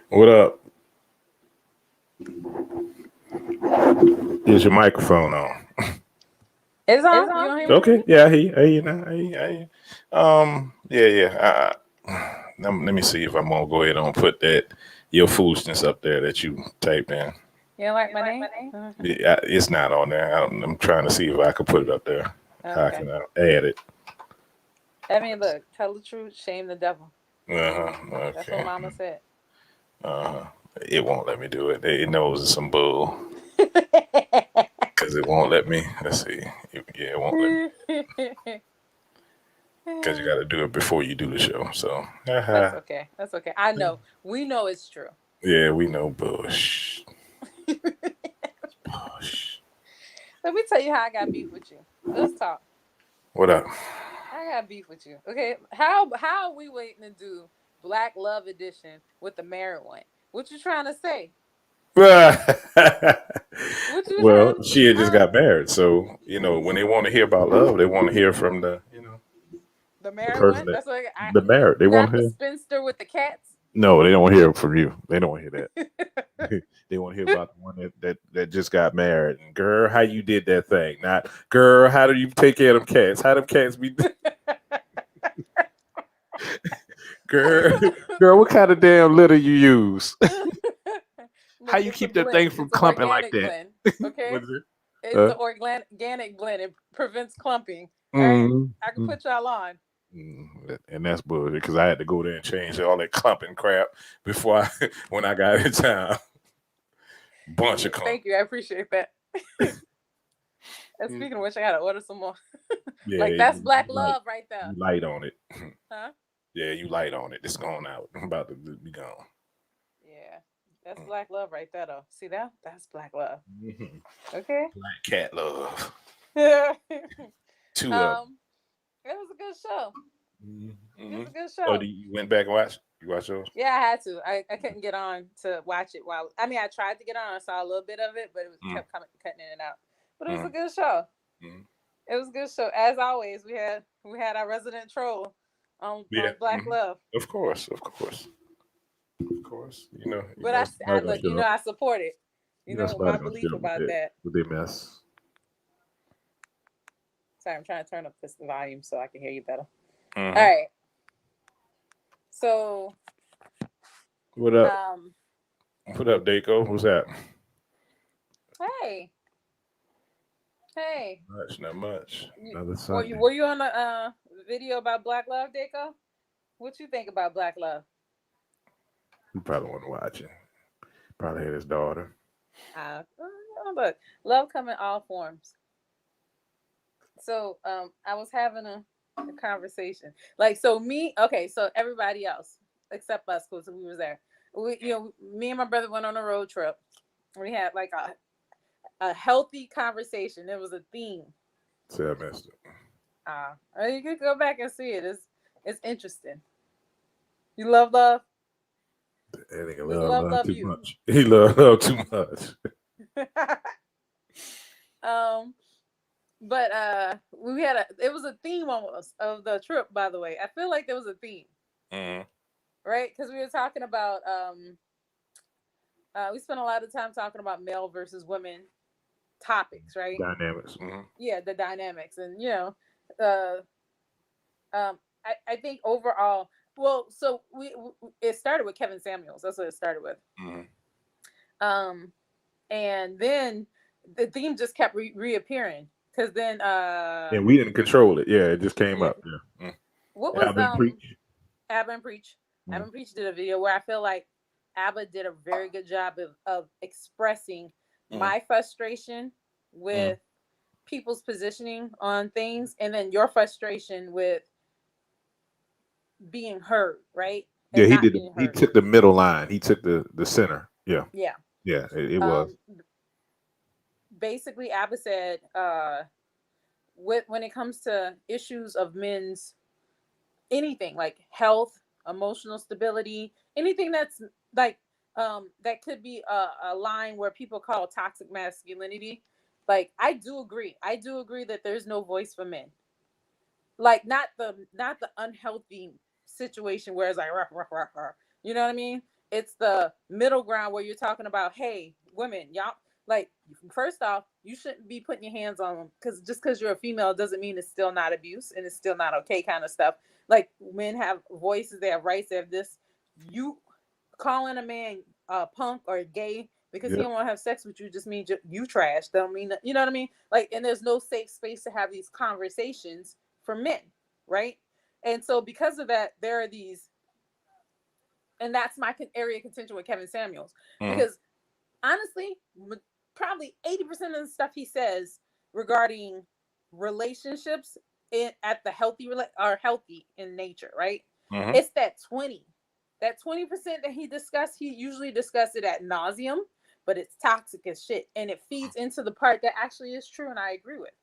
What up? Is your microphone on? It's It's on. You on. don't hear me? Okay, yeah, I hear you. I hear you now. I hear you. I hear you. Yeah, yeah. Let me see if I'm gonna go ahead and put that your foolishness up there that you typed in. You don't like You my like my name? name? Yeah, it's not on there. I'm trying to see if I can put it up there. How Okay. can I add it? I mean, look, tell the truth, shame the devil. Uh huh. That's what Okay. Mama said. Uh huh. It won't let me do it. It knows it's some bull because it won't let me. Let's see. Yeah, it won't let me because you got to do it before you do the show. So, That's uh-huh. okay. That's okay. I know. We know it's true. Yeah, we know Bush. Bush. Let me tell you how I got beef with you. Let's talk. What up? I got beef with you. Okay. How are we waiting to do Black Love Edition with the married one? What you trying to say? What you trying Well, she had I just don't got married, so when they want to hear about love, they want to hear from the the married person one? that That's what I the married. They want not to the hear. spinster with the cats. No, they don't want to hear from you. They don't want to hear that. They want to hear about the one that just got married. And girl, how you did that thing? Not girl, how do you take care of them cats? How them cats be? Girl, girl, what kind of damn litter you use? How Look, you it's a keep that thing blend. from It's an clumping like organic that? blend. Okay, What is it? it's the organic blend. It prevents clumping. All right, I can Mm-hmm. put y'all on. And that's bullshit because I had to go there and change all that clumping crap before when I got in town. Bunch of clump. Thank you. I appreciate that. And Mm. speaking of which, I gotta order some more. Yeah, Like that's you black light. love right there, You light on it. huh? Yeah, you light on it. It's going out. I'm about to be gone. Yeah, that's black love right there, though. See that? That's black love. Mhm. Okay. Black cat love. um, Two of it was a good show. them. It was Mm-hmm. a good Oh, show. you went back and watched? You watched those? Yeah, I had to. I couldn't get on to watch it while. I mean, I tried to get on. I saw a little bit of it, but it was Mm-hmm. kept coming, cutting in and out. But it was a Mm-hmm. good show. It was a good show. As always, we had our resident troll Yeah. on Black Hmm. Love. Of course. Of course. Of course. But I Somebody gonna look, show up. I support it. You know Somebody my gonna belief show up about that. with their mess. Sorry, I'm trying to turn up this volume so I can hear you better. All Mm-hmm. right. So, What up? um, What up, Daco? What's that? hey, hey, Much, not much. you, Another were you Sunday. were you on the video about Black Love, Deco? What you think about Black Love? He probably wasn't watching. Probably had his daughter. Look, love come in all forms. So, I was having a conversation, like, so me, okay, so everybody else except us, because we was there. Me and my brother went on a road trip. We had like a healthy conversation. There was a theme. See, I missed it. You could go back and see it. It's interesting. You love love. That nigga Does love love love love too you? much. He love too much. um, but we had it was a theme almost of the trip. By the way, I feel like there was a theme, Mm-hmm. right? Because we were talking about we spent a lot of time talking about male versus women topics, right? Dynamics. Mm-hmm. Yeah, the dynamics, and uh, I think overall, well, so it started with Kevin Samuels. That's what it started with. Mm-hmm. Um, and then the theme just kept reappearing because then And we didn't control it. Yeah, it just came yeah, up. Yeah. what Mm. was Alvin preach. Abba and Preach? Abba Mm-hmm. and Preach did a video where I feel like Abba did a very good job of expressing Mm-hmm. my frustration Mm-hmm. with people's positioning on things, and then your frustration with being heard, right? Yeah, And he not did. being He heard. took the middle line. He took the center. Yeah, Yeah. yeah. It was. Um, Basically, Abba said, when it comes to issues of men's anything like health, emotional stability, anything that's like that could be a line where people call toxic masculinity. Like I do agree that there's no voice for men. Like not the unhealthy situation where it's like ruff, ruff, ruff, ruff. You know what I mean? it's the middle ground where you're talking about, hey, women, y'all, like, first off, you shouldn't be putting your hands on them because just because you're a female doesn't mean it's still not abuse and it's still not okay, kind of stuff. Like, men have voices, they have rights, they have this. You calling a man punk or gay because he Yep. don't want to have sex with you just means you trash. Don't mean that, you know what I mean? Like, and there's no safe space to have these conversations for men, right? And so because of that, there are these, and that's my area of contention with Kevin Samuels, because honestly, probably 80% of the stuff he says regarding relationships at the healthy are healthy in nature, right? It's that 20% that he discussed. He usually discussed it at nauseum, but it's toxic as shit, and it feeds into the part that actually is true, and I agree with,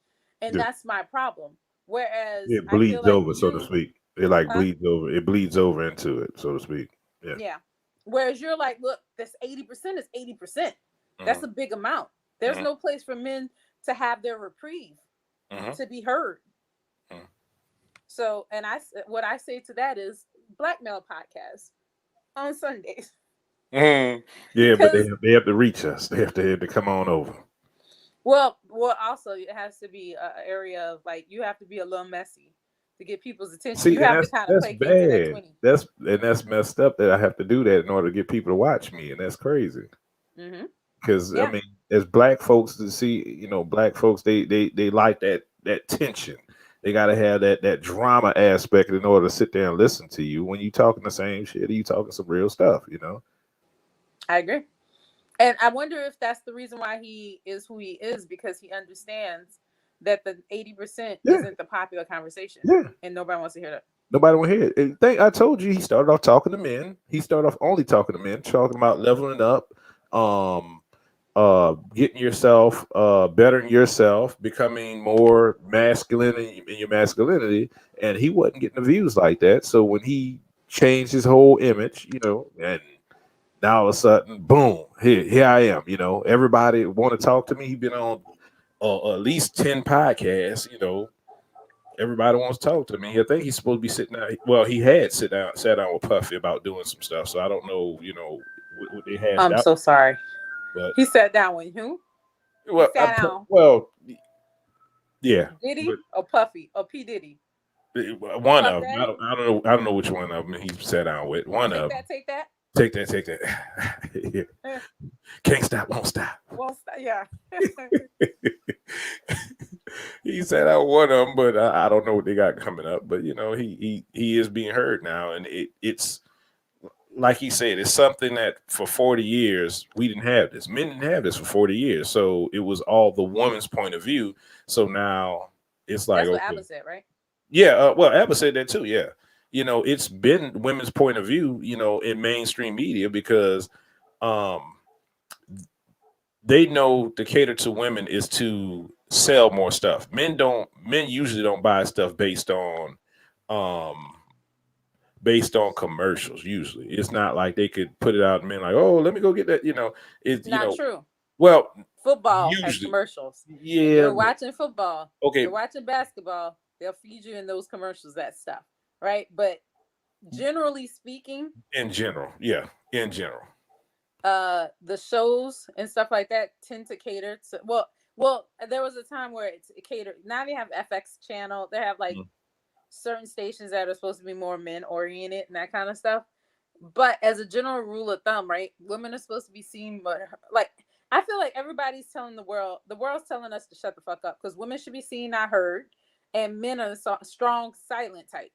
and Yeah. that's my problem. Whereas It I feel bleeds like over, so to speak. It like bleeds over. It bleeds over into it, so to speak. Yeah. Yeah. Whereas you're like, look, this 80% is 80%. That's a big amount. There's no place for men to have their reprieve, to be heard. So, and what I say to that is Blackmail Podcast on Sundays. Yeah, but they have to reach us. They have to come on over. Well, also it has to be an area of, like, you have to be a little messy to get people's attention. See, you have to kind of that's placate to that bad. 20. That's messed up that I have to do that in order to get people to watch me, and that's crazy. Because I Yeah. mean, as black folks to see, you know, black folks they like that tension. They got to have that drama aspect in order to sit there and listen to you when you talking the same shit. Or you talking some real stuff, you know. I agree. And I wonder if that's the reason why he is who he is, because he understands that the 80% isn't the popular conversation. Yeah. And nobody wants to hear that. Nobody will hear it. I told you he started off talking to men. He started off only talking to men, talking about leveling up, getting yourself, bettering yourself, becoming more masculine in your masculinity. And he wasn't getting the views like that. So when he changed his whole image, you know, and now all of a sudden, boom, here I am. You know, everybody want to talk to me. He's been on at least 10 podcasts, you know. Everybody wants to talk to me. I think he's supposed to be sitting down. Well, he had sat down with Puffy about doing some stuff. So I don't know, you know, what they hashed out. I'm so sorry. But he sat down with who? Well, he sat down. Well, yeah. Diddy or Puffy or P Diddy? One of them. I don't know which one of them he sat down with. One of them. Take that. Take that. Can't stop, won't stop. Won't stop. Yeah. He said out one of them, but I don't know what they got coming up. But you know, he is being heard now, and it's like he said, it's something that for 40 years we didn't have this. Men didn't have this for 40 years, so it was all the woman's point of view. So now it's like, that's what Abba said, right? Yeah, well, Abba said that too. Yeah, you know, it's been women's point of view, you know, in mainstream media because they know to cater to women is to sell more stuff. Men usually don't buy stuff based on commercials. Usually it's not like they could put it out and men like, oh, let me go get that, you know. It's not true. Well, football has commercials. Yeah, you're watching football, okay, you're watching basketball, they'll feed you in those commercials, that stuff, right? But generally speaking, in general, the shows and stuff like that tend to cater to well there was a time where it catered. Now they have FX channel, they have like certain stations that are supposed to be more men oriented and that kind of stuff, but as a general rule of thumb, right, women are supposed to be seen, but like I feel like everybody's telling the world's telling us to shut the fuck up because women should be seen, not heard, and men are the strong silent type.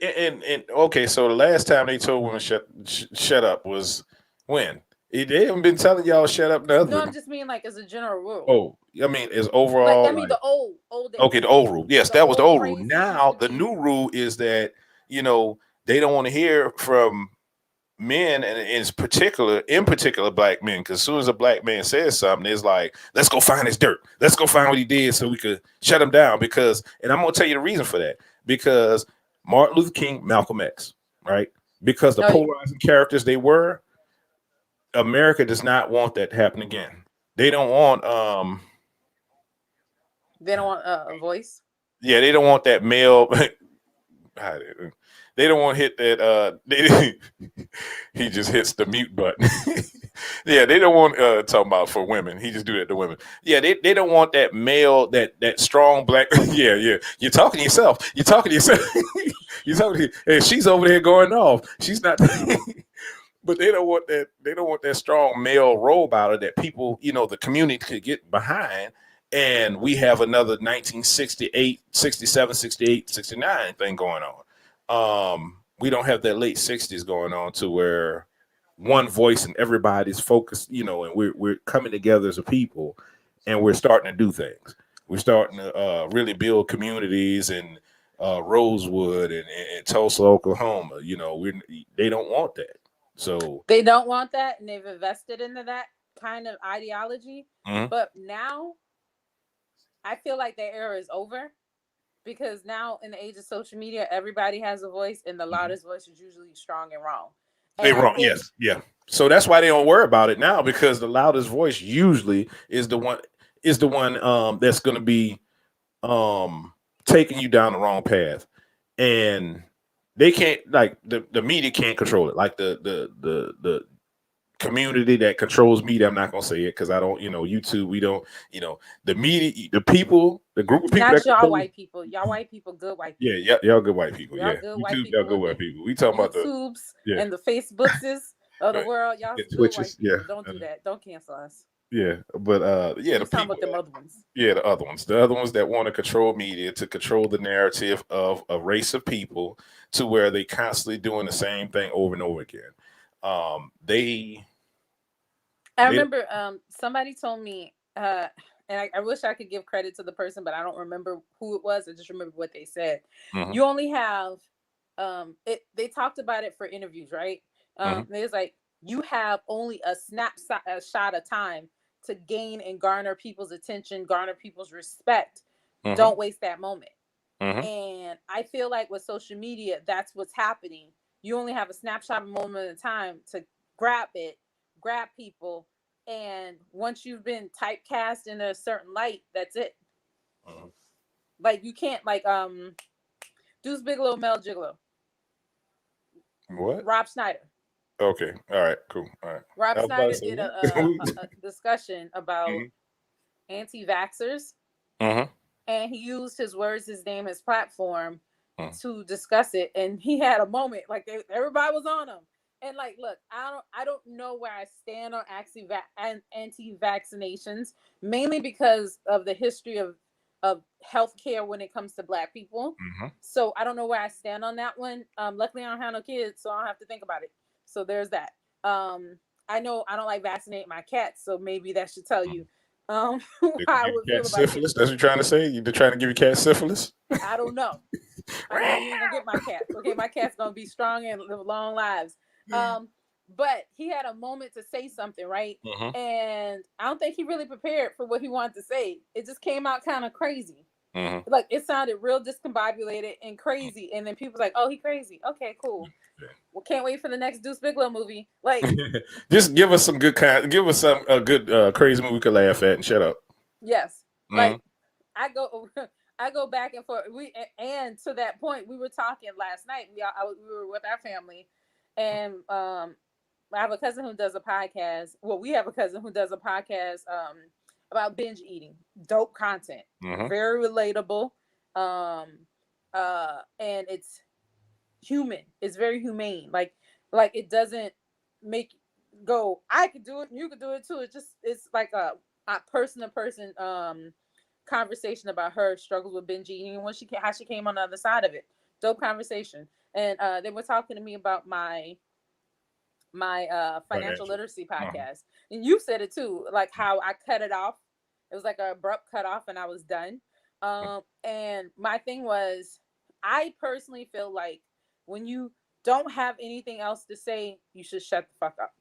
And okay, so the last time they told women shut up was when? They haven't been telling y'all shut up. No, I'm just mean like as a general rule. Oh, I mean as overall. Like, I mean the old. Okay, the old rule. Yes, that was the old rule. Now the new rule is that, you know, they don't want to hear from men, and in particular black men, because as soon as a black man says something, it's like, let's go find his dirt. Let's go find what he did so we could shut him down. Because, and I'm gonna tell you the reason for that. Because Martin Luther King, Malcolm X, right? Because the polarizing characters they were, America does not want that to happen again. They don't want a voice. Yeah, they don't want that male They don't want to hit that. He just hits the mute button. Yeah, they don't want talking about for women. He just do that to women. Yeah, they don't want that male, that strong black. Yeah, yeah. You're talking to yourself. You're talking to yourself. You're talking to, and she's over there going off. She's not. But they don't want that. They don't want that strong male role model that people, the community could get behind. And we have another 1968, 67, 68, 69 thing going on. We don't have that late 60s going on to where one voice and everybody's focused, and we're coming together as a people, and we're starting to do things. We're starting to really build communities in Rosewood and Tulsa, Oklahoma. They don't want that. So they don't want that, and they've invested into that kind of ideology. Mhm. But now I feel like that era is over, because now in the age of social media, everybody has a voice, and the loudest voice is usually strong and wrong. They wrong, yes, yeah. So that's why they don't worry about it now, because the loudest voice usually is the one that's going to be taking you down the wrong path, and they can't, like, the media can't control it, like the community that controls media. I'm not gonna say it because I don't, YouTube. We don't, the media, the people, the group of people. Not y'all white people. Y'all white people, good white people. Yeah, y'all good white people. Y'all Yeah, good YouTube, white people. y'all good white people. We talking about the YouTubes and the Facebookses of the world. Y'all good Twitches. white people. Don't do that. Don't cancel us. Yeah, but the people. About them other ones. Yeah, the other ones that want to control media, to control the narrative of a race of people, to where they constantly doing the same thing over and over again. I remember somebody told me, and I wish I could give credit to the person, but I don't remember who it was. I just remember what they said. Mm-hmm. You only have they talked about it for interviews, right? There's like, you have only a shot of time to gain and garner people's attention, garner people's respect. Mm-hmm. Don't waste that moment. Mm-hmm. And I feel like with social media, that's what's happening. You only have a snapshot of a moment of time to grab people, and once you've been typecast in a certain light, that's it. Mm-hmm. Like, you can't, like, Deuce Bigalow, Mel Gigolo. What? Rob Schneider. Okay. All right. Cool. All right. Rob Schneider did a discussion about anti-vaxxers. Mm-hmm. And he used his words, his name, his platform to discuss it. And he had a moment, like, everybody was on him. And, like, look, I don't know where I stand on anti-vaccinations, mainly because of the history of healthcare when it comes to Black people. Mm-hmm. So I don't know where I stand on that one. Luckily, I don't have no kids, so I don't have to think about it. So there's that. I know I don't like vaccinating my cats, so maybe that should tell you how I would feel about syphilis. That's what you're trying to say? You're trying to give your cat syphilis? I don't know. I know you ain't gonna get my cat. Okay, my cat's gonna be strong and live long lives. But he had a moment to say something, right? Mm-hmm. And I don't think he really prepared for what he wanted to say. It just came out kind of crazy. Mm-hmm. Like, it sounded real discombobulated and crazy. And then people's like, oh, he crazy. Okay, cool. Well, can't wait for the next Deuce Bigalow movie. Like, just give us some good give us some good crazy movie we could laugh at and shut up. Yes. Mm-hmm. Like, I go back and forth. And to that point, we were talking last night. We were with our family, and I have a cousin who does a podcast. Well, we have a cousin who does a podcast about binge eating. Dope content. Mm-hmm. Very relatable. And it's human. It's very humane. Like it doesn't make go, I could do it and you could do it too. It's like a person to person conversation about her struggles with binge eating and how she came on the other side of it. Dope conversation. And they were talking to me about my financial literacy podcast. And you said it too, like how I cut it off. It was like an abrupt cut off and I was done. And my thing was, I personally feel like when you don't have anything else to say, you should shut the fuck up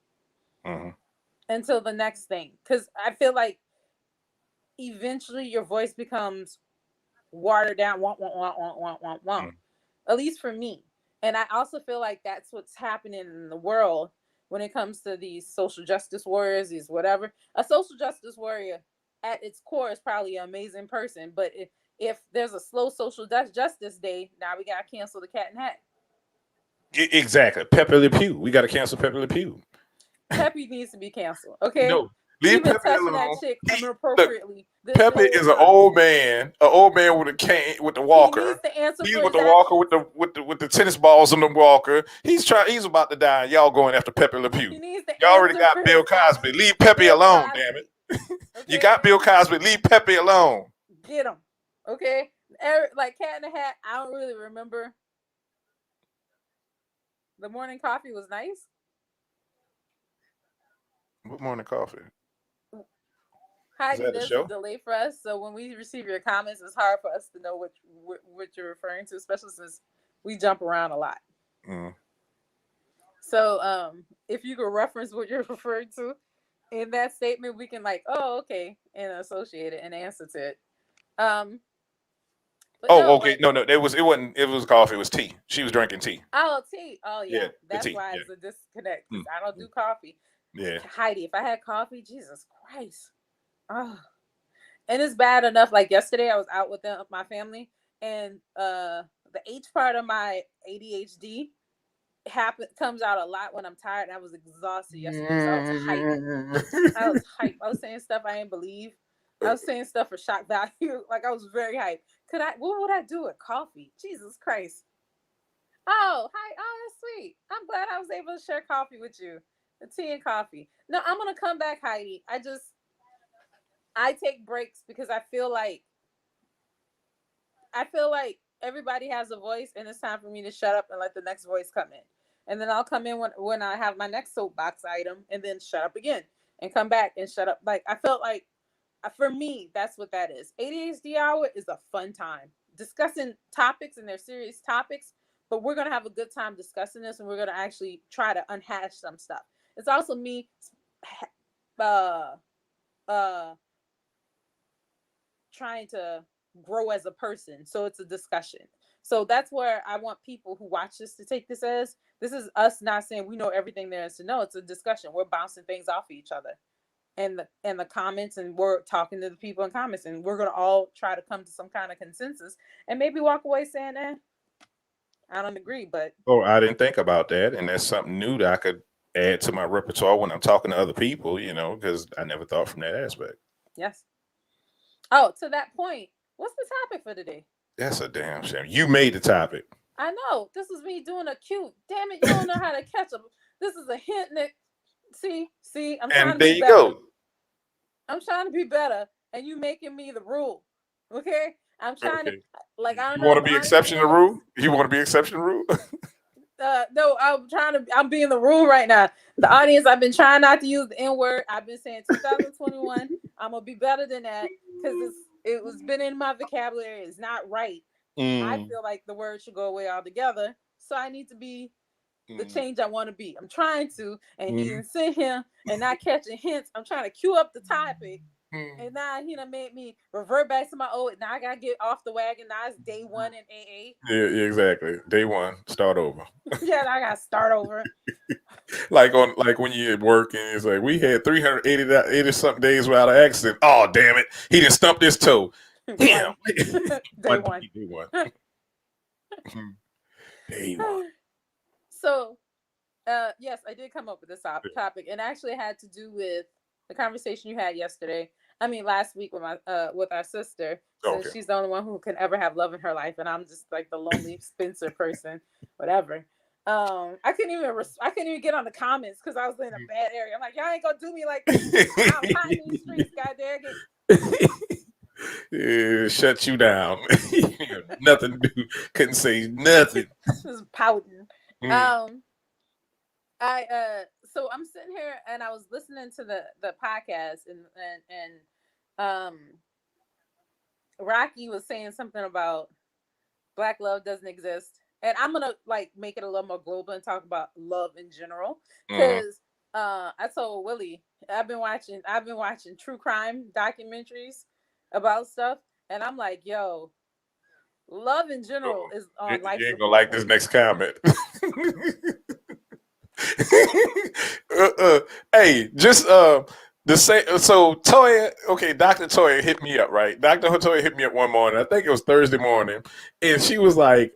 until the next thing. Because I feel like eventually your voice becomes watered down, at least for me. And I also feel like that's what's happening in the world when it comes to these social justice warriors, these whatever. A social justice warrior at its core is probably an amazing person. But if there's a slow social justice day, now we got to cancel the cat and hat. Exactly. Pepe Le Pew. We got to cancel Pepe Le Pew. Pepe needs to be canceled. Okay. No, He leave been Pepe touching alone. that chick Look, inappropriately. The Pepe whole is an time. old man with a cane, with the He walker. needs to answer He's for with his the walker actions. with the tennis balls on the walker. He's about to die. And y'all going after Pepe Le Pew. He needs to Y'all already answer got for Bill his Cosby. actions. Leave Pepe Bill alone, Cosby. damn it. Okay? You got Bill Cosby. Leave Pepe alone. Get him. Okay. Like Cat in the Hat. I don't really remember. The morning coffee was nice. What morning coffee? Heidi, that a there's show? a delay for us, so when we receive your comments, it's hard for us to know what you're referring to, especially since we jump around a lot. Mm. So, if you could reference what you're referring to in that statement, we can like, oh, okay, and associate it and answer to it. But Oh, no, okay. like, No. It wasn't coffee. It was tea. She was drinking tea. oh, tea. Oh, yeah. Yeah, the That's tea. why Yeah. it's a disconnect because Mm. I don't do coffee. Yeah. Heidi, if I had coffee, Jesus Christ. Oh. And it's bad enough. Like yesterday, I was out with my family, and the H part of my ADHD comes out a lot when I'm tired. And I was exhausted yesterday. So I was hyped. I was saying stuff I didn't believe. I was saying stuff for shock value. Like I was very hyped. What would I do with coffee? Jesus Christ. Oh, hi. Oh, that's sweet. I'm glad I was able to share coffee with you. The tea and coffee. No, I'm gonna come back, Heidi. I take breaks because I feel like everybody has a voice, and it's time for me to shut up and let the next voice come in. And then I'll come in when I have my next soapbox item, and then shut up again and come back and shut up. Like I felt like, for me, that's what that is. ADHD hour is a fun time discussing topics, and they're serious topics, but we're gonna have a good time discussing this, and we're gonna actually try to unhash some stuff. It's also me, trying to grow as a person. So it's a discussion. So that's where I want people who watch this to take this as. This is us not saying we know everything there is to know. It's a discussion. We're bouncing things off of each other and the comments, and we're talking to the people in comments, and we're gonna all try to come to some kind of consensus and maybe walk away saying, I don't agree, but I didn't think about that, and that's something new that I could add to my repertoire when I'm talking to other people, because I never thought from that aspect. Yes. Oh, to that point, what's the topic for today? That's a damn shame. You made the topic. I know. This is me doing a cute. Damn it, you don't know how to catch them. This is a hint, Nick. See, I'm trying to be better. Go. I'm trying to be better, and you making me the rule. Okay? I'm trying to, like, I don't know. You want to be exception to rule? You want to be exception to rule? No, I'm being the rule right now. The audience, I've been trying not to use the N-word. I've been saying 2021. I'm going to be better than that because it was been in my vocabulary. It's not right. I feel like the word should go away altogether. So I need to be the change I want to be. I'm trying to, and he didn't sit here and not catching hints. I'm trying to cue up the topic. And now he done made me revert back to my old. Now I gotta get off the wagon. Now it's day one in AA. Yeah, exactly. Day one, start over. Yeah, I gotta start over. like when you're at work and it's like we had 380 something days without an accident. Oh damn it! He didn't stump his toe. Damn. Day one. Day one. So, yes, I did come up with this topic, and actually it had to do with the conversation you had yesterday. I mean, last week with our sister. So she's the only one who can ever have love in her life, and I'm just like the lonely Spencer person, whatever. I couldn't even get on the comments because I was in a bad area. I'm like, y'all ain't gonna do me like this. I'm hot in these streets, goddamn it. Shut you down. Nothing to do. Couldn't say nothing. Just pouting. So I'm sitting here and I was listening to the podcast and Rocky was saying something about Black love doesn't exist, and I'm gonna like make it a little more global and talk about love in general because I told Willie I've been watching true crime documentaries about stuff, and I'm like, yo, love in general is on life. You ain't gonna like this next comment. Hey, just the same. So Toya, okay, Dr. Toya hit me up, right? Dr. Toya hit me up one morning. I think it was Thursday morning, and she was like,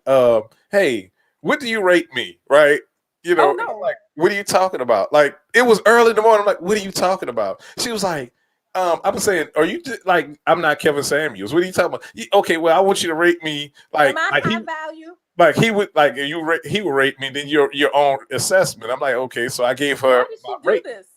"Hey, what do you rate me? Right? You know, Oh and I'm no. like, what are you talking about? Like, it was early in the morning. I'm like, what are you talking about? She was like, I was saying, are you like, I'm not Kevin Samuels. What are you talking about? Okay, well, I want you to rate me Am I high value? like he would like he would rate me, then your own assessment. I'm like, okay, so I gave Why her did my she do rate. this?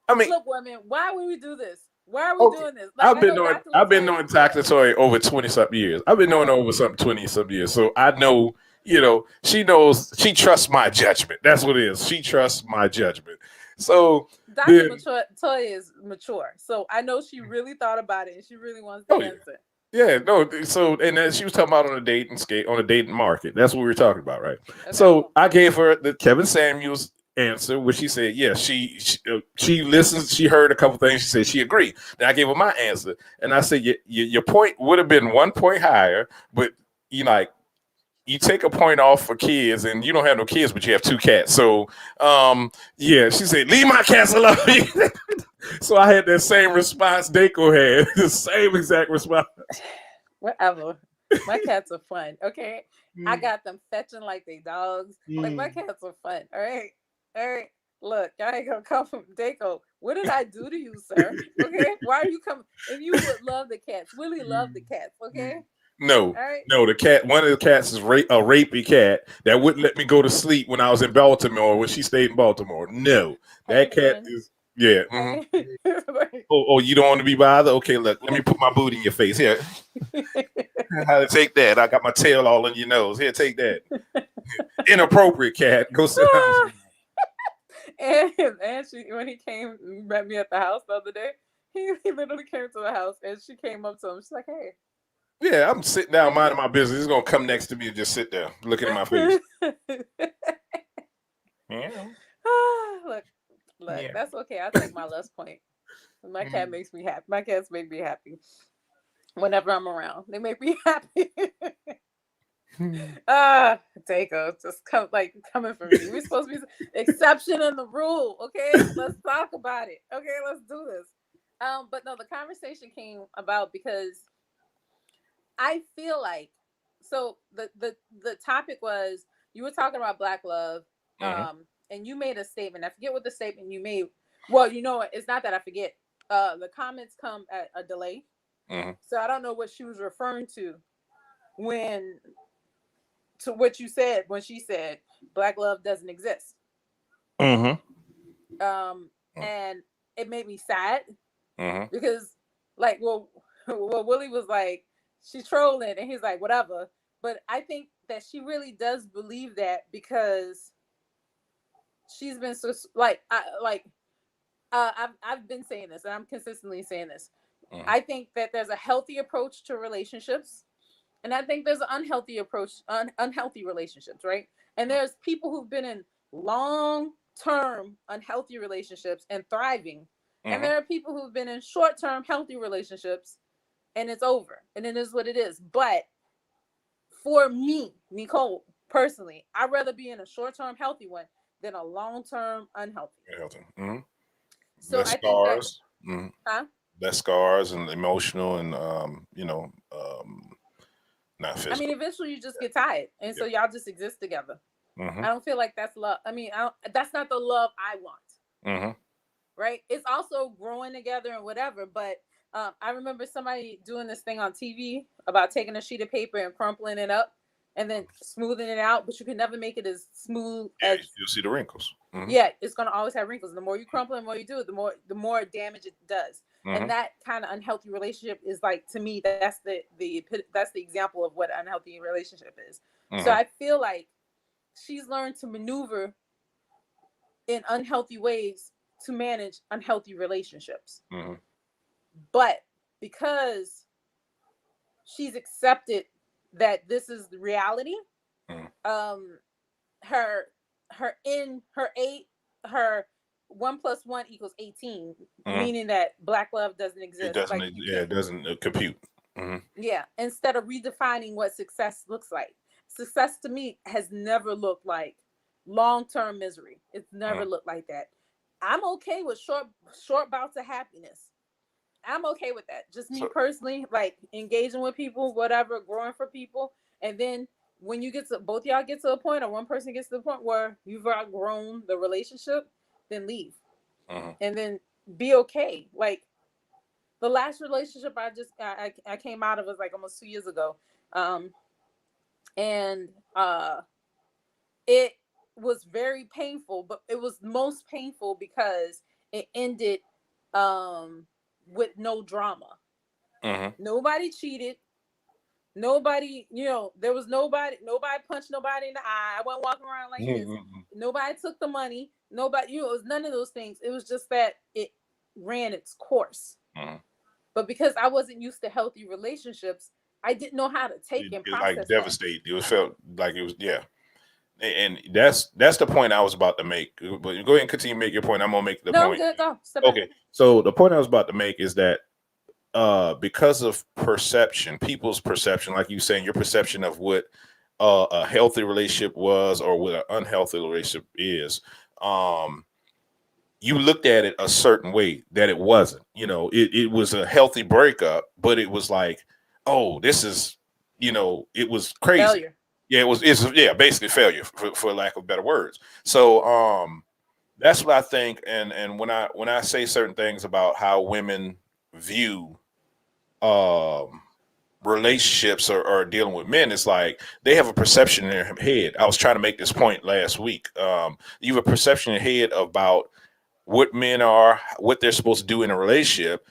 I mean, Look, women, why would we do this? Why are we okay, doing this? Like, I know Dr. I've been Latoya. knowing Dr. Toy over 20 something years. I've been knowing her over something 20 something years. So I know, you know, she knows, she trusts my judgment. That's what it is. She trusts my judgment. So Dr. then, Latoya is mature. So I know she really thought about it and she really wants the oh yeah. answer. Yeah, no. So, and then she was talking about on a dating market. That's what we were talking about, right? Okay. So I gave her the Kevin Samuels answer, which she said, yeah, she listens. She heard a couple things. She said she agreed. Then I gave her my answer, and I said, your point would have been 1 point higher, but you like you take a point off for kids, and you don't have no kids, but you have 2 cats. So, yeah, she said, leave my cats alone. So I had that same response Daco had, the same exact response. Whatever. My cats are fun. Okay. I got them fetching like they dogs. Like my cats are fun. All right. All right. Look, y'all ain't gonna come from Daco. What did I do to you, sir? Okay. Why are you coming? If you would love the cats, Willie loved the cats. Okay. No, All right. no, the cat. One of the cats is a rapey cat that wouldn't let me go to sleep when I was in Baltimore when she stayed in Baltimore. No, that cat is yeah. Oh, you don't want to be bothered? Okay, look, let me put my boot in your face here. How to take that? I got my tail all in your nose. Here, take that. Inappropriate cat. Go sit down. And she, when he came, met me at the house the other day, he literally came to the house and she came up to him. She's like, "Hey." Yeah, I'm sitting down, minding my business. He's gonna come next to me and just sit there, looking in my face. Yeah. Look, Yeah. that's okay. I'll take my less point. My cat makes me happy. My cats make me happy whenever I'm around. They make me happy. Daco, just coming for me. We're supposed to be exception in the rule. Okay, let's talk about it. Okay, let's do this. But no, the conversation came about because I feel like, so the topic was, you were talking about Black love, and you made a statement. I forget what the statement you made. Well, you know, it's not that I forget. The comments come at a delay, so I don't know what she was referring to what you said when she said Black love doesn't exist. And it made me sad because, like, well, Willie was like, she's trolling, and he's like, whatever. But I think that she really does believe that because she's been so I've been saying this, and I'm consistently saying this. I think that there's a healthy approach to relationships, and I think there's an unhealthy approach, unhealthy relationships, right? And there's people who've been in long-term unhealthy relationships and thriving, and there are people who've been in short-term healthy relationships and it's over, and it is what it is. But for me, Nicole, personally, I'd rather be in a short-term healthy one than a long-term unhealthy. So less I think scars. that, less scars and emotional and not physical. I mean, eventually you just get tired, and so y'all just exist together. I don't feel like that's love. I mean, that's not the love I want. Right? It's also growing together and whatever. But I remember somebody doing this thing on TV about taking a sheet of paper and crumpling it up and then smoothing it out, but you can never make it as smooth as you'll see the wrinkles. Yeah, it's gonna always have wrinkles. The more you crumple and the more you do it, the more damage it does. And that kind of unhealthy relationship is, like, to me, that's the example of what an unhealthy relationship is. So I feel like she's learned to maneuver in unhealthy ways to manage unhealthy relationships. But because she's accepted that this is the reality, her 1 + 1 = 18, meaning that Black love doesn't exist. It doesn't compute. Yeah, instead of redefining what success looks like. Success to me has never looked like long-term misery. It's never looked like that. I'm okay with short bouts of happiness. I'm okay with that. Just me personally, like engaging with people, whatever, growing for people, and then when you get to both y'all get to a point, or one person gets to the point where you've outgrown the relationship, then leave, and then be okay. Like the last relationship I came out of was like almost 2 years ago, and it was very painful, but it was most painful because it ended with no drama. Nobody cheated. Nobody, there was nobody punched nobody in the eye. I wasn't walking around like this. Nobody took the money. Nobody, it was none of those things. It was just that it ran its course. But because I wasn't used to healthy relationships, I didn't know how to take and process like devastated. It felt like it was, yeah. And that's the point I was about to make. But go ahead and continue to make your point. I'm gonna make the point. No, good, go. Okay. So the point I was about to make is that because of perception, people's perception, like you saying, your perception of what a healthy relationship was or what an unhealthy relationship is, you looked at it a certain way that it wasn't. It was a healthy breakup, but it was like, oh, this is, it was crazy. Failure. Yeah, it's basically failure for lack of better words. So that's what I think. And when I say certain things about how women view relationships or dealing with men, it's like they have a perception in their head. I was trying to make this point last week. You have a perception in your head about what men are, what they're supposed to do in a relationship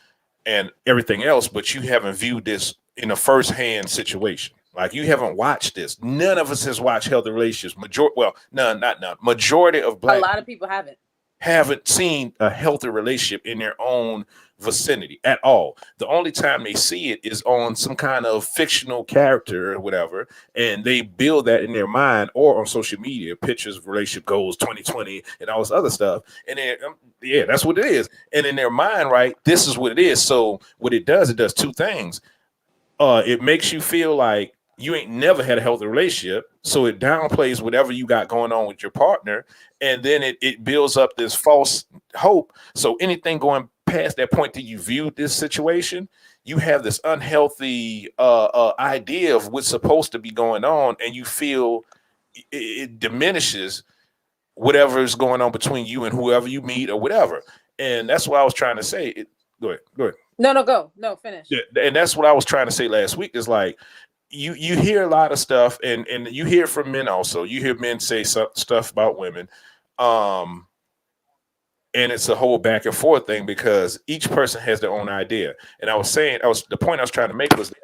and everything else, but you haven't viewed this in a first-hand situation. Like you haven't watched this. None of us has watched healthy relationships. Not none. Majority of black, a lot of people haven't seen a healthy relationship in their own vicinity at all. The only time they see it is on some kind of fictional character or whatever, and they build that in their mind or on social media, pictures of relationship goals 2020 and all this other stuff. And then, that's what it is. And in their mind, right, this is what it is. So what it does two things. It makes you feel like you ain't never had a healthy relationship, so it downplays whatever you got going on with your partner, and then it builds up this false hope. So anything going past that point that you viewed this situation, you have this unhealthy idea of what's supposed to be going on, and you feel it diminishes whatever is going on between you and whoever you meet or whatever. And that's what I was trying to say. Go ahead. No, go. No, finish. Yeah, and that's what I was trying to say last week. Is like you hear a lot of stuff, and you hear from men also. You hear men say stuff about women, and it's a whole back and forth thing because each person has their own idea. And the point I was trying to make was that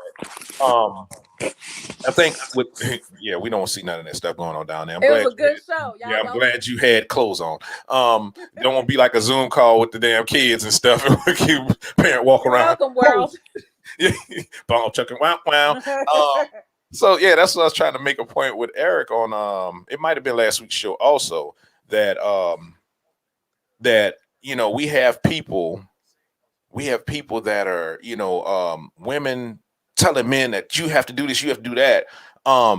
I think we don't see none of that stuff going on down there. It was a good show. I'm glad you had clothes on. Don't want to be like a Zoom call with the damn kids and stuff. And parent walk around. Welcome, world. Ball chucking, wow. So that's what I was trying to make a point with Eric on. It might have been last week's show also that we have people that are women telling men that you have to do this, you have to do that,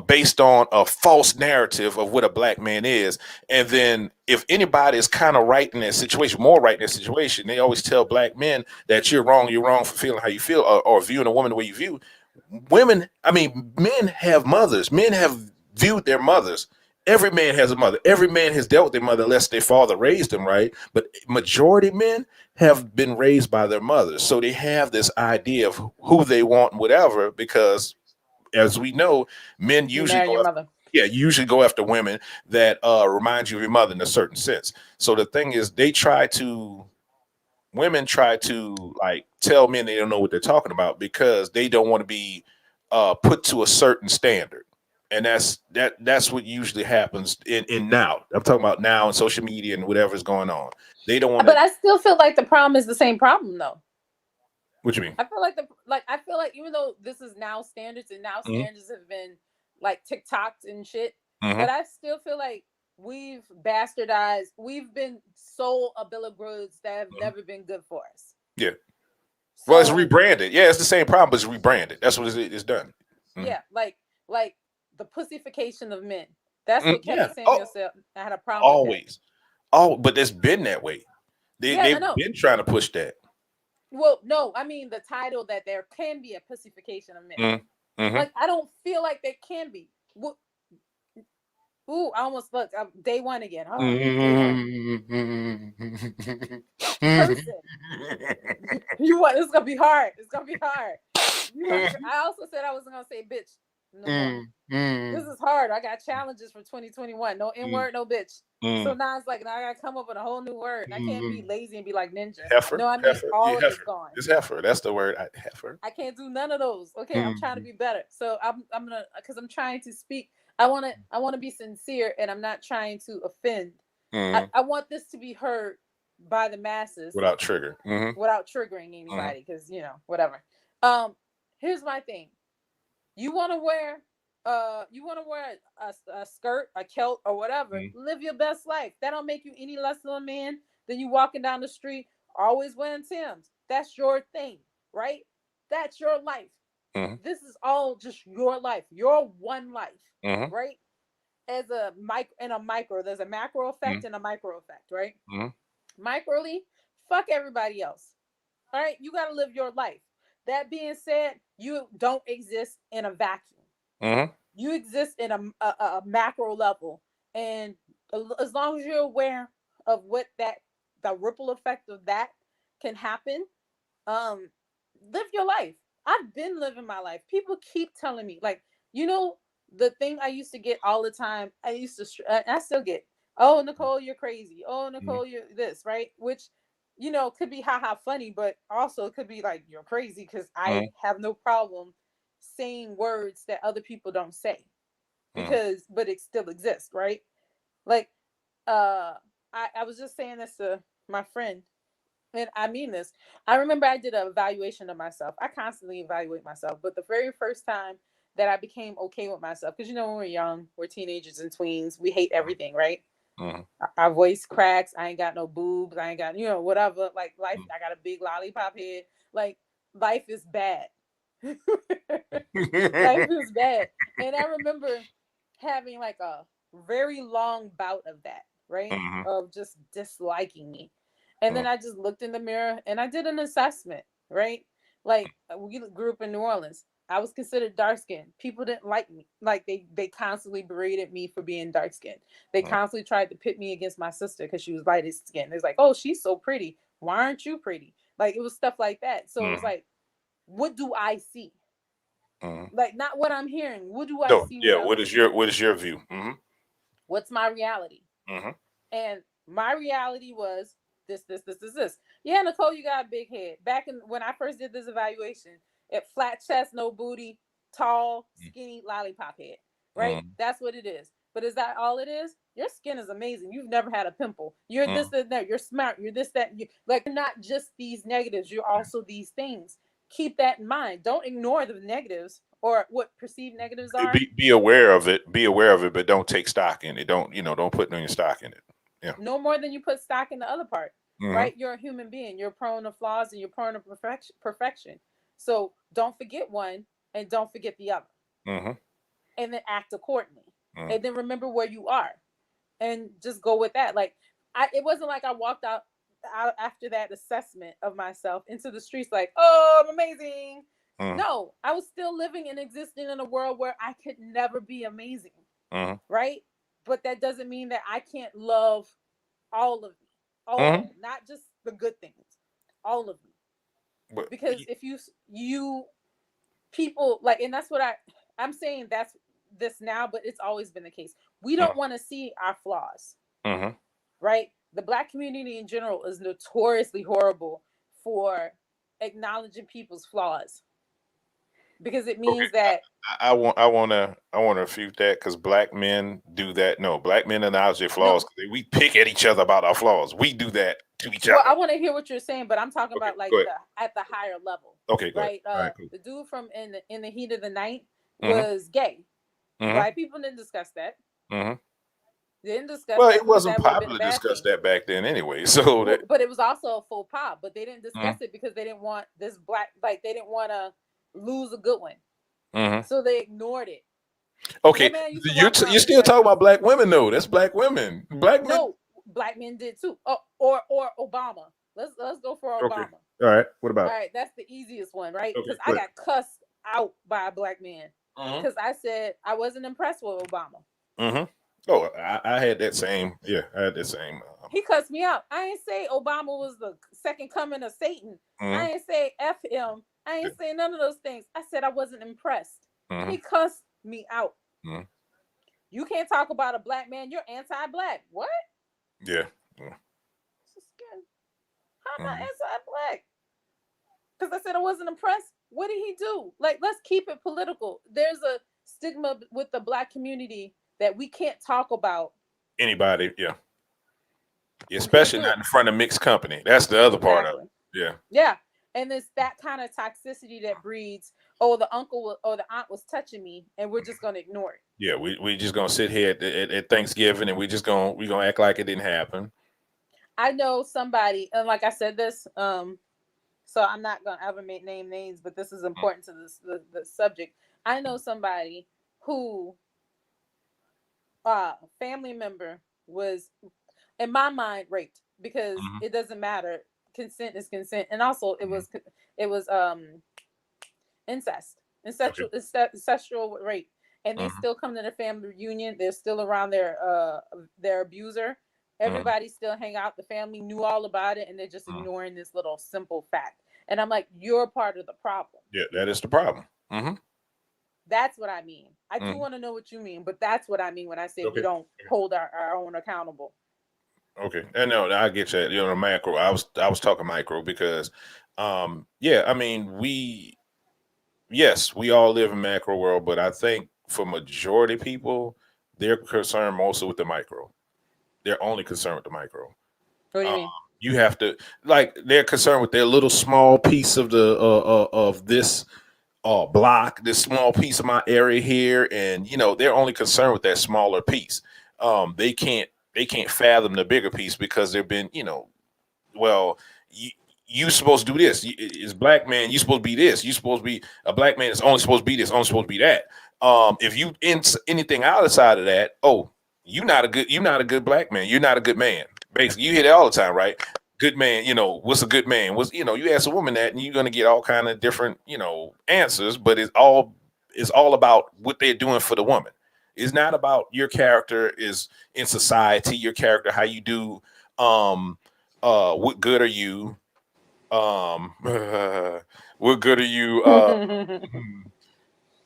based on a false narrative of what a black man is. And then if anybody is kind of right in that situation, more right in that situation, they always tell black men that you're wrong for feeling how you feel or viewing a woman the way you view. Men have mothers. Men have viewed their mothers. Every man has a mother. Every man has dealt with their mother unless their father raised them, right? But majority men have been raised by their mothers. So they have this idea of who they want and whatever, because as we know, men usually go after women that remind you of your mother in a certain sense. So the thing is, women try to like tell men they don't know what they're talking about because they don't want to be put to a certain standard. And that's what usually happens in now. I'm talking about now and social media and whatever's going on. They don't want. But I still feel like the problem is the same problem, though. What you mean? I feel like even though this is now standards and now standards have been like TikToks and shit, but I still feel like we've bastardized. We've been sold a bill of goods that have never been good for us. Yeah. So, well, it's rebranded. Yeah, it's the same problem, but it's rebranded. That's what it's done. Yeah, like the pussification of men. That's what Kevin Samuel said. I had a problem. Always. But it's been that way. They've been trying to push that. Well, no, I mean the title that there can be a pussification of men. Like I don't feel like there can be. Ooh, I almost looked. Day one again. Oh, day one. Person. You want? It's gonna be hard. It's gonna be hard. I also said I wasn't gonna say bitch no more. This is hard. I got challenges for 2021. No N word, no bitch. So now it's like now I gotta come up with a whole new word. I can't be lazy and be like ninja. Heifer. No, I mean Heifer. all Yeah, of heifer. it's gone. It's heifer. That's the word. Heifer. I can't do none of those. Okay, I'm trying to be better. So I'm gonna because I'm trying to speak. I wanna be sincere and I'm not trying to offend. I want this to be heard by the masses Without trigger. without triggering anybody because whatever. Here's my thing. You want to wear a skirt, a kilt, or whatever. Live your best life. That don't make you any less of a man than you walking down the street always wearing Timbs. That's your thing, right? That's your life. This is all just your life, your one life, right? As a micro, there's a macro effect and a micro effect, right? Microly, fuck everybody else. All right, you got to live your life. That being said, you don't exist in a vacuum. You exist in a macro level, and as long as you're aware of what the ripple effect of that can happen, live your life. I've been living my life. People keep telling me, like, the thing I used to get all the time. I still get, oh, Nicole, you're crazy. Oh, Nicole, you're this, right? Which, could be haha funny, but also could be like, you're crazy because I have no problem saying words that other people don't say but it still exists, right? Like, I was just saying this to my friend, and I mean this. I remember I did an evaluation of myself. I constantly evaluate myself, but the very first time that I became okay with myself, because when we're young, we're teenagers and tweens, we hate everything, right? Our voice cracks. I ain't got no boobs. I ain't got, whatever. Like life, I got a big lollipop head. Like life is bad. Life is bad. And I remember having like a very long bout of that, right? Of just disliking me. And then I just looked in the mirror and I did an assessment, right? Like we grew up in New Orleans. I was considered dark skinned. People didn't like me. Like they constantly berated me for being dark skinned. They constantly tried to pit me against my sister because she was light skinned. It's like, oh, she's so pretty. Why aren't you pretty? Like it was stuff like that. So it was like, what do I see? Like not what I'm hearing. What do I see? Yeah. What is your view? What's my reality? And my reality was this. Yeah, Nicole, you got a big head. Back when I first did this evaluation, flat chest, no booty, tall, skinny, lollipop head. Right? That's what it is. But is that all it is? Your skin is amazing. You've never had a pimple. You're this and that. You're smart. You're this, that. You're not just these negatives. You're also these things. Keep that in mind. Don't ignore the negatives or what perceived negatives are. Be aware of it. Be aware of it, but don't take stock in it. Don't put any stock in it. Yeah. No more than you put stock in the other part. Right? You're a human being. You're prone to flaws and you're prone to perfection. So don't forget one and don't forget the other. And then act accordingly. And then remember where you are. And just go with that. Like it wasn't like I walked out after that assessment of myself into the streets like, oh, I'm amazing. No, I was still living and existing in a world where I could never be amazing. Right? But that doesn't mean that I can't love all of me. All, not just the good things. All of me. Because if you people like, and that's what I'm saying, that's this now, but it's always been the case. We don't want to see our flaws. Right? The Black community in general is notoriously horrible for acknowledging people's flaws. Because it means that I want to refute that because Black men do that. No, Black men acknowledge their flaws. We pick at each other about our flaws. We do that to each other. I want to hear what you're saying, but I'm talking about like at the higher level. Okay, go right. Right, cool. The dude from in the Heat of the Night was gay. White people didn't discuss that. They didn't discuss. Well, that it wasn't popular to discuss that back then, anyway. So, but it was also a faux pas. But they didn't discuss it because they didn't want this black. Like they didn't want to lose a good one. So they ignored it. Okay, you're still talking about Black women, though. That's Black women. Black men. No, Black men did too. Oh, or Obama. Let's go for Obama. Okay. All right. What about? All right, that's the easiest one, right? Because I got cussed out by a Black man because I said I wasn't impressed with Obama. Oh, I had that same. Yeah, I had that same. He cussed me out. I ain't say Obama was the second coming of Satan. I Mhm, ain't say F him. I yeah, ain't say none of those things. I said I wasn't impressed. mhm, He cussed me out. mhm, You can't talk about a black man. You're anti-black. What? yeah, yeah, How am I mhm. anti-black? Because I said I wasn't impressed. What did he do? Like, let's keep it political. There's a stigma with the black community that we can't talk about. Anybody, yeah. We can't Especially do not it. in front of mixed company. That's the other part of Exactly. it. Yeah. Yeah. And it's that kind of toxicity that breeds, oh, the uncle or the aunt was touching me, and we're just going to ignore it. Yeah, we just gonna sit here at Thanksgiving and we gonna act like it didn't happen. I know somebody, and like I said this, so I'm not going to ever name names, but this is important to the subject. I know somebody who family member was, in my mind, raped, because Mhm, it doesn't matter. Consent is consent, and also mhm. it was incest, Okay. incestual rape, and they Mhm, still come to the family reunion. They're still around their abuser. mhm. Everybody still hang out. The family knew all about it, and they're just Mhm. ignoring this little simple fact. And I'm like, you're part of the problem. Yeah, that is the problem. Hmm. That's what I mean. I do Hmm. want to know what you mean, but that's what I mean when I say we Okay. don't hold our own accountable. Okay. And no, I get that. You know, macro. I was talking micro because, yeah. I mean, yes, we all live in macro world, but I think for majority people, they're concerned mostly with the micro. They're only concerned with the micro. What do you Um, mean? you have to like they're concerned with their little small piece of the of this block, this small piece of my area here, and they're only concerned with that smaller piece. They can't fathom the bigger piece because they've been well you supposed to do this. As black man, you supposed to be this. You supposed to be a black man is only supposed to be this, only supposed to be that. If you anything outside of that, oh, you're not a good black man. You're not a good man. Basically, you hear that all the time, right? Good man, what's a good man? You ask a woman that, and you're gonna get all kind of different, answers. But it's all about what they're doing for the woman. It's not about your character is in society, your character, how you do. What good are you? What good are you?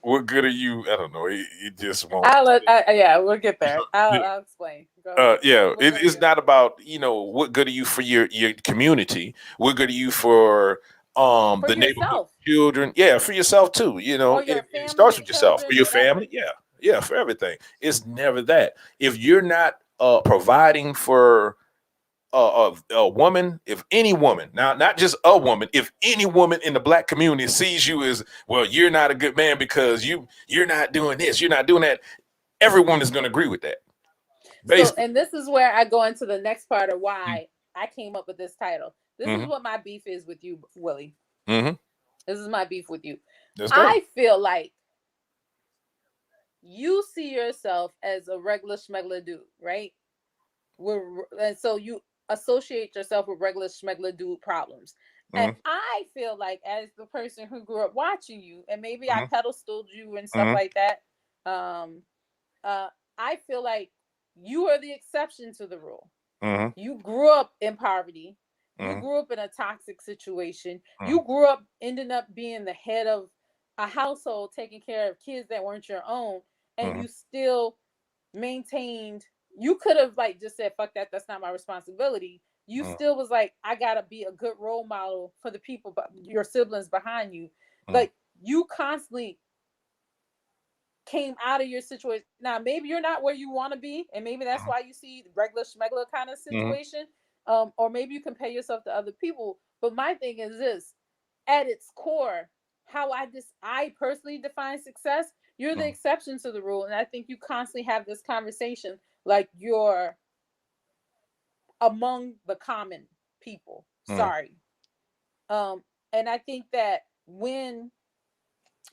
What good are you? I don't know. It just won't. Yeah, we'll get there. I'll explain. Go ahead. Yeah, What good are it's you? not about what good are you for your community. What good are you for For the neighborhood yourself, children? Yeah, for yourself too. or your It family, starts your with yourself, for children, your whatever. family. Yeah, yeah, for everything. It's never that. If you're not providing for a woman, if any woman, now not just a woman, if any woman in the black community sees you as, well, you're not a good man because you're not doing this, you're not doing that, everyone is going to agree with that. So, Basically. and this is where I go into the next part of why I came up with this title. This is Mm-hmm. what my beef is with you, Willie. Mm-hmm. This is my beef with you. Let's go. I feel like you see yourself as a regular schmegler dude, right? And so you associate yourself with regular schmegler dude problems. And Mm-hmm. I feel like, as the person who grew up watching you, and maybe I Mm-hmm. pedestaled you and stuff Mm-hmm. like that, um, I feel like you are the exception to the rule. Mm-hmm. You grew up in poverty. You Mm-hmm. grew up in a toxic situation. Mm-hmm. You grew up ending up being the head of a household, taking care of kids that weren't your own, and Mm-hmm. you still maintained. You could have like just said, fuck that, that's not my responsibility. You still was like, I gotta be a good role model for the people, but your siblings behind you. Mm-hmm. Like, you constantly came out of your situation. Now, maybe you're not where you want to be, and maybe that's why you see the regular schmegler kind of Mm-hmm. situation. Or maybe you compare yourself to other people. But my thing is this: at its core, how I personally define success, you're the Mm-hmm. exception to the rule, and I think you constantly have this conversation like you're among the common people. Mm-hmm. Sorry. And I think that when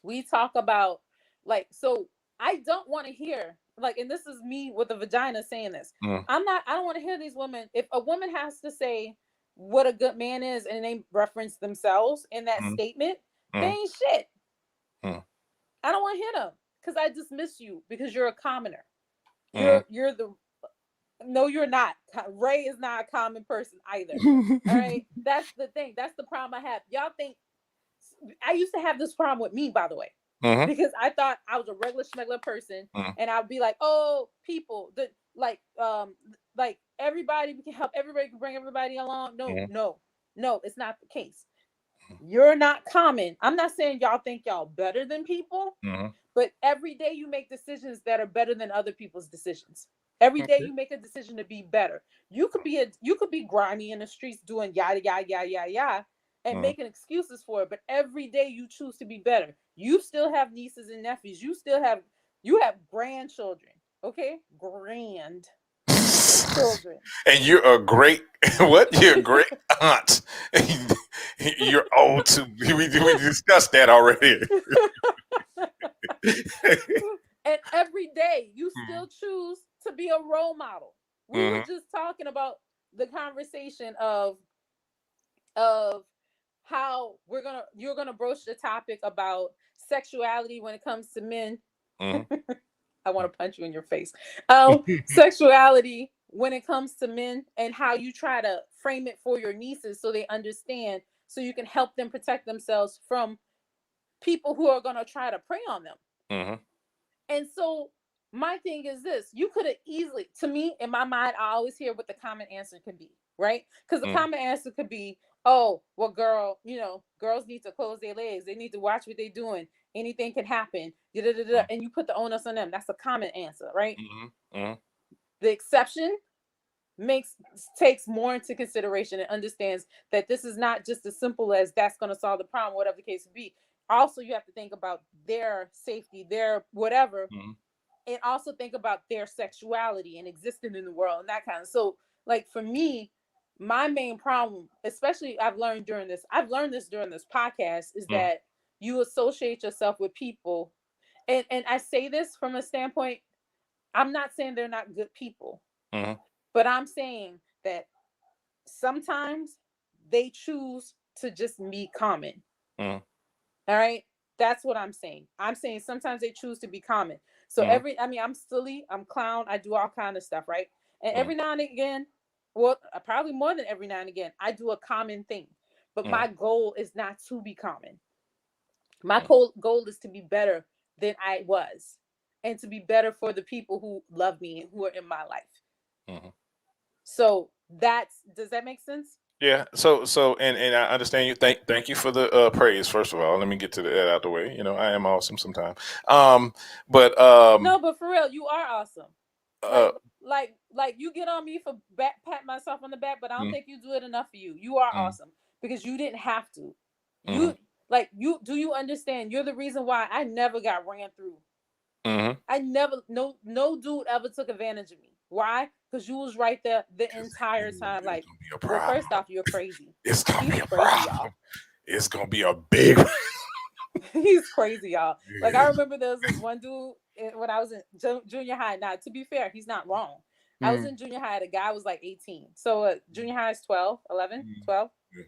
we talk about, like, so I don't want to hear, like, and this is me with a vagina saying this. Mm-hmm. I don't want to hear these women. If a woman has to say what a good man is and they reference themselves in that statement, they Mm-hmm. ain't shit. Mm-hmm. I don't want to hear them because I dismiss you because you're a commoner. Mhm. You're the no, you're not. Ray is not a common person either. All right, that's the thing. That's the problem I have. Y'all think I used to have this problem with me, by the way, Mhm. because I thought I was a regular schmegular person, Mhm. and I'd be like, "Oh, people, like everybody can help. Everybody can bring everybody along." No, Mhm. no, it's not the case. You're not common. I'm not saying y'all think y'all better than people, Mhm. but every day you make decisions that are better than other people's decisions. Every day Okay. you make a decision to be better. You could be grimy in the streets doing yada yada yada yada yada and Mhm. making excuses for it, but every day you choose to be better. You still have nieces and nephews. You have grandchildren. Okay? Grandchildren. And you're a great what? You're a great aunt. You're old too. We discussed that already. And every day you still choose to be a role model. We were Mhm. just talking about the conversation of how you're gonna broach the topic about sexuality when it comes to men. Mhm. I want to punch you in your face. Sexuality when it comes to men and how you try to frame it for your nieces so they understand, so you can help them protect themselves from people who are gonna try to prey on them. Mhm. And so my thing is this: you could have easily, to me, in my mind, I always hear what the common answer could be, right? Because the Mhm. common answer could be, oh, well, girl, girls need to close their legs. They need to watch what they're doing. Anything can happen. Da-da-da-da. And you put the onus on them. That's a common answer, right? Mhm. Mhm. The exception takes more into consideration and understands that this is not just as simple as that's going to solve the problem, whatever the case would be. Also, you have to think about their safety, their whatever, Mhm. and also think about their sexuality and existing in the world and that kind of. So like for me, my main problem, especially I've learned this during this podcast, is Mhm. that you associate yourself with people, and I say this from a standpoint, I'm not saying they're not good people, Mhm. but I'm saying that sometimes they choose to just be common. Mhm. All right. That's what I'm saying. I'm saying sometimes they choose to be common. So Mhm. I'm silly, I'm clown, I do all kind of stuff, right? And Mhm. every now and again, well, probably more than every now and again, I do a common thing. But Mhm. my goal is not to be common. My Mhm. goal is to be better than I was, and to be better for the people who love me and who are in my life. Mhm. So does that make sense? Yeah. And I understand you. Thank you for the praise. First of all, let me get to that out the way. I am awesome sometimes. But No, but for real, you are awesome. uh, like like you get on me for pat myself on the back, but I don't mm, think you do it enough for you. You are mm, awesome because you didn't have to. mhm, You do you understand? You're the reason why I never got ran through. mhm. I never, no dude ever took advantage of me. Why? Because you was right there the 'Cause entire it's time. Like, gonna be a well, first problem. off, you're crazy. It's gonna He's be a crazy, y'all. problem. It's gonna be a big. He's crazy, y'all. Like, I remember there was this one dude when I was in junior high. Now, to be fair, he's not wrong. I was Mm, in junior high. The guy was like 18. So junior high is 12, 11, mm, 12. yeah,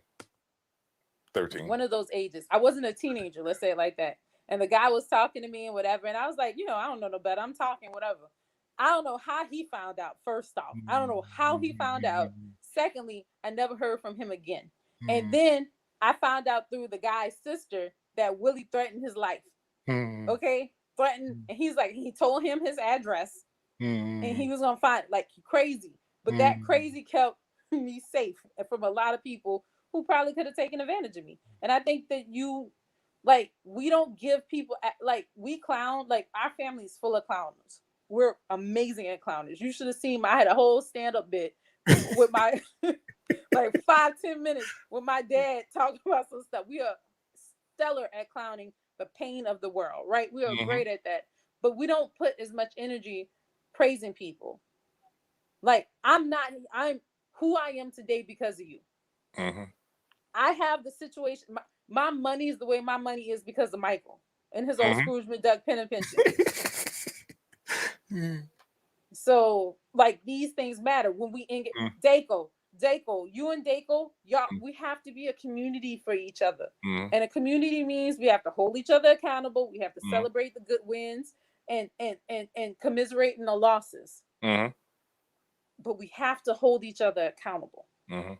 13. One of those ages. I wasn't a teenager, let's say it like that. And the guy was talking to me and whatever. And I was like, I don't know no better. I'm talking, whatever. I don't know how he found out, first off. I don't know how he found out. Secondly, I never heard from him again. And then I found out through the guy's sister that Willie threatened his life. Okay? Threatened. And he told him his address and he was going to find, like, crazy. But that crazy kept me safe from a lot of people who probably could have taken advantage of me. And I think that we don't give people, like, we clown, like, our family is full of clowners. We're amazing at clowners. You should have seen I had a whole stand-up bit with my like 5-10 minutes with my dad talking about some stuff. We are stellar at clowning the pain of the world, right? We are Mhm, great at that, but we don't put as much energy praising people. Like, I'm who I am today because of you. mhm. I have the situation. My money is the way my money is because of Michael and his old Mhm. Scrooge McDuck pen and pension. Mm, So, like, these things matter when we engage. Daco, you and Daco, y'all, we have to be a community for each other. mm, And a community means we have to hold each other accountable. We have to mm, celebrate the good wins. and commiserating the losses. Mm-hmm. But we have to hold each other accountable. Mm-hmm.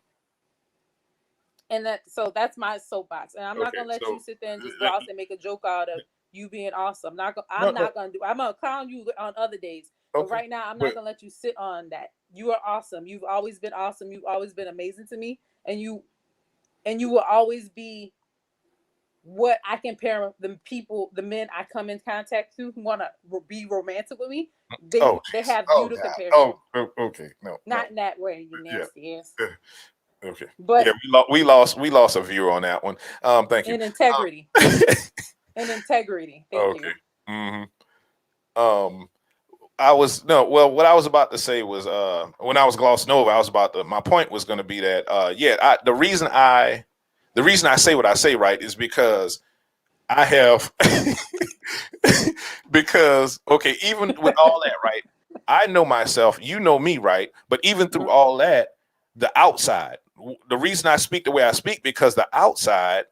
And that's my soapbox. And I'm not Okay, gonna let so you sit there and just gloss and make a joke out of you being awesome. no, I'm no, not gonna do. I'm gonna clown you on other days, but okay, right now I'm but not gonna let you sit on that. You are awesome. You've always been awesome. You've always been amazing to me, and you will always be what I compare the men I come in contact to who want to be romantic with me. oh, They jeez. have Oh, you to God. compare to. Okay. No, no. Not in that way, you Yeah. nasty ass. Okay. But Yeah, we lost a viewer on that one. Thank you. in integrity. In integrity. Thank Okay. you. Mm-hmm. I was no, well, what I was about to say was when I was glossing over, my point was gonna be that the reason I say what I say, right, is because I have because okay, even with all that, right, I know myself, you know me, right? But even through all that, the outside, the reason I speak the way I speak, because the outside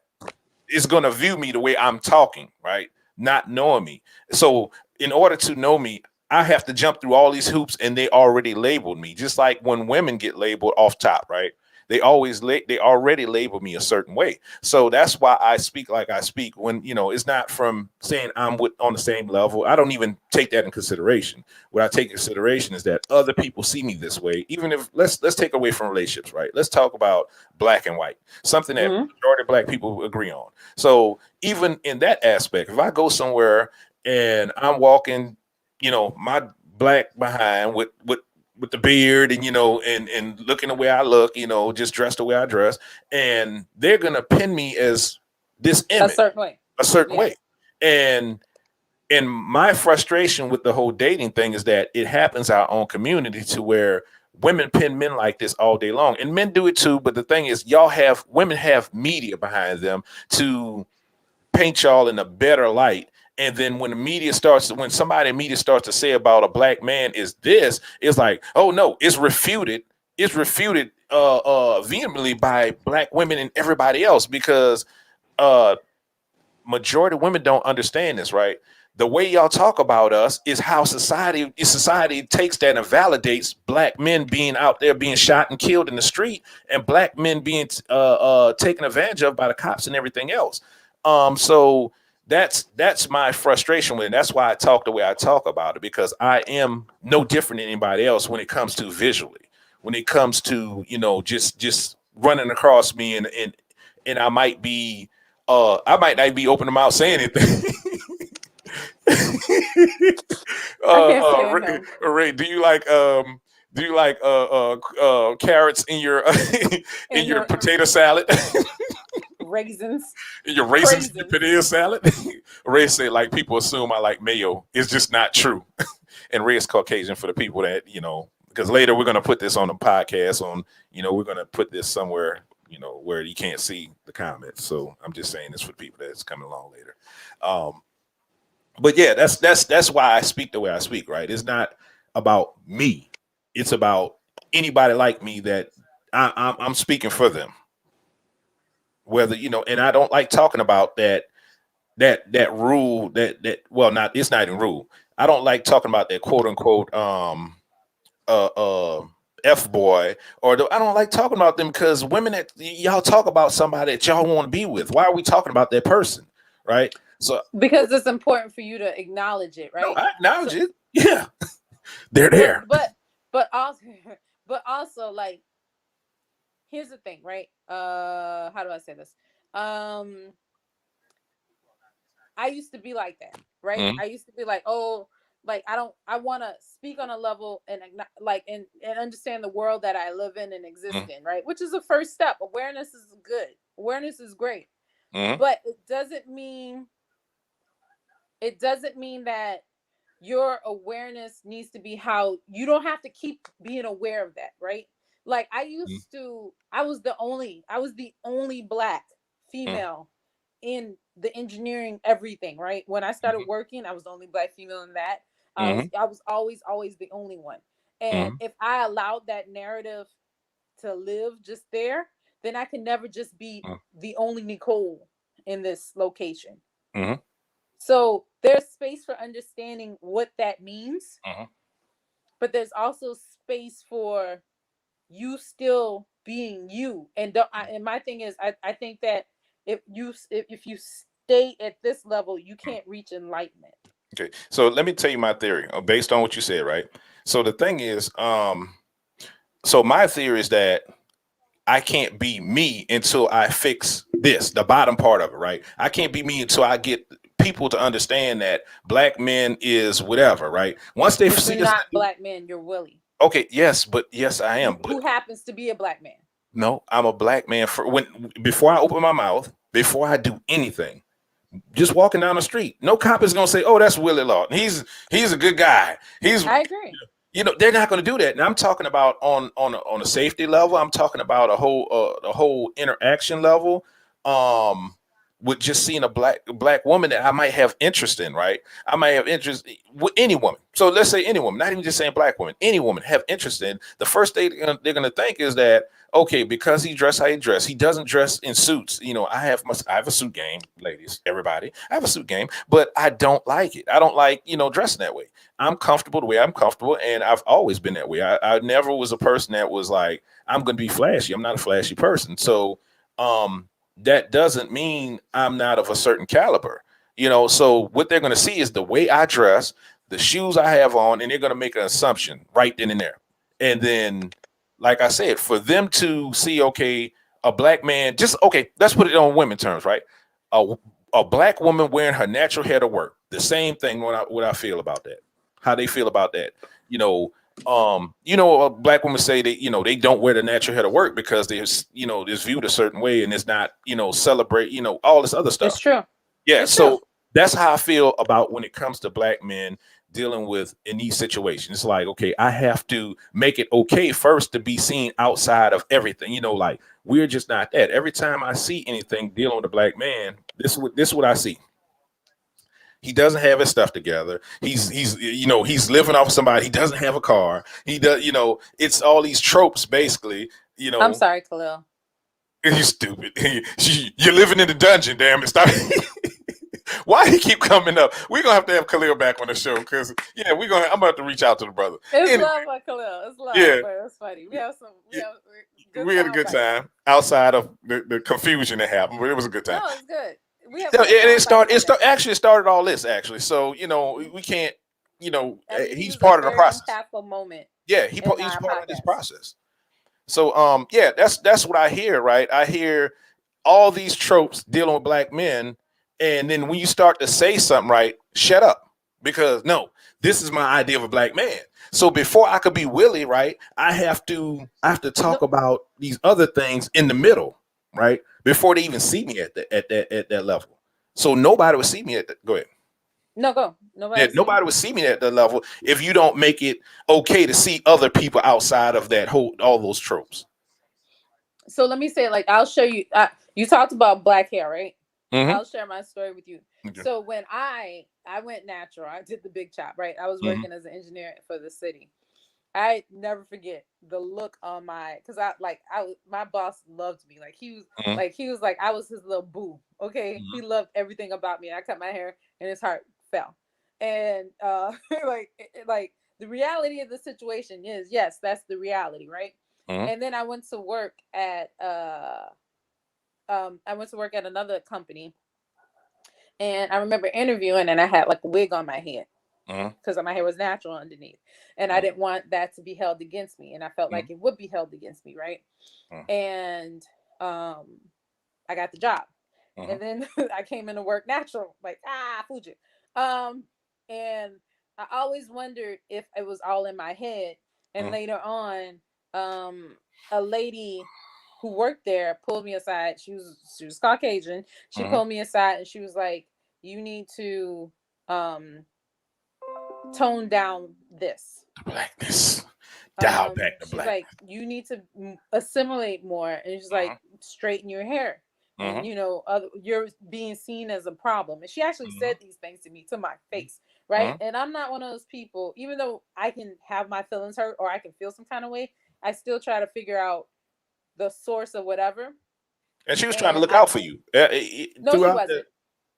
is going to view me the way I'm talking, right? Not knowing me. So in order to know me, I have to jump through all these hoops, and they already labeled me. Just like when women get labeled off top, right? They already label me a certain way. So that's why I speak like I speak. When it's not from saying I'm on the same level. I don't even take that in consideration. What I take in consideration is that other people see me this way. Even if let's take away from relationships, right? Let's talk about black and white, something that majority of black people agree on. So even in that aspect, if I go somewhere and I'm walking, my black behind with the beard and and looking the way I look, just dressed the way I dress, and they're gonna pin me as this A image, certain way. a certain Yeah. way. And my frustration with the whole dating thing is that it happens our own community to where women pin men like this all day long, and men do it too. But the thing is, women have media behind them to paint y'all in a better light. And then when somebody in media starts to say about a black man is this, it's like, oh no, it's refuted. It's refuted vehemently by black women and everybody else, because majority of women don't understand this, right? The way y'all talk about us is how society takes that and validates black men being out there being shot and killed in the street, and black men being taken advantage of by the cops and everything else. So that's my frustration with it. That's why I talk the way I talk about it, because I am no different than anybody else when it comes to visually, when it comes to just running across me, and I might not be open mouth saying anything. I can't stand Ray, him. Ray, do you like carrots in your in your potato salad? Raisins. Your raisins in your Craisins. potato salad? Ray said, like, people assume I like mayo. It's just not true. And Ray is Caucasian, for the people that, because later we're going to put this on the podcast we're going to put this somewhere, where you can't see the comments. So I'm just saying this for the people that's coming along later. But yeah, that's why I speak the way I speak, right? It's not about me. It's about anybody like me that I'm speaking for them. Whether, and I don't like talking about that rule well, not, it's not even rule. I don't like talking about that quote unquote F boy, I don't like talking about them, because women that y'all talk about somebody that y'all want to be with. Why are we talking about that person? Right? So Because it's important for you to acknowledge it, no, right? I acknowledge it. Yeah. They're there. But also like, here's the thing, right? How do I say this? I used to be like that, right? Mhm. I used to be like, oh, like I want to speak on a level and and understand the world that I live in and exist Mhm. in, right? Which is the first step. Awareness is good. Awareness is great. Mhm. But it doesn't mean that your awareness needs to be how you don't have to keep being aware of that, right? Like I was the only black Mhm. female in the engineering everything, right? When I started working, I was the only black female in that. Mhm. I was always the only one. And Mhm. if I allowed that narrative to live just there, then I can never just be Mhm. the only Nicole in this location. Mhm. So there's space for understanding what that means, Mhm. but there's also space for you still being you. And and my thing is, I think that if you stay at this level, you can't reach enlightenment. Okay, so let me tell you my theory based on what you said, right? So the thing is, so my theory is that I can't be me until I fix this, the bottom part of it, right? I can't be me until I get people to understand that black men is whatever, right? Once they But see you're this, not black man, you're Willie, okay, yes, but yes, I am. But who happens to be a black man. no, I'm a black man for when before I open my mouth, before I do anything. Just walking down the street, no cop is gonna say, "Oh, that's Willie Lawton. He's a good guy. He's I agree. you know they're not going to do that." And I'm talking about on a safety level. I'm talking about a whole interaction level. Um, with just seeing a black woman that I might have interest in, right? I might have interest with any woman. So let's say any woman, not even just saying black woman, any woman have interest in. The first thing they're gonna think is that okay, because he dressed how he dressed, he doesn't dress in suits. You know, I have a suit game, ladies, everybody. I have a suit game, but I don't like it. I don't like dressing that way. I'm comfortable the way I'm comfortable, and I've always been that way. I never was a person that was like I'm going to be flashy. I'm not a flashy person, so that doesn't mean I'm not of a certain caliber. So what they're going to see is the way I dress, the shoes I have on, and they're going to make an assumption right then and there. And then, like I said, for them to see, okay, a black man, just okay, let's put it on women terms, right? A black woman wearing her natural hair to work. The same thing. What I feel about that. How they feel about that. A black women say that they don't wear the natural hair to work because there's it's viewed a certain way and it's not celebrate all this other stuff. It's true. Yeah, It's so true. that's how I feel about when it comes to black men dealing with in these situations. It's like, okay, I have to make it okay first to be seen outside of everything. Like we're just not that. Every time I see anything dealing with a black man, this is what I see. He doesn't have his stuff together. He's living off somebody. He doesn't have a car. He does, it's all these tropes basically, I'm sorry, Khalil. You stupid. You're living in the dungeon, damn it. Stop. Why he keep coming up? We're gonna have to have Khalil back on the show because I'm about to reach out to the brother. It's Anyway, love by Khalil. It's love, Yeah. but it's funny. We had a good time outside of the confusion that happened, but it was a good time. No, it's good. We have And it started. started all this actually. So we can't. He's part of the process. Impactful moment. Yeah, he's part of this process. So that's what I hear, right? I hear all these tropes dealing with black men, and then when you start to say something, right, shut up. Because no, this is my idea of a black man. So before I could be Willie, right, I have to talk about these other things in the middle, right? Before they even see me at that level. So nobody would see me at that. Go ahead. No, go. Nobody would see me at that level if you don't make it okay to see other people outside of that all those tropes. So let me say, I'll show you. You talked about black hair, right? Mhm. I'll share my story with you. Okay. So when I went natural, I did the big chop, right? I was working as an engineer for the city. I never forget the look on my, because my boss loved me. He was like I was his little boo. Okay, he loved everything about me. I cut my hair, and his heart fell. And the reality of the situation is, yes, that's the reality, right? And then I went to work at another company, and I remember interviewing, and I had like a wig on my head because my hair was natural underneath, and I didn't want that to be held against me, and I felt like it would be held against me, right? And I got the job, and then I came into work natural, like Fuji, and I always wondered if it was all in my head. And later on, a lady who worked there pulled me aside. She was Caucasian. She pulled me aside and she was like, "You need to tone down this blackness, dial back the she's black." like, "You need to assimilate more," and she's like, "Straighten your hair." And you're being seen as a problem. And she actually said these things to me to my face, right? And I'm not one of those people, even though I can have my feelings hurt or I can feel some kind of way, I still try to figure out the source of whatever. And she was trying to look out for you. No, she wasn't.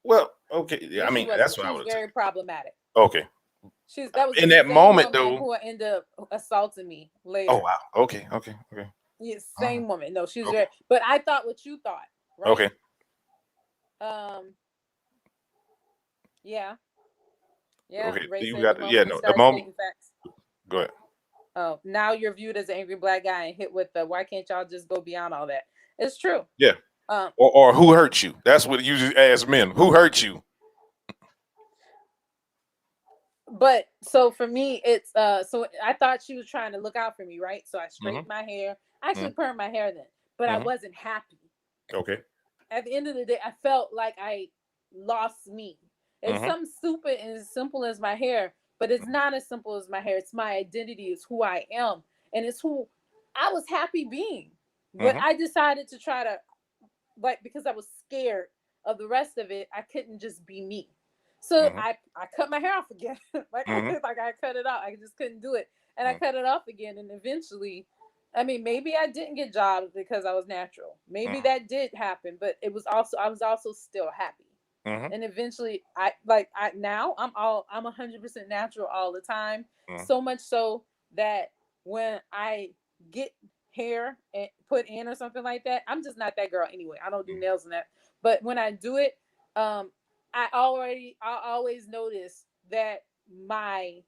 Well, Okay, yeah, I She mean wasn't. that's what She I was would. very problematic. Okay, That was in the that same moment woman though. who ended up assaulting me later. Oh wow. Okay. Yeah, All right. same woman. No, she was Okay. very. But I thought what you thought, right? Okay. Um. Yeah. Yeah. Okay. Ray You said the got moment yeah. he No, the started moment. stating facts. Go ahead. Oh, now you're viewed as an angry black guy and hit with the why can't y'all just go beyond all that? It's true. Yeah. Um, Or who hurt you? That's what you usually ask men. Who hurt you? but so for me, it's so I thought she was trying to look out for me, right? So I straightened Mm-hmm. my hair. I actually Mm-hmm. permed my hair then, but I Mm-hmm. wasn't happy. Okay. At the end of the day, I felt like I lost me. It's Mm-hmm. something stupid and as simple as my hair, but it's not as simple as my hair. It's my identity, it's who I am, and it's who I was happy being. But Mm-hmm. I decided to try to, like, because I was scared of the rest of it, I couldn't just be me. So Mm-hmm. I cut my hair off again. Mm-hmm. I cut it off. I just couldn't do it. And I Mm-hmm. cut it off again. And eventually, I mean, maybe I didn't get jobs because I was natural. Maybe that did happen, but I was also still happy. Mm-hmm. And eventually now I'm 100% natural all the time. Mm-hmm. So much so that when I get hair and put in or something like that, I'm just not that girl anyway. I don't do nails and that. But when I do it, I always notice that my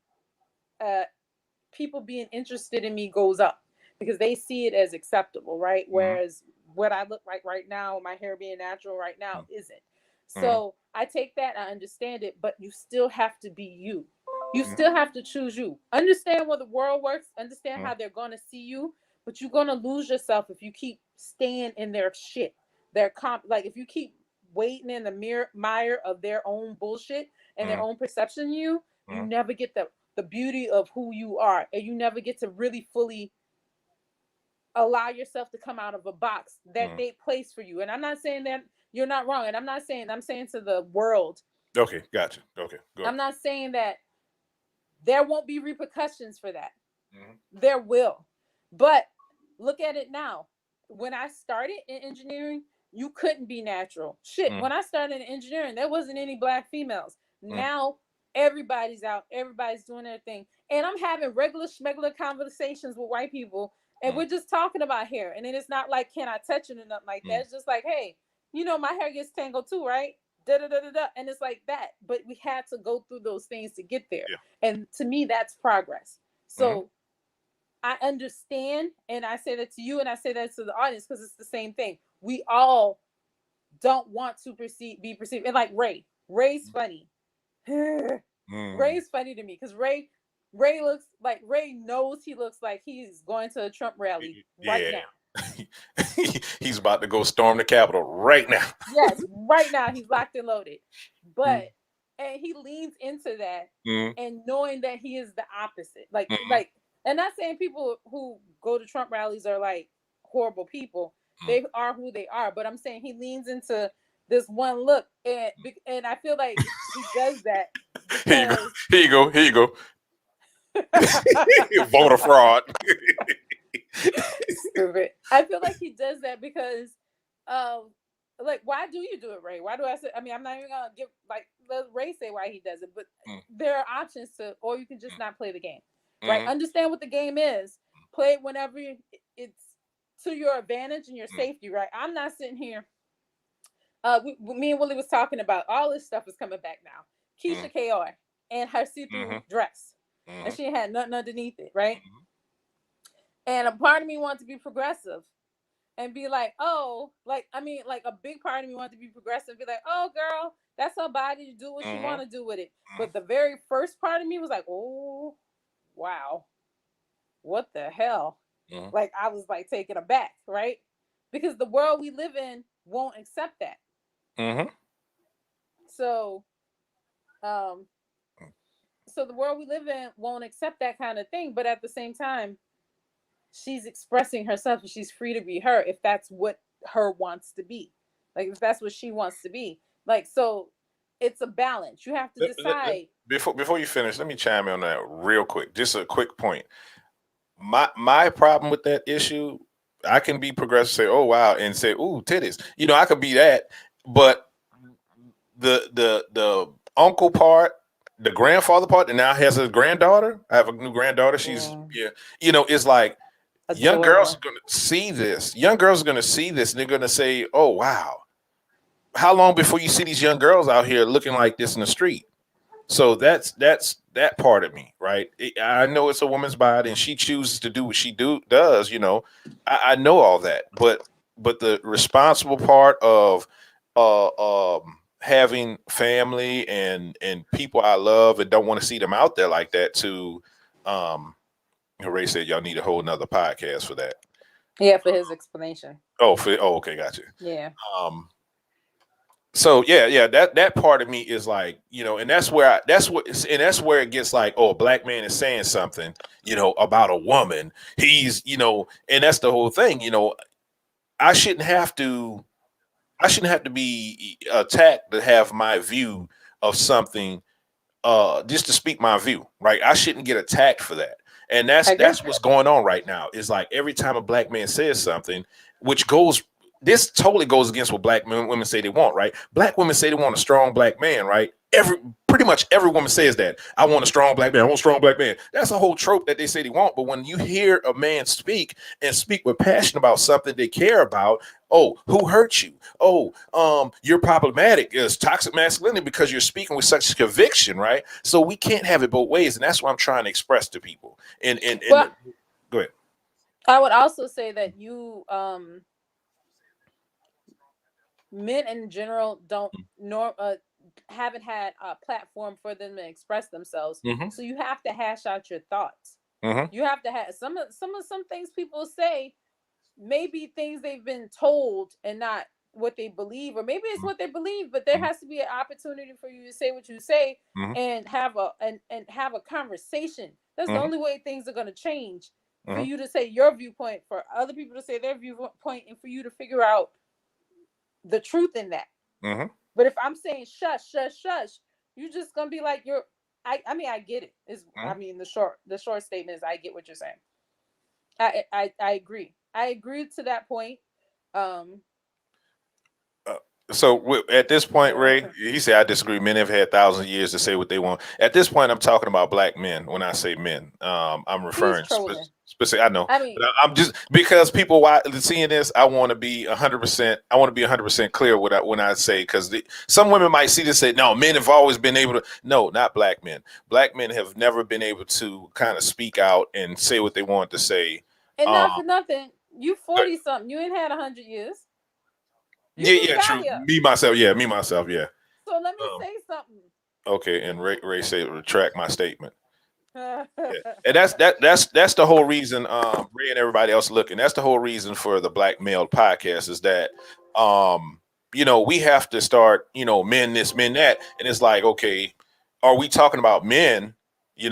people being interested in me goes up because they see it as acceptable, right? Whereas what I look like right now, my hair being natural right now, isn't. So I take that, I understand it, but you still have to be you. You still have to choose you. Understand where the world works, understand how they're going to see you, but you're going to lose yourself if you keep staying in their shit. Like if you keep waiting in the mire of their own bullshit and their own perception of you, you never get the beauty of who you are, and you never get to really fully allow yourself to come out of a box that they place for you. And I'm not saying that you're not wrong, and I'm saying to the world, Okay. Gotcha. Okay. Go ahead. I'm not saying that there won't be repercussions for that. Mm-hmm. There will. But look at it now. When I started in engineering, you couldn't be natural. Shit, when I started in engineering, there wasn't any black females. Now everybody's out, everybody's doing their thing. And I'm having regular schmegular conversations with white people, and we're just talking about hair. And then it's not like, can I touch it or nothing like that. It's just like, hey, my hair gets tangled too, right? Da, da, da, da, da. And it's like that. But we had to go through those things to get there. Yeah. And to me, that's progress. So I understand, and I say that to you, and I say that to the audience because it's the same thing. We all don't want to be perceived. And like Ray's funny. Ray's funny to me because Ray looks like Ray knows he looks like he's going to a Trump rally right now. He's about to go storm the Capitol right now. Yes, right now he's locked and loaded. But and he leans into that and knowing that he is the opposite. Like and not saying people who go to Trump rallies are like horrible people. They are who they are. But I'm saying he leans into this one look, and I feel like he does that because Here you go. Voter fraud. Stupid. I feel like he does that because like, why do you do it, Ray? Why do I say? I mean, I'm not even gonna give let Ray say why he does it, but there are options to, or you can just not play the game, right? Understand what the game is. Play it whenever it's to your advantage and your safety, right? I'm not sitting here. Me and Willie was talking about all this stuff is coming back now. Keisha Kaur and her see-through dress, and she had nothing underneath it, right? And a part of me wanted to be progressive and be like, oh, like a big part of me wanted to be progressive and be like, oh, girl, that's her body to do what she want to do with it. But the very first part of me was like, oh, wow, what the hell? Like, I was like taken aback, right? Because the world we live in won't accept that. So, so the world we live in won't accept that kind of thing. But at the same time, she's expressing herself and she's free to be her if that's what her wants to be. Like, if that's what she wants to be. Like, so it's a balance. You have to decide. Before you finish, let me chime in on that real quick. Just a quick point. My problem with that issue, I can be progressive, say, oh wow, and say, ooh, titties. I could be that, but the uncle part, the grandfather part, and now has a granddaughter. I have a new granddaughter. She's it's like young girls are Adorable. going to see this. Young girls are going to see this, and they're going to say, "Oh wow, how long before you see these young girls out here looking like this in the street?" So that's that part of me, right? I know it's a woman's body, and she chooses to do what she does. I know all that, but the responsible part of having family and people I love and don't want to see them out there like that. To Ray said, y'all need a whole nother podcast for that. Yeah, for his explanation. Okay, gotcha. Yeah. So yeah, that part of me is like, and that's where it gets like, oh, a black man is saying something, about a woman. He's, and that's the whole thing, I shouldn't have to be attacked to have my view of something, just to speak my view, right? I shouldn't get attacked for that. And that's what's going on right now. Is like every time a black man says something, this totally goes against what black women say they want, right? Black women say they want a strong black man, right? Pretty much every woman says that. I want a strong black man. I want a strong black man. That's a whole trope that they say they want. But when you hear a man speak with passion about something they care about, oh, who hurt you? Oh, you're problematic. It's toxic masculinity because you're speaking with such conviction, right? So we can't have it both ways, and that's what I'm trying to express to people. Go ahead. I would also say that men in general haven't had a platform for them to express themselves. Mm-hmm. So you have to hash out your thoughts. Mm-hmm. You have to have some things people say, maybe things they've been told and not what they believe, or maybe it's what they believe, but there has to be an opportunity for you to say what you say, and have a conversation. That's the only way things are going to change. For you to say your viewpoint, for other people to say their viewpoint, and for you to figure out the truth in that. But if I'm saying shush, shush, shush, you're just gonna be like, I mean, I get it. I mean, the short statement is, I get what you're saying. I agree. I agree to that point. So at this point, Ray, he said, I disagree. Men have had thousands of years to say what they want. At this point, I'm talking about black men. When I say men, I'm referring specific. I know. I mean, but I'm just, because people seeing this, I want to be 100%. I want to be 100% clear when I say, because some women might see this and say, no, men have always been able to. No, not black men. Black men have never been able to kind of speak out and say what they want to say. And not for nothing, you 40 something. You ain't had 100 years. Yeah, true. Me myself, yeah. So let me say something. Okay, and Ray said, retract my statement. Yeah. And that's the whole reason, Ray and everybody else looking. That's the whole reason for the Black Male Podcast, is that we have to start, men this, men that, and it's like, okay, are we talking about men? She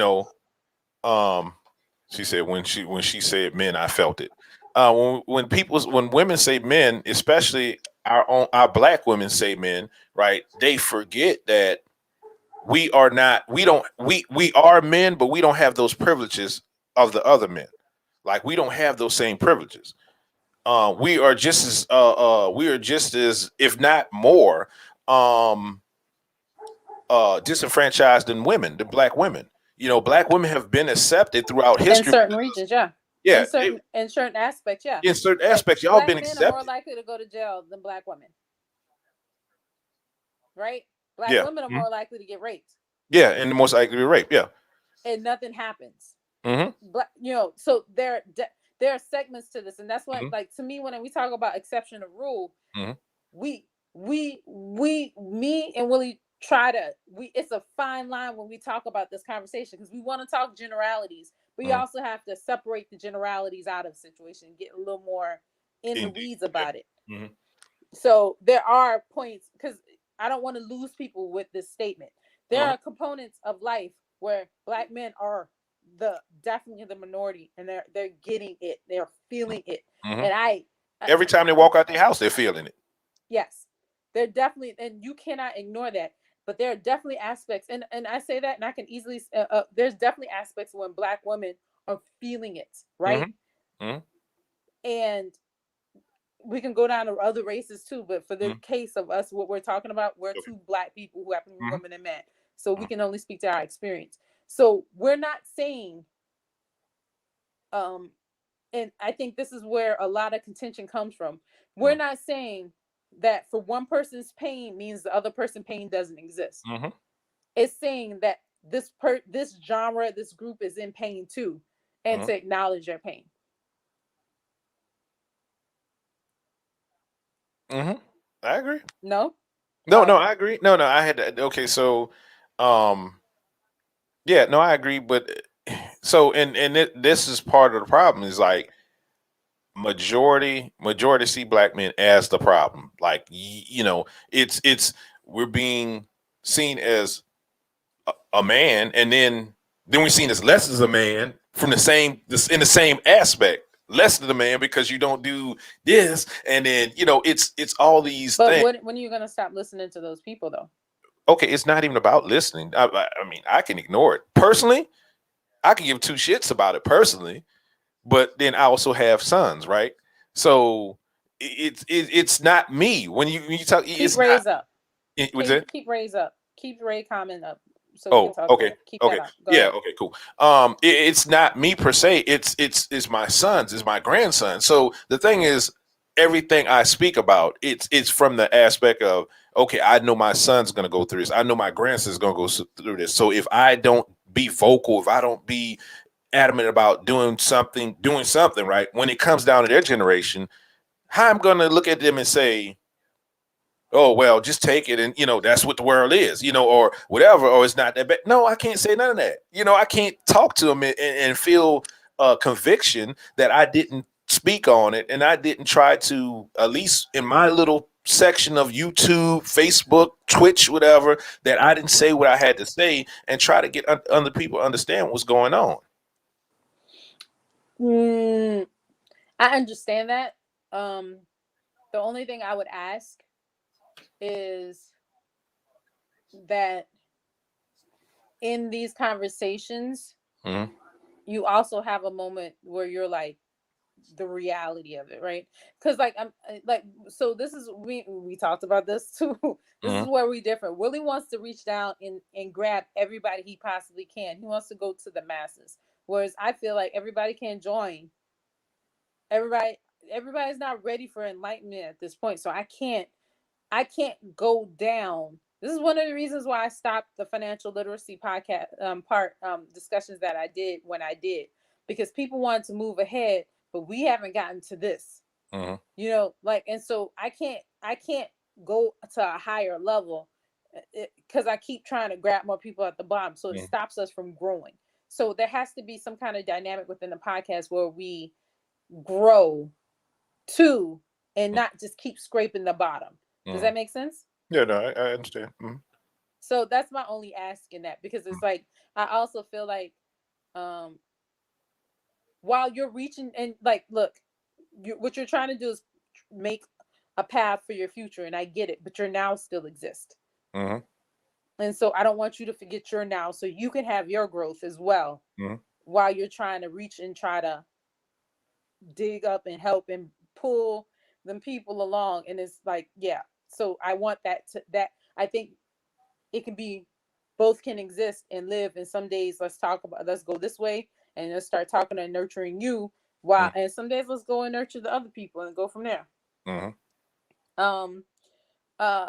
said when she said men, I felt it. When women say men, especially our black women say men, right? They forget that we are men, but we don't have those privileges of the other men. Like, we don't have those same privileges. We are just as, if not more, disenfranchised than black women. Black women have been accepted throughout history in certain regions, yeah. Yeah, in certain aspects, yeah. In certain aspects, y'all been accepted. Black men are more likely to go to jail than black women, right? Black women are more likely to get raped. Yeah, and the most likely to be raped. Yeah, and nothing happens. So there are segments to this, and that's why, like, to me, when we talk about exception to rule, me and Willie it's a fine line when we talk about this conversation, because we want to talk generalities, but you also have to separate the generalities out of the situation and get a little more in the weeds about it. So there are points, because I don't want to lose people with this statement. There are components of life where black men are definitely the minority, and they're getting it, they're feeling it, and every time they walk out their house, they're feeling it. Yes, they're definitely, and you cannot ignore that. But there are definitely aspects, and I say that, and I can easily, there's definitely aspects when black women are feeling it, right? And we can go down to other races too, but for the Mhm. case of us, what we're talking about, we're Okay. two Black people who happen to be Mhm. women and men. So we Mhm. can only speak to our experience. So we're not saying, and I think this is where a lot of contention comes from. We're Mhm. not saying that for one person's pain means the other person's pain doesn't exist. Mhm. It's saying that this genre, this group is in pain too, and Mhm. to acknowledge their pain. Mhm. I agree. No? No, Oh, I agree. No, I had to, okay. So, yeah, no, I agree. But so, this is part of the problem. Is like majority see black men as the problem. Like it's we're being seen as a man, and then we're seen as less as a man from in the same aspect. Less than a man because you don't do this, and then it's all these but things. when are you gonna stop listening to those people though? Okay, it's not even about listening. I mean, I can ignore it personally. I can give two shits about it personally, but then I also have sons, right? So it's not me when you talk. Keep It's not. Ray's up. What's it? Keep Ray's up. Keep Ray comment up so we can Oh, talk okay, about it. Keep that okay, up. Go yeah, ahead. okay, cool. It's not me per se. It's my sons, it's my grandson. So the thing is, everything I speak about, it's from the aspect of, okay, I know my son's gonna go through this. I know my grandson's gonna go through this. So if I don't be vocal, if I don't be adamant about doing something, right, when it comes down to their generation, how I'm gonna look at them and say, oh well, just take it, and that's what the world is, or whatever, or it's not that bad. No, I can't say none of that. I can't talk to them and feel conviction that I didn't speak on it, and I didn't try to, at least in my little section of YouTube, Facebook, Twitch, whatever, that I didn't say what I had to say and try to get other people to understand what's going on. I understand that. The only thing I would ask is that in these conversations, Mhm. you also have a moment where you're like, the reality of it, right? Because like I'm like, so this is we talked about this too. This is Mhm. where we different. Willie wants to reach down and grab everybody he possibly can. He wants to go to the masses, whereas I feel like everybody can join. Everybody everybody's not ready for enlightenment at this point, so I can't go down. This is one of the reasons why I stopped the financial literacy podcast discussions that I did when I did, because people wanted to move ahead, but we haven't gotten to this. Mhm. Like, and so I can't go to a higher level because I keep trying to grab more people at the bottom, so it Mhm. stops us from growing. So there has to be some kind of dynamic within the podcast where we grow too, and not just keep scraping the bottom. Does that Mhm. make sense? Yeah, no, I understand. Mhm. So that's my only ask in that, because it's like I also feel like um while you're reaching and like, look, what you're trying to do is make a path for your future, and I get it, but your now still exist. Mhm. And so I don't want you to forget your now, so you can have your growth as well, Mhm. while you're trying to reach and try to dig up and help and pull them people along. And it's like, yeah, so I want that I think it can be, both can exist and live. And some days let's go this way, and let's start talking and nurturing you, while Mhm. and some days let's go and nurture the other people and go from there. Mhm. um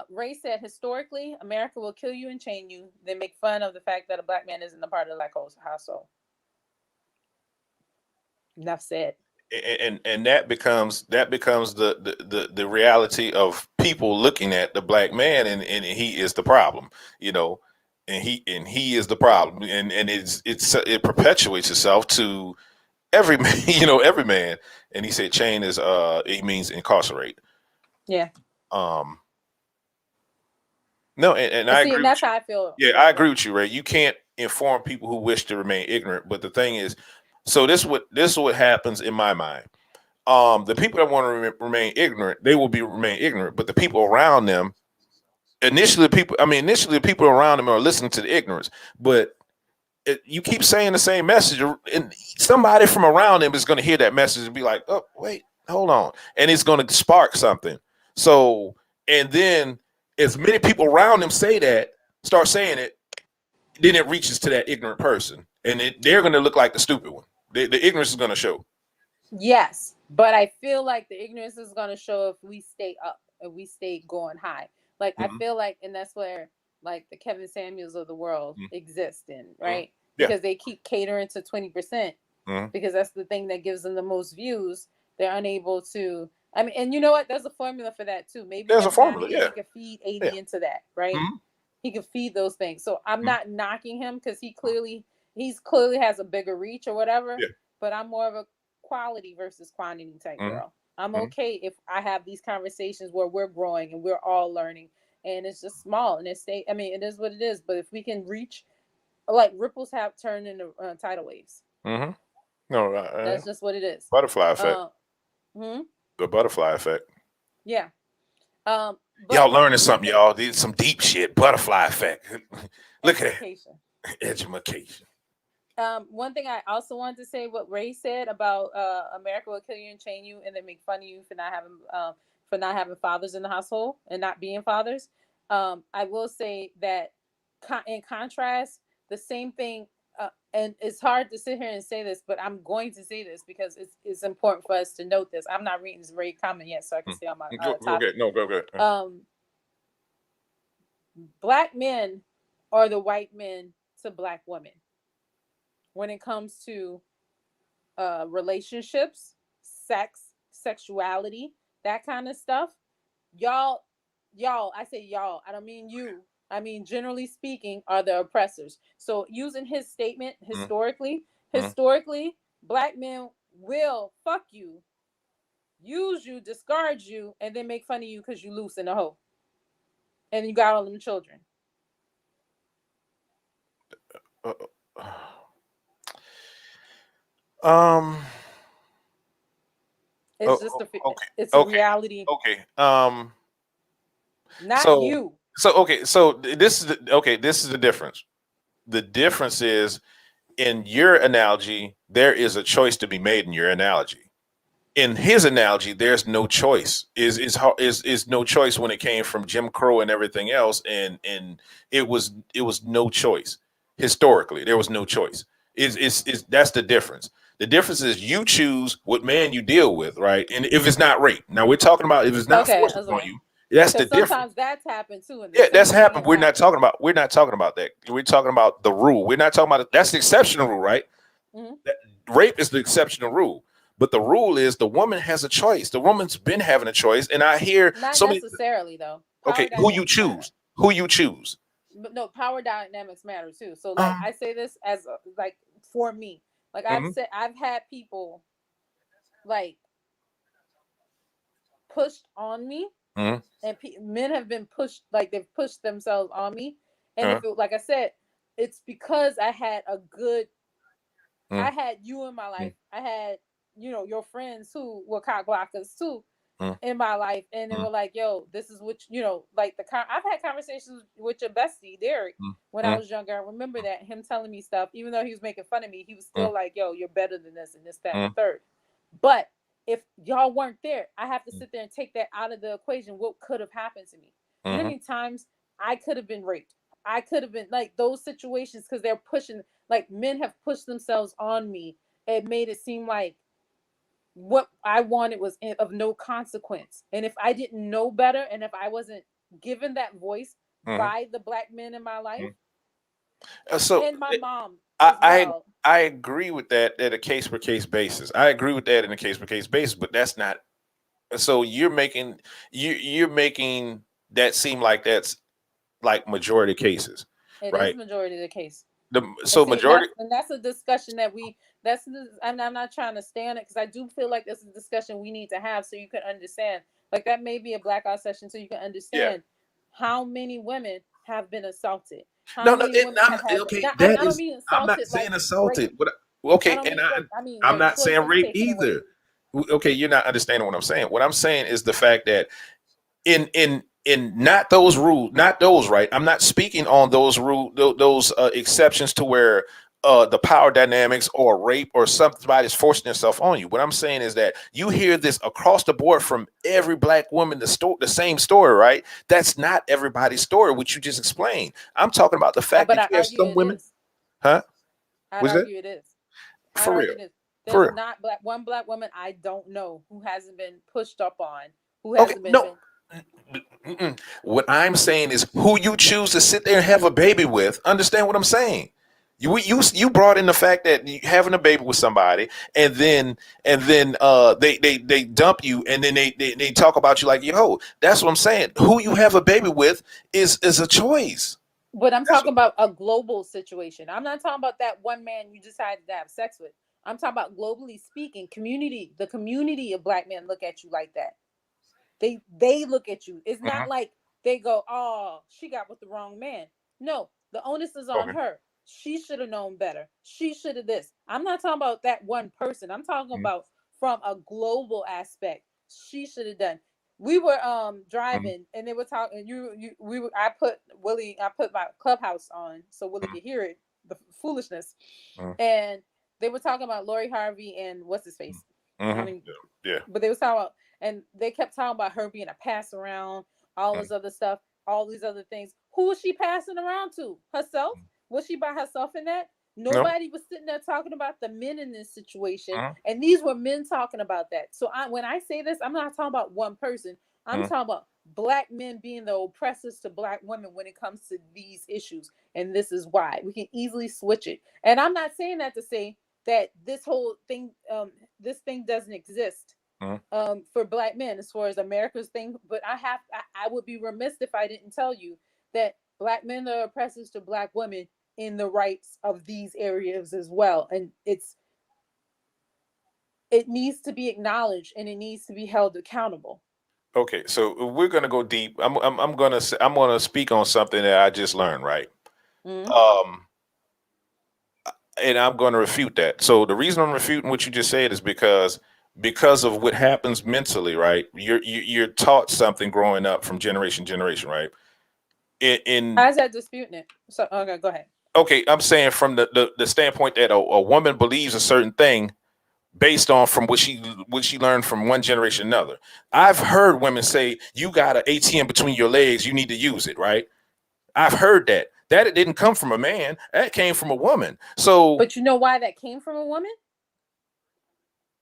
Ray said, historically, America will kill you and chain you, then make fun of the fact that a black man isn't a part of the black household. Enough said. And that becomes the reality of people looking at the black man, and he is the problem, you know and he is the problem, and it perpetuates itself to every man, every man. And he said chain is he means incarcerate. Yeah. No, and And I see, agree and with that's you. how I feel. Yeah, I agree with you, Ray. You can't inform people who wish to remain ignorant, but the thing is, so this is what happens in my mind. The people that want to remain ignorant, they will remain ignorant. But the people around them, initially, the people around them are listening to the ignorance. But you keep saying the same message, and somebody from around them is going to hear that message and be like, "Oh, wait, hold on, and it's going to spark something. So, and then as many people around him start saying it, then it reaches to that ignorant person, and they're going to look like the stupid one. The ignorance is going to show. Yes, but I feel like the ignorance is going to show if we stay up, if we stay going high. Like I feel like, and that's where like the Kevin Samuels of the world exist in, right? Yeah. Because they keep catering to 20%, because that's the thing that gives them the most views. They're unable to. I mean, and you know what? There's a formula for that too. Maybe there's a formula. Yeah, he could feed 80 into that, right? He could feed those things. So I'm not knocking him because he's clearly has a bigger reach or whatever. Yeah. But I'm more of a quality versus quantity type girl. I'm okay if I have these conversations where we're growing and we're all learning, and it's just small and it is what it is. But if we can reach, like ripples have turned into tidal waves. No, that's just what it is. Butterfly effect. The butterfly effect. Yeah. Y'all learning something, y'all. These some deep shit. Butterfly effect. Look at that. Education. One thing I also wanted to say, what Ray said about America will kill you and chain you, and then make fun of you for not having fathers in the household and not being fathers. I will say that in contrast, the same thing, and it's hard to sit here and say this, but I'm going to say this because it's important for us to note this. I'm not reading this Ray comment yet, so I can stay on my topic. Okay, no, go ahead. Black men are the white men to black women when it comes to relationships, sex, sexuality, that kind of stuff. Y'all, I say y'all, I don't mean you. I mean, generally speaking, are the oppressors. So using his statement historically, black men will fuck you, use you, discard you, and then make fun of you because you loose in a hoe. And you got all them children. It's just it's a reality. Okay. Not you. So this is the difference. The difference is in your analogy, there is a choice to be made in your analogy. In his analogy, there's no choice. Is no choice when it came from Jim Crow and everything else, and it was no choice. Historically, there was no choice. That's the difference. The difference is you choose what man you deal with, right? And if it's not rape, now we're talking about if it's not forced upon you. That's the difference. Sometimes that's happened too. Yeah, that's happened. We're not talking about that. We're talking about the rule. We're not talking about that's the exceptional rule, right? Rape is the exceptional rule. But the rule is the woman has a choice. The woman's been having a choice, and I hear not so necessarily though. Okay, who you choose? Who you choose? But no, power dynamics matter too. So like I say this as like for me, like I've had people like pushed on me, and men have been pushed, like they've pushed themselves on me, and if it, like I said, it's because I had a good, I had you in my life. I had your friends who were cock blockers too in my life, and they were like, "Yo, this is what like I've had conversations with your bestie Derek when I was younger. I remember that him telling me stuff, even though he was making fun of me, he was still like, "Yo, you're better than this and this, that, and third." But if y'all weren't there, I have to sit there and take that out of the equation. What could have happened to me? Many times I could have been raped. I could have been like those situations because they're pushing. Like men have pushed themselves on me. It made it seem like what I wanted was of no consequence. And if I didn't know better, and if I wasn't given that voice by the black men in my life, and my mom, I agree with that at a case per case basis. I agree with that in a case per case basis, but that's not. So you're making that seem like that's like majority of cases. It right? is majority of the case. Majority, that's a discussion that I'm not trying to stay on it because I do feel like this is a discussion we need to have so you can understand. Like that may be a blackout session so you can understand how many women have been assaulted. I don't mean insulted. I'm not saying assaulted. I'm not saying rape either. Okay, you're not understanding what I'm saying. What I'm saying is the fact that in not those rules, not those, right? I'm not speaking on those exceptions to where the power dynamics or rape or somebody's forcing themselves on you. What I'm saying is that you hear this across the board from every black woman, the same story, right? That's not everybody's story, which you just explained. I'm talking about the fact But that I you have argue some it women, is. huh? I'd Was that argue it is. I'd for real? argue this. For There's real? not one black woman I don't know who hasn't been pushed up on, who Okay, hasn't been. no. Mm-mm. What I'm saying is who you choose to sit there and have a baby with. Understand what I'm saying? You brought in the fact that you having a baby with somebody, and then they dump you, and then they talk about you like, yo, that's what I'm saying. Who you have a baby with is a choice. But I'm That's talking about a global situation. I'm not talking about that one man you decided to have sex with. I'm talking about globally speaking, the community of black men look at you like that. They look at you. It's not Mhm. like they go, "Oh, she got with the wrong man." No, the onus is on Okay. her. She should have known better. She should have this. I'm not talking about that one person. I'm talking Mhm. about from a global aspect. She should have done. We were Mhm. driving and they were talking. I put my clubhouse on so Willie Mhm. could hear it, the foolishness, Mhm. and they were talking about Lori Harvey and what's his face. I don't Mhm. even, Yeah. but they was talking about, and they kept talking about her being a pass around, all Mhm. this other stuff, all these other things. Who was she passing around to? Herself? Was she by herself in that? No. Nobody was sitting there talking about the men in this situation, Mhm. and these were men talking about that. So when I say this, I'm not talking about one person. I'm Mhm. talking about black men being the oppressors to black women when it comes to these issues, and this is why we can easily switch it. And I'm not saying that to say that this whole thing, this thing doesn't exist Mhm. for black men as far as America's thing. But I would be remiss if I didn't tell you that black men are oppressors to black women in the rights of these areas as well. And it needs to be acknowledged and it needs to be held accountable. Okay, so we're gonna go deep. I'm gonna speak on something that I just learned, right? Mm-hmm. Um, and I'm going to refute that. So the reason I'm refuting what you just said is because of what happens mentally, right? You're taught something growing up from generation to generation, right? In How's that disputing it? So okay, go ahead. Okay, I'm saying from the standpoint that a woman believes a certain thing based on from what she learned from one generation to another. I've heard women say, "You got an ATM between your legs, you need to use it," right? I've heard that. That it didn't come from a man. That came from a woman. So But you know why that came from a woman?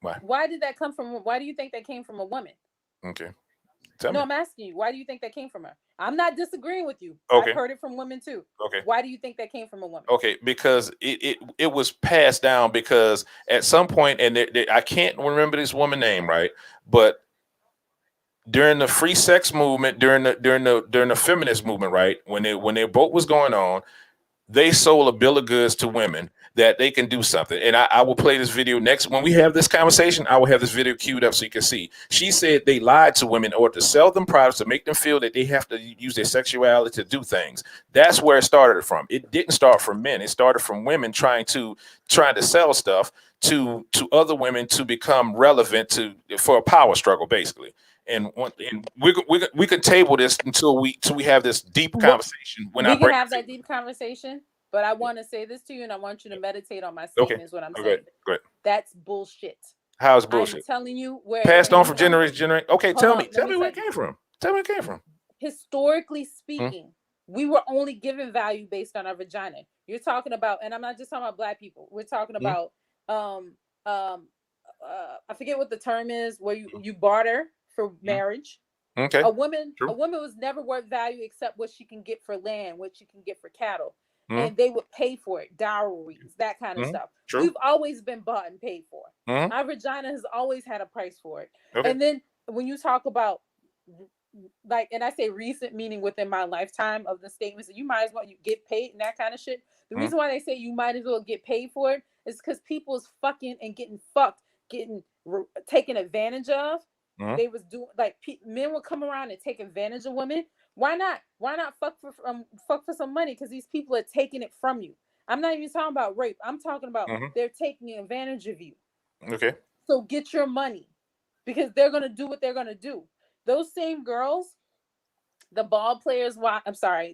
why? Why did that come from? Why do you think that came from a woman? Okay, tell No, me. I'm asking you. Why do you think that came from her? I'm not disagreeing with you. I've Okay, heard it from women too. okay. Why do you think that came from a woman? Okay, because it was passed down because at some point, and I can't remember this woman name, right? But during the free sex movement, during the feminist movement, right? When their vote was going on, they sold a bill of goods to women that they can do something. And I will play this video next. When we have this conversation, I will have this video queued up so you can see. She said they lied to women in order to sell them products to make them feel that they have to use their sexuality to do things. That's where it started from. It didn't start from men. It started from women trying to sell stuff to other women to become relevant for a power struggle, basically. And we could table this until we have this deep What conversation when I we can break have it that deep conversation, but I want to say this to you, and I want you to meditate on my to. Okay. statements. What I'm Okay. saying, Great. that's bullshit. How's I'm bullshit? telling you where Passed on you from come. generation to generation. Okay, Hold tell on, me. let Tell me me where tell it you. came from. Tell me where it came from. Historically Hmm? speaking, we were only given value based on our vagina. You're talking about, and I'm not just talking about black people. We're talking Hmm? about um um I forget what the term is where you barter for Hmm? marriage. Okay. A True. woman was never worth value except what she can get for land, what she can get for cattle, Hmm? and they would pay for it, dowries, that kind of Hmm? stuff. True. We've always been bought and paid for. Hmm? Our vagina has always had a price for it. Okay. And then when you talk about, like, and I say recent, meaning within my lifetime, of the statements that you might as well you get paid and that kind of shit. The Hmm? reason why they say you might as well get paid for it is because people's fucking and getting fucked, getting taken advantage of. Hmm? They was doing like men would come around and take advantage of women. Why not? Why not fuck for some money? Because these people are taking it from you. I'm not even talking about rape. I'm talking about Hmm? they're taking advantage of you. Okay. So get your money because they're gonna do what they're gonna do. Those same girls, the ball players,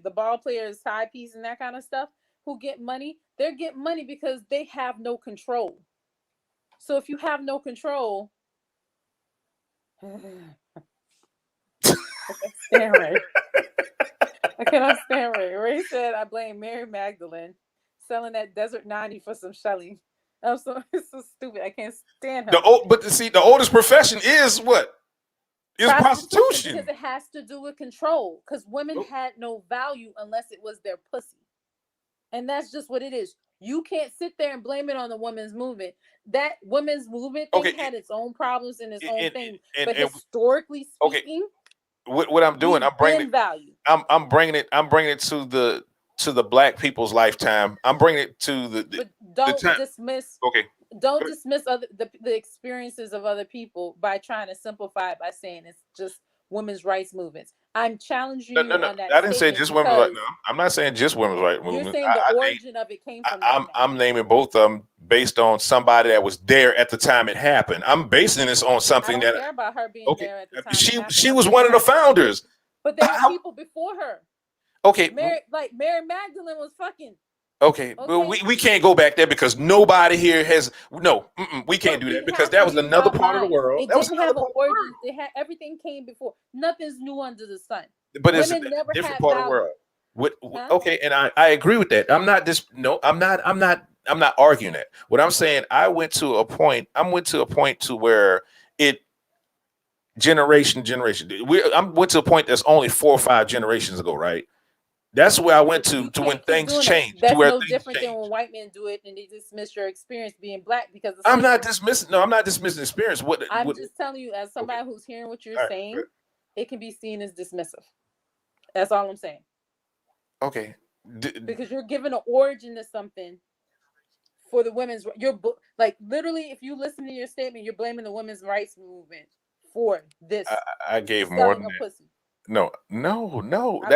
the ball players side piece and that kind of stuff. who get money, they're getting money because they have no control. So if you have no control, I can't stand Ray. I cannot stand Ray. Ray said, I blame Mary Magdalene selling that Desert 90 for some Shelly. I'm so it's so stupid. I can't stand him. But see, the oldest profession is what? Is prostitution. Because it has to do with control. Because women Oh. had no value unless it was their pussy. And that's just what it is. You can't sit there and blame it on the women's movement. That women's movement thing had its own problems and its own thing. But historically speaking, what I'm doing, I'm bringing value. I'm bringing it to the black people's lifetime. I'm bringing it to but don't time. Dismiss. Okay. Don't dismiss the experiences of other people by trying to simplify it by saying it's just women's rights movements. I'm challenging you on that. I didn't say just women's rights. No, I'm not saying just women's rights movement. You're saying the origin of it came from that. I'm naming both of them based on somebody that was there at the time it happened. I'm basing this on something I don't care about her being there at the time. She was one of the founders. But there were people before her. Okay. Mary Magdalene was fucking. Okay, well, we can't go back there because nobody here has we can't do that because that was another part of the world. That was another part of the world. They had everything came before. Nothing's new under the sun. But it's a different part of the world. Okay, and I agree with that. I'm not arguing that. What I'm saying, I went to a point to where it generation. I went to a point that's only 4 or 5 generations ago, right? That's where I went to when things changed. That's no different than when white men do it and they dismiss your experience being black because I'm not dismissing experience. I'm just telling you, as somebody who's hearing what you're saying, it can be seen as dismissive. That's all I'm saying. Okay. Because you're giving an origin to something for the women's. You're like literally, if you listen to your statement, you're blaming the women's rights movement for this. I gave more than that. Pussy. No. I'm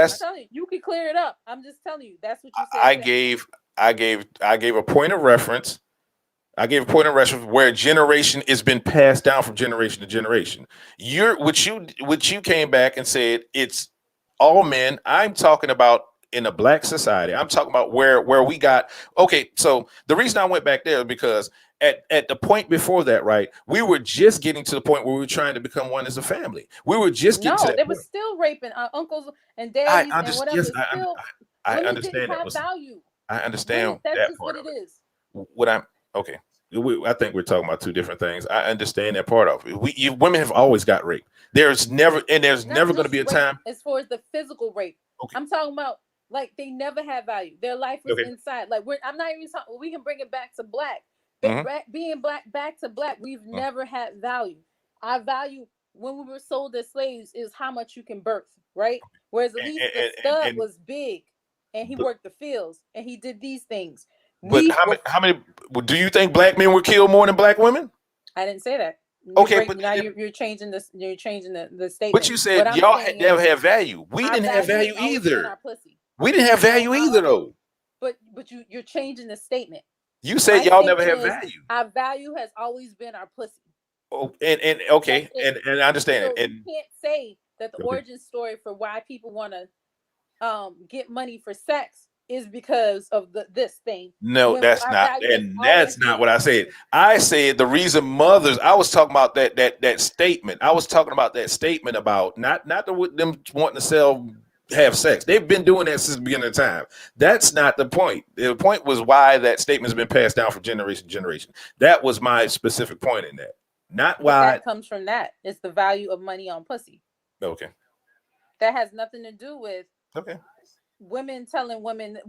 telling you, you can clear it up. I'm just telling you, that's what you said. I gave a point of reference. I gave a point of reference where generation has been passed down from generation to generation. What you came back and said it's all men. I'm talking about in a black society. I'm talking about where we got. Okay, so the reason I went back there is because at the point before that, right, we were just getting to the point where we were trying to become one as a family. We were just getting to that they point. were still raping uncles and daddies and whatever. Yes, I understand that. Value. I understand that's that just part what of it is. Okay. I think we're talking about two different things. I understand that part of it. Women have always got raped. There's never going to be a time as far as the physical rape. Okay. I'm talking about like they never had value. Their life was inside. Like I'm not even talking. We can bring it back to black. Being black back to black, we've never had value. Our value when we were sold as slaves is how much you can birth, right? Whereas at least the stud was big and he worked the fields and he did these things. But how many do you think black men were killed more than black women? I didn't say that. But now you're changing this. You're changing the statement. But you said y'all never had value. We didn't have value either. We didn't have value either, though. But you're changing the statement. You said y'all never had value. Our value has always been our pussy. Oh, and I understand it. And you can't say that the origin story for why people want to get money for sex is because of this thing. No, that's not, and that's not what I said. I said the reason mothers. I was talking about that statement. I was talking about that statement about not them wanting to have sex. They've been doing that since the beginning of time. That's not the point. The point was why that statement's been passed down from generation to generation. That was my specific point in that. Not why that comes from that. It's the value of money on pussy. Okay. That has nothing to do with women telling women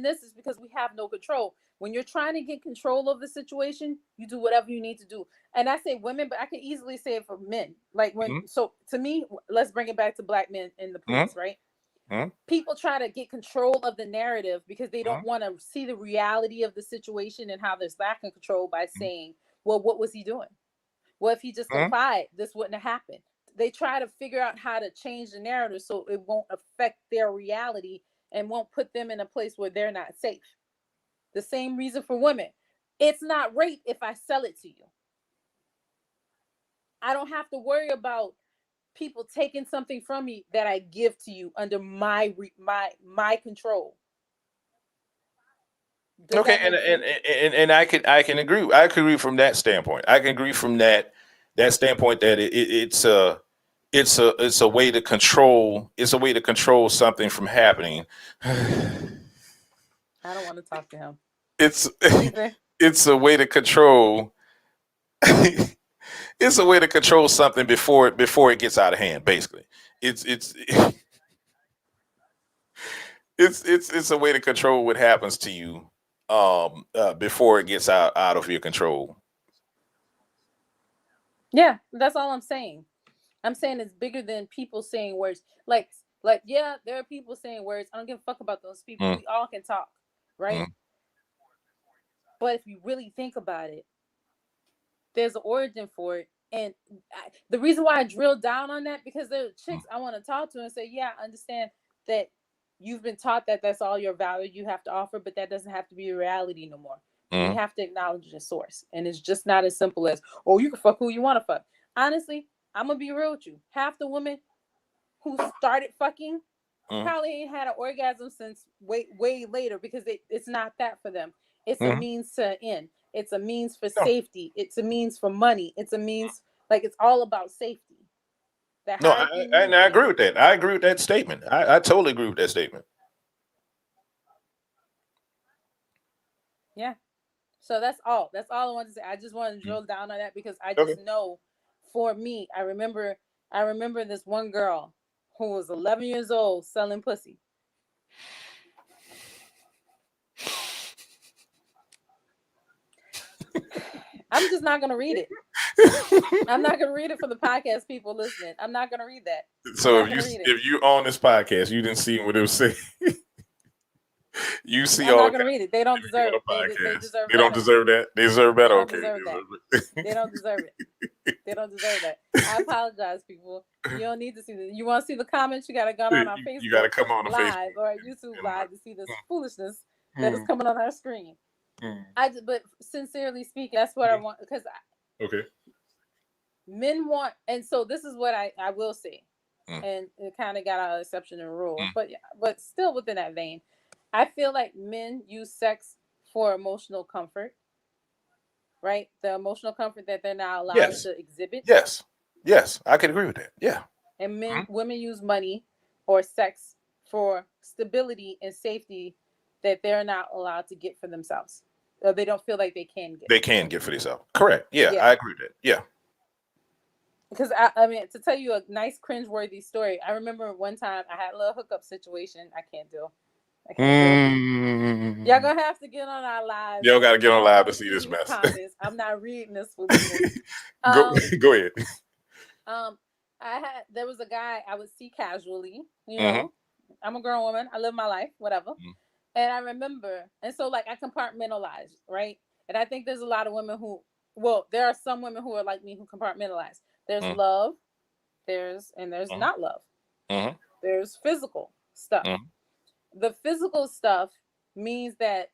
this is because we have no control. When you're trying to get control of the situation, you do whatever you need to do. And I say women, but I can easily say it for men. Like so to me, let's bring it back to black men in the police, right? People try to get control of the narrative because they don't want to see the reality of the situation and how there's lack of control by saying, well, what was he doing? Well, if he just complied, this wouldn't have happened. They try to figure out how to change the narrative so it won't affect their reality and won't put them in a place where they're not safe. The same reason for women. It's not rape if I sell it to you. I don't have to worry about people taking something from me that I give to you under my control. Does Okay, that make sense? and I can agree. I can agree from that standpoint. I can agree from that standpoint that it's a way to control. It's a way to control something from happening. I don't want to talk to him. It's What do you say? it's a way to control. It's a way to control something before it gets out of hand. Basically, it's it's a way to control what happens to you before it gets out of your control. Yeah, that's all I'm saying. I'm saying it's bigger than people saying words. Like yeah, there are people saying words. I don't give a fuck about those people. Mm, We all can talk, right? mm, But if you really think about it, there's an origin for it. And the reason why I drill down on that, because there are mm, chicks I want to talk to and say, yeah, I understand that you've been taught that that's all your value you have to offer, but that doesn't have to be your reality no more. We mm. have to acknowledge the source. And it's just not as simple as, oh, you can fuck who you want to fuck. Honestly, I'm going to be real with you. Half the women who started fucking Mm, probably ain't had an orgasm since way later, because it's not that for them. It's a mhm. means to an end. It's a means for No, safety. It's a means for money. It's a means, like, it's all about safety. The no, hierarchy and I movement. agree with that. I agree with that statement. I totally agree with that statement. Yeah. So that's all. That's all I wanted to say. I just wanted to Mm. drill down on that because I Okay. just know, for me, I remember this one girl who was 11 years old selling pussy. I'm just not gonna read it. I'm not gonna read it for the podcast people listening. I'm not gonna read that. I'm So not gonna read it. if you on this podcast, you didn't see what it was saying. You see I'm all not kinds gonna read it. They don't of people deserve on it. the They podcast. deserve They don't better. deserve that. They deserve They better. don't Okay. deserve that. They don't deserve it. They don't deserve that. I apologize, people. You don't need to see this. You want to see the comments? You gotta go on our You got to Facebook come on the Live Facebook. or YouTube Live to see this foolishness that is Hmm, coming on our screen. hmm. But sincerely speaking, that's what I want, because Okay. men want, and so this is what I will say, Mm, and it kind of got out of exception and rule, mm, but still within that vein, I feel like men use sex for emotional comfort, right? The emotional comfort that they're not allowed yes. to exhibit. Yes. Yes. I can agree with that. Yeah. And Mhm. women use money or sex for stability and safety that they're not allowed to get for themselves, or they don't feel like they can get. They can get for themselves. Correct. Yeah. Yeah. I agree with that. Yeah. Because I mean, to tell you a nice cringeworthy story, I remember one time I had a little hookup situation. I can't do. Y'all Mm. gonna have to get on our lives. Y'all got to get I on don't live to want to see see this these mess. comments. I'm not reading this foolishness. Go Um, go ahead. um, there was a guy I would see casually. Hmm. I'm a grown woman. I live my life, whatever. Mhm. And I remember, and so like I compartmentalize, right? And I think there's a lot of women well, there are some women who are like me who compartmentalize. There's Mhm. love, there's Mhm. not love. Mhm. There's physical stuff. Mhm. The physical stuff means that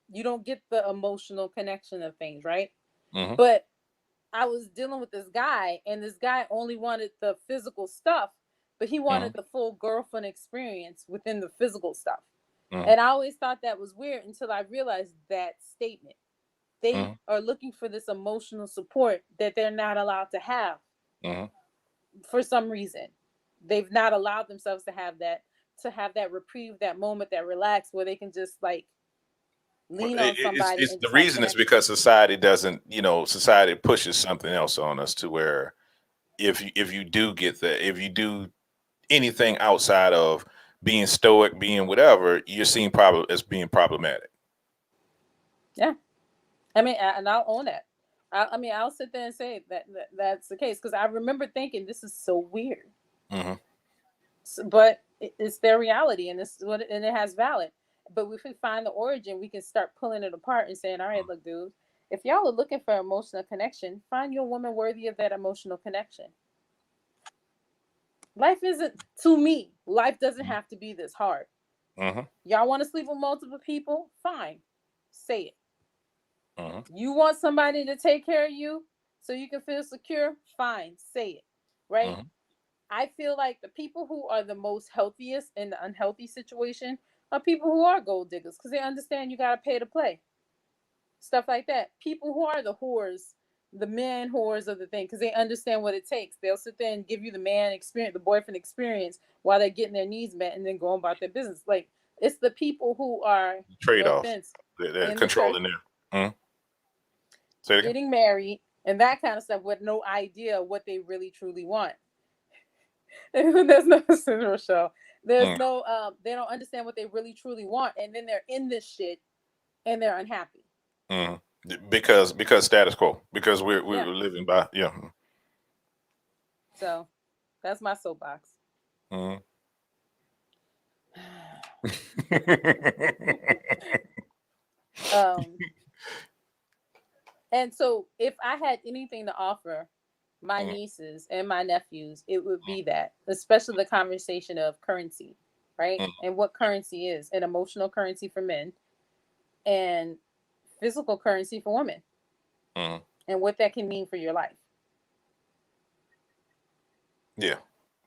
you don't get the emotional connection of things, right? Mhm. But I was dealing with this guy, and this guy only wanted the physical stuff, but he wanted Mhm. the full girlfriend experience within the physical stuff. Mhm. And I always thought that was weird until I realized that statement. They Mhm. are looking for this emotional support that they're not allowed to have Mhm. for some reason. They've not allowed themselves to have that reprieve, that moment, that relax where they can just like Well, lean on somebody it's and the just have reason is connection. because society doesn't, society pushes something else on us to where if you do get that, if you do anything outside of being stoic, being whatever, you're seen probably as being problematic. Yeah. I mean, and I'll own that. I mean, I'll sit there and say that's the case, because I remember thinking this is so weird. Hmm. But it's their reality, and and it has valid. But if we find the origin, we can start pulling it apart and saying, all right, look, dude, if y'all are looking for emotional connection, find your woman worthy of that emotional connection. Life isn't, to me, life doesn't have to be this hard. Hmm. Y'all want to sleep with multiple people? Fine. Say it. Hmm. You want somebody to take care of you so you can feel secure? Fine. Say it. Right? Hmm. I feel like the people who are the most healthiest in the unhealthy situation are people who are gold diggers because they understand you got to pay to play. Stuff like that. People who are the whores, the man whores of the thing, because they understand what it takes. They'll sit there and give you the man experience, the boyfriend experience, while they're getting their needs met and then going about their business. Like, it's the people who are Trade-off. no They're controlling there. Mm-hmm. Say it again. getting married and that kind of stuff with no idea what they really truly want. There's no central show. There's no they don't understand what they really truly want, and then they're in this shit and they're unhappy. Mm-hmm. Because status quo. Because we're living by So that's my soapbox. Mm-hmm. And so if I had anything to offer my nieces and my nephews, it would be that, especially the conversation of currency, right? And what currency is, an emotional currency for men and physical currency for women, and what that can mean for your life. Yeah,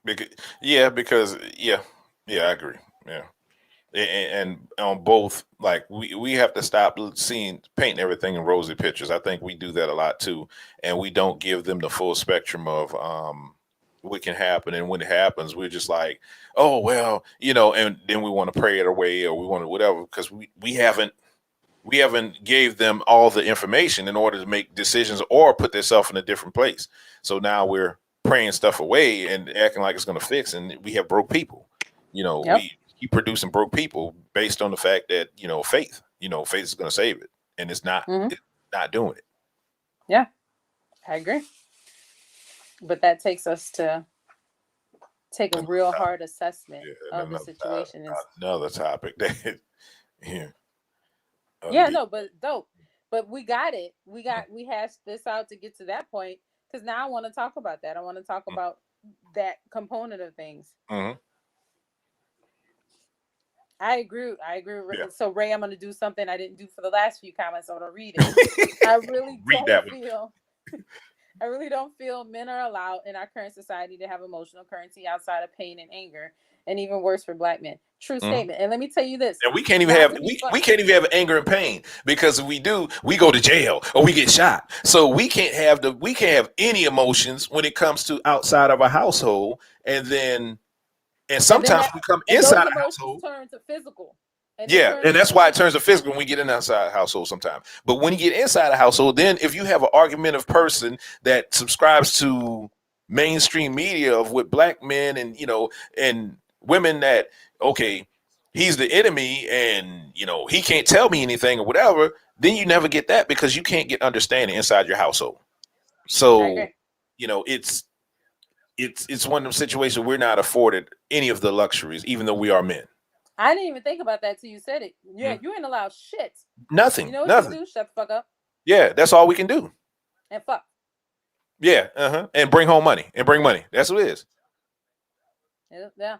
because I agree. Yeah. And on both, like we have to stop painting everything in rosy pictures. I think we do that a lot too, and we don't give them the full spectrum of what can happen. And when it happens, we're just like, oh well, and then we want to pray it away, or we want to whatever, because we haven't gave them all the information in order to make decisions or put themselves in a different place. So now we're praying stuff away and acting like it's going to fix, and we have broke people. Yep. We keep producing broke people based on the fact that faith is going to save it, and it's not. It's not doing it. Yeah, I agree. But that takes us to take a real hard assessment of the situation. Another topic that but dope. But we got it. We hashed this out to get to that point, because now I want to talk about that. I want to talk about that component of things. I agree. Yeah. So Ray, I'm going to do something I didn't do for the last few comments. I'm going to read it. I really don't feel men are allowed in our current society to have emotional currency outside of pain and anger, and even worse for Black men. True statement. And let me tell you this: and we can't even have anger and pain, because if we do, we go to jail or we get shot. So we can't have any emotions when it comes to outside of a household, and sometimes we come inside a household. Turn to physical. And that's why it turns to physical when we get in outside a household sometimes. But when you get inside a household, then if you have an argumentative person that subscribes to mainstream media of what Black men and women that, okay, he's the enemy and, he can't tell me anything or whatever, then you never get that, because you can't get understanding inside your household. So, it's one of those situations we're not afforded any of the luxuries, even though we are men. I didn't even think about that till you said it. Yeah, you ain't allowed shit. Nothing. You know what nothing. you do? Shut the fuck up. Yeah, that's all we can do. And fuck. Yeah, and bring home money and bring money. That's what it is. Yeah.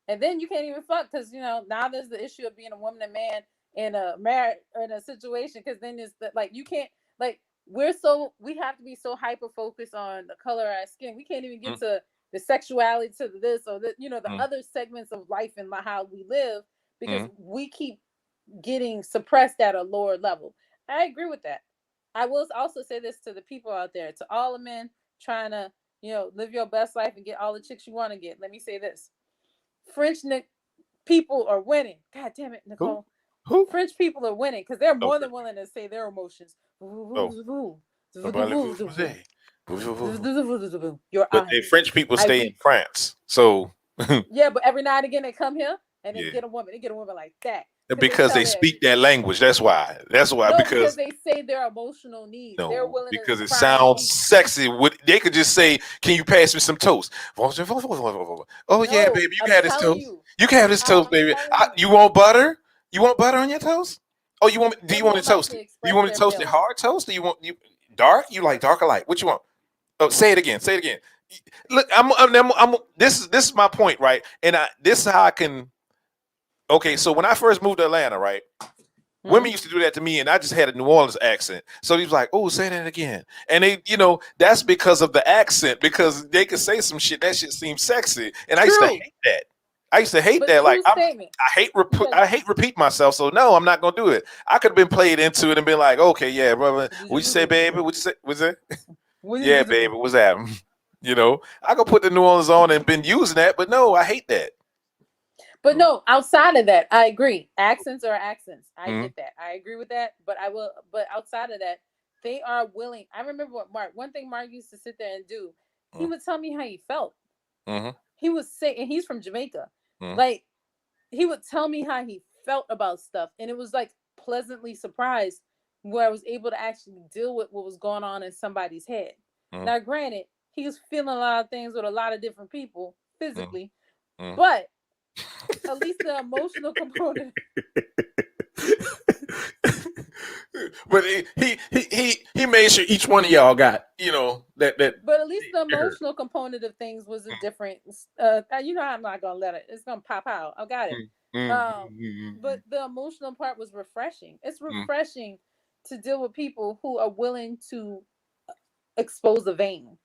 And then you can't even fuck, because now there's the issue of being a woman and man in a marriage or in a situation, because then it's you can't we have to be so hyper focused on the color of our skin. We can't even get to the sexuality, to this or the the other segments of life and how we live, because we keep getting suppressed at a lower level. I agree with that. I will also say this to the people out there, to all the men trying to live your best life and get all the chicks you want to get. Let me say this: French people are winning. God damn it, Nicole. Who? French people are winning because they're more than willing to say their emotions. French people stay in France, so yeah, but every now and again they come here and they get a woman. They get a woman like that because they speak that language. That's why. No, because they say their emotional needs. No, they're willing because to it sounds sexy. They could just say, "Can you pass me some toast?" Oh yeah, baby, you can have this toast. You can have this toast, baby. You want butter? You want butter on your toast? Oh, you want? Do you want it toasted? Do you want it toasted hard toast? Do you want dark? You like dark or light? What you want? Oh, say it again. Say it again. Look, this is my point, right? And this is how I can. Okay, so when I first moved to Atlanta, right, women used to do that to me, and I just had a New Orleans accent. So he was like, "Oh, say that again," and they, that's because of the accent, because they could say some shit that shit seems sexy, and I used to hate that. I used to hate But that. Like true statement. I hate repeat myself. So no, I'm not gonna do it. I could have been played into it and been like, okay, yeah, brother. What you say, baby? What you say? What's it? Yeah, baby. What's that? You know, I could put the New Orleans on and been using that, but no, I hate that. But no, outside of that, I agree. Accents are accents. I Mhm. get that. I agree with that. But but outside of that, they are willing. I remember one thing Mark used to sit there and do. He Mhm. would tell me how he felt. Mm-hmm. He would say, and he's from Jamaica. Mhm. Like, he would tell me how he felt about stuff. And it was like pleasantly surprised where I was able to actually deal with what was going on in somebody's head. Mhm. Now, granted, he was feeling a lot of things with a lot of different people physically, Mhm. but at least the emotional component. But he made sure each one of y'all got, you know, that. But at least the emotional component of things was a different. You know, I'm not gonna let it. It's gonna pop out. I got it. But the emotional part was refreshing. It's refreshing to deal with people who are willing to expose the vein.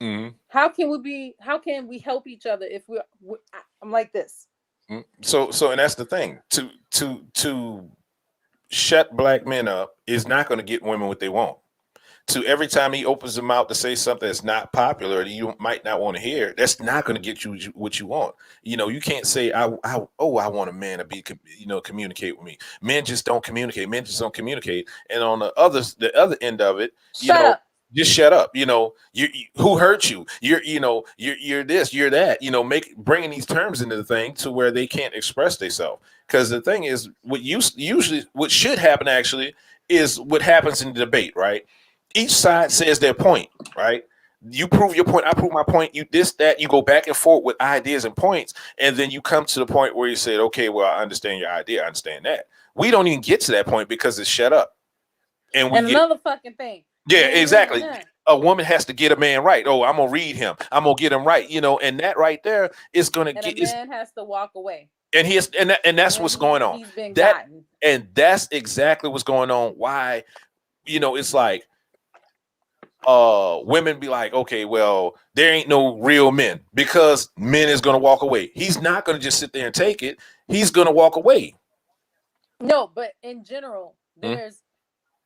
Mm-hmm. How can we help each other if I'm like this? So and that's the thing. To shut black men up is not going to get women what they want. To every time he opens his mouth to say something that's not popular that you might not want to hear, that's not going to get you what you want. You know, you can't say, I want a man to be, you know, communicate with me. Men just don't communicate. Men just don't communicate. And on the other end of it, Shut up. just shut up. You know, you who hurt you? You're this, you're that. You know, bringing these terms into the thing to where they can't express themselves. Because the thing is, what should happen actually is what happens in the debate, right? Each side says their point, right? You prove your point, I prove my point. You this, that, you go back and forth with ideas and points, and then you come to the point where you said, okay, well, I understand your idea, I understand that. We don't even get to that point because it's shut up. And another fucking thing. Yeah, exactly. A woman has to get a man right. Oh, I'm gonna read him. I'm gonna get him right. You know, and that right there is gonna get. A man has to walk away. And that's what's going on. He's been gotten. And that's exactly what's going on. Why, you know, it's like women be like, okay, well, there ain't no real men because men is gonna walk away. He's not gonna just sit there and take it. He's gonna walk away. No, but in general, there's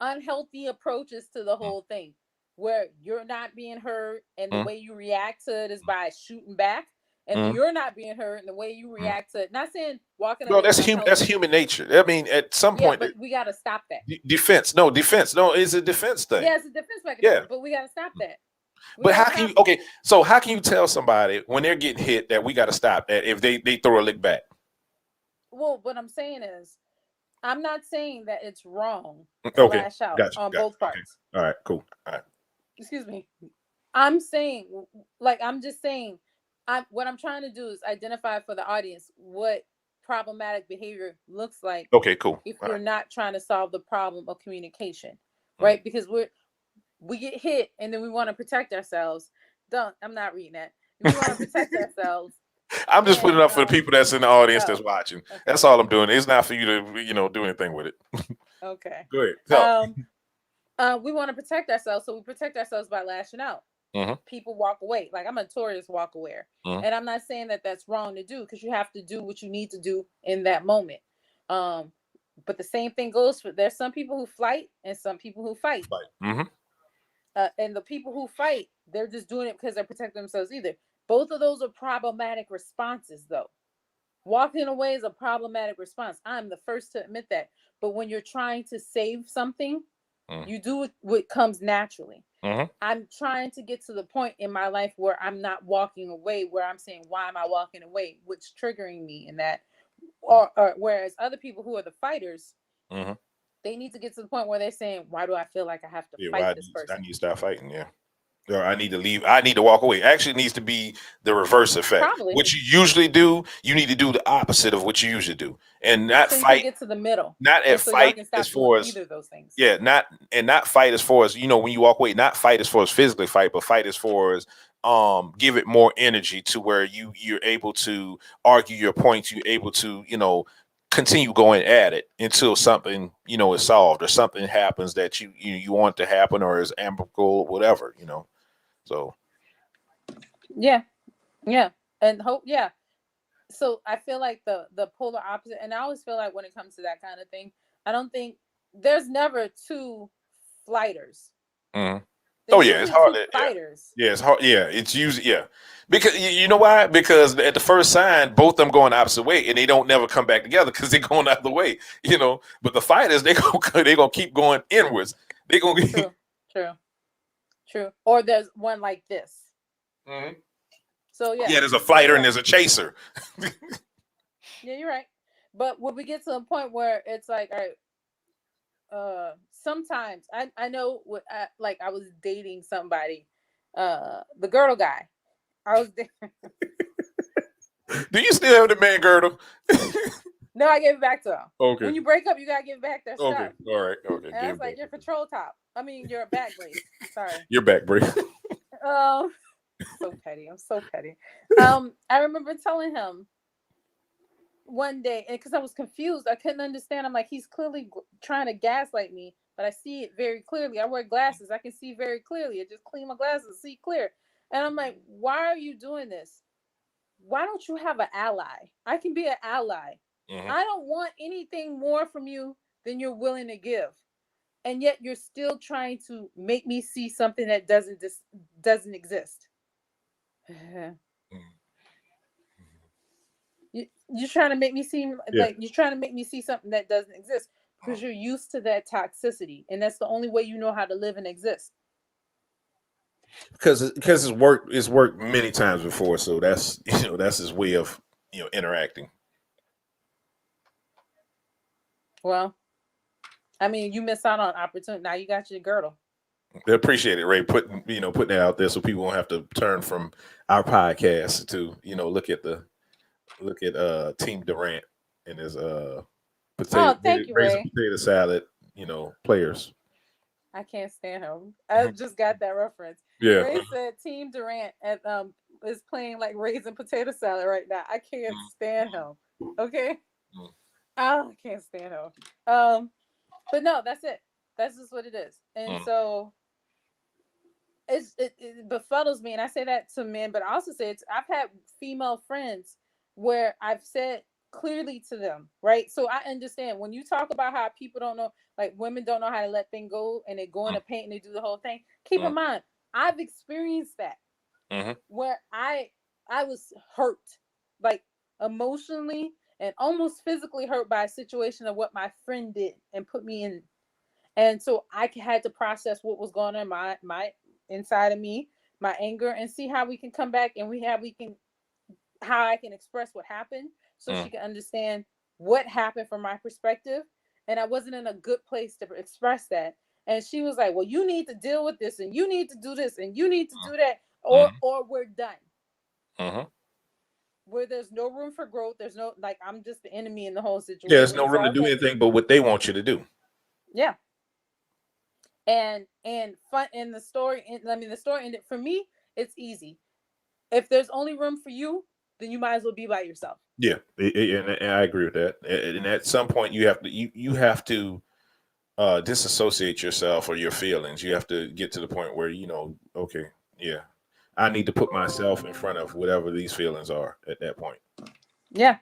unhealthy approaches to the whole thing where you're not being heard and the way you react to it is by shooting back, and you're not being heard and the way you react to it. Not saying walking away. No, that's human nature. I mean, at some point, but we got to stop that. Defense. No, it's a defense thing. Yeah, it's a defense mechanism. Yeah, but we got to stop that. But how can you? Okay, so how can you tell somebody when they're getting hit that we got to stop that if they throw a lick back? Well, what I'm saying is, I'm not saying that it's wrong to lash out on both parts. Okay. All right, cool. All right. Excuse me. I'm saying, I'm just saying, what I'm trying to do is identify for the audience what problematic behavior looks like. Okay, cool. If we're not trying to solve the problem of communication, right? Because we get hit and then we want to protect ourselves. I'm not reading that. We want to protect ourselves. I'm just putting it up for the people that's in the audience that's watching. Okay. That's all I'm doing. It's not for you to, do anything with it. Okay. Go ahead. We want to protect ourselves, so we protect ourselves by lashing out. People walk away. Like, I'm a notorious walk awayer, and I'm not saying that that's wrong to do because you have to do what you need to do in that moment. But the same thing goes for there's some people who fight and some people who fight. And the people who fight, they're just doing it because they're protecting themselves either. Both of those are problematic responses, though. Walking away is a problematic response. I'm the first to admit that. But when you're trying to save something, you do what comes naturally. I'm trying to get to the point in my life where I'm not walking away, where I'm saying, why am I walking away? What's triggering me in that? Or whereas other people who are the fighters, they need to get to the point where they're saying, why do I feel like I have to fight this person? I need to stop fighting, or I need to leave. I need to walk away. Actually, it needs to be the reverse effect. Probably. What you usually do, you need to do the opposite of what you usually do, and not fight. Get to the middle. Not at fight as far as either of those things. Yeah, not fight as far as when you walk away. Not fight as far as physically fight, but fight as far as give it more energy to where you're able to argue your points. You're able to continue going at it until something is solved or something happens that you want to happen or is amicable or whatever. So yeah, and hope so I feel like the polar opposite, and I always feel like when it comes to that kind of thing, I don't think there's never two flighters. Mhm. There's Oh yeah, it's usually hard. two fighters. Yeah, it's hard. Yeah, it's usually because you know why? Because at the first sign, both them going the opposite way, and they don't never come back together because they're going the other way. But the fighters they gonna keep going inwards. They gonna True, true, true. Or there's one like this. Mhm. So yeah, Yeah, there's a fighter and yeah, there's a chaser. yeah, you're right. But when we get to a point where it's like, all right, sometimes I know like I was dating somebody, the girdle guy. I was Do you still have the man girdle? no, I gave it back to him. Okay. When you break up, you gotta give back their Okay. stuff. All right. Okay. And I was like, your control top. I mean, your back brace. Sorry. You're back, Brie. So petty. I'm so petty. I remember telling him one day, and because I was confused, I couldn't understand. I'm like, he's clearly trying to gaslight me, but I see it very clearly. I wear glasses, I can see very clearly. I just clean my glasses, see clear. And I'm like, why are you doing this? Why don't you have an ally? I can be an ally. Mhm. I don't want anything more from you than you're willing to give. And yet you're still trying to make me see something that doesn't exist. You're trying to make me seem like you're trying to make me see something that doesn't exist because you're used to that toxicity, and that's the only way you know how to live and exist. Because it's worked many times before, so that's that's his way of interacting. Well, I mean, you miss out on opportunity. Now you got your girdle. I appreciate it, Ray, putting that out there so people won't have to turn from our podcast to look at Team Durant and his Oh, thank you, raising Ray. potato salad players. I can't stand him. I just got that reference. Yeah. Ray said Team Durant is playing like raisin potato salad right now. I can't stand him. Okay. Mm. Oh, I can't stand him. But no, that's it. That's just what it is. And so it befuddles me, and I say that to men, but I also say I've had female friends where I've said clearly to them, right? So I understand when you talk about how people don't know, like women don't know how to let things go, and they go in the paint and they do the whole thing. Keep in mind, I've experienced that where I was hurt, like emotionally and almost physically hurt by a situation of what my friend did and put me in. And so I had to process what was going on in my inside of me, my anger, and see how we can come back and how I can express what happened so she can understand what happened from my perspective. And I wasn't in a good place to express that. And she was like, well, you need to deal with this, and you need to do this, and you need to do that, or we're done. Where there's no room for growth, there's no, like, I'm just the enemy in the whole situation. Yeah, there's no room to do anything but what they want you to do. Yeah. And fun in the story. The story ended for me. It's easy. If there's only room for you, then you might as well be by yourself. Yeah, and I agree with that. And at some point, you have to disassociate yourself or your feelings. You have to get to the point where okay, yeah, I need to put myself in front of whatever these feelings are at that point. Yeah.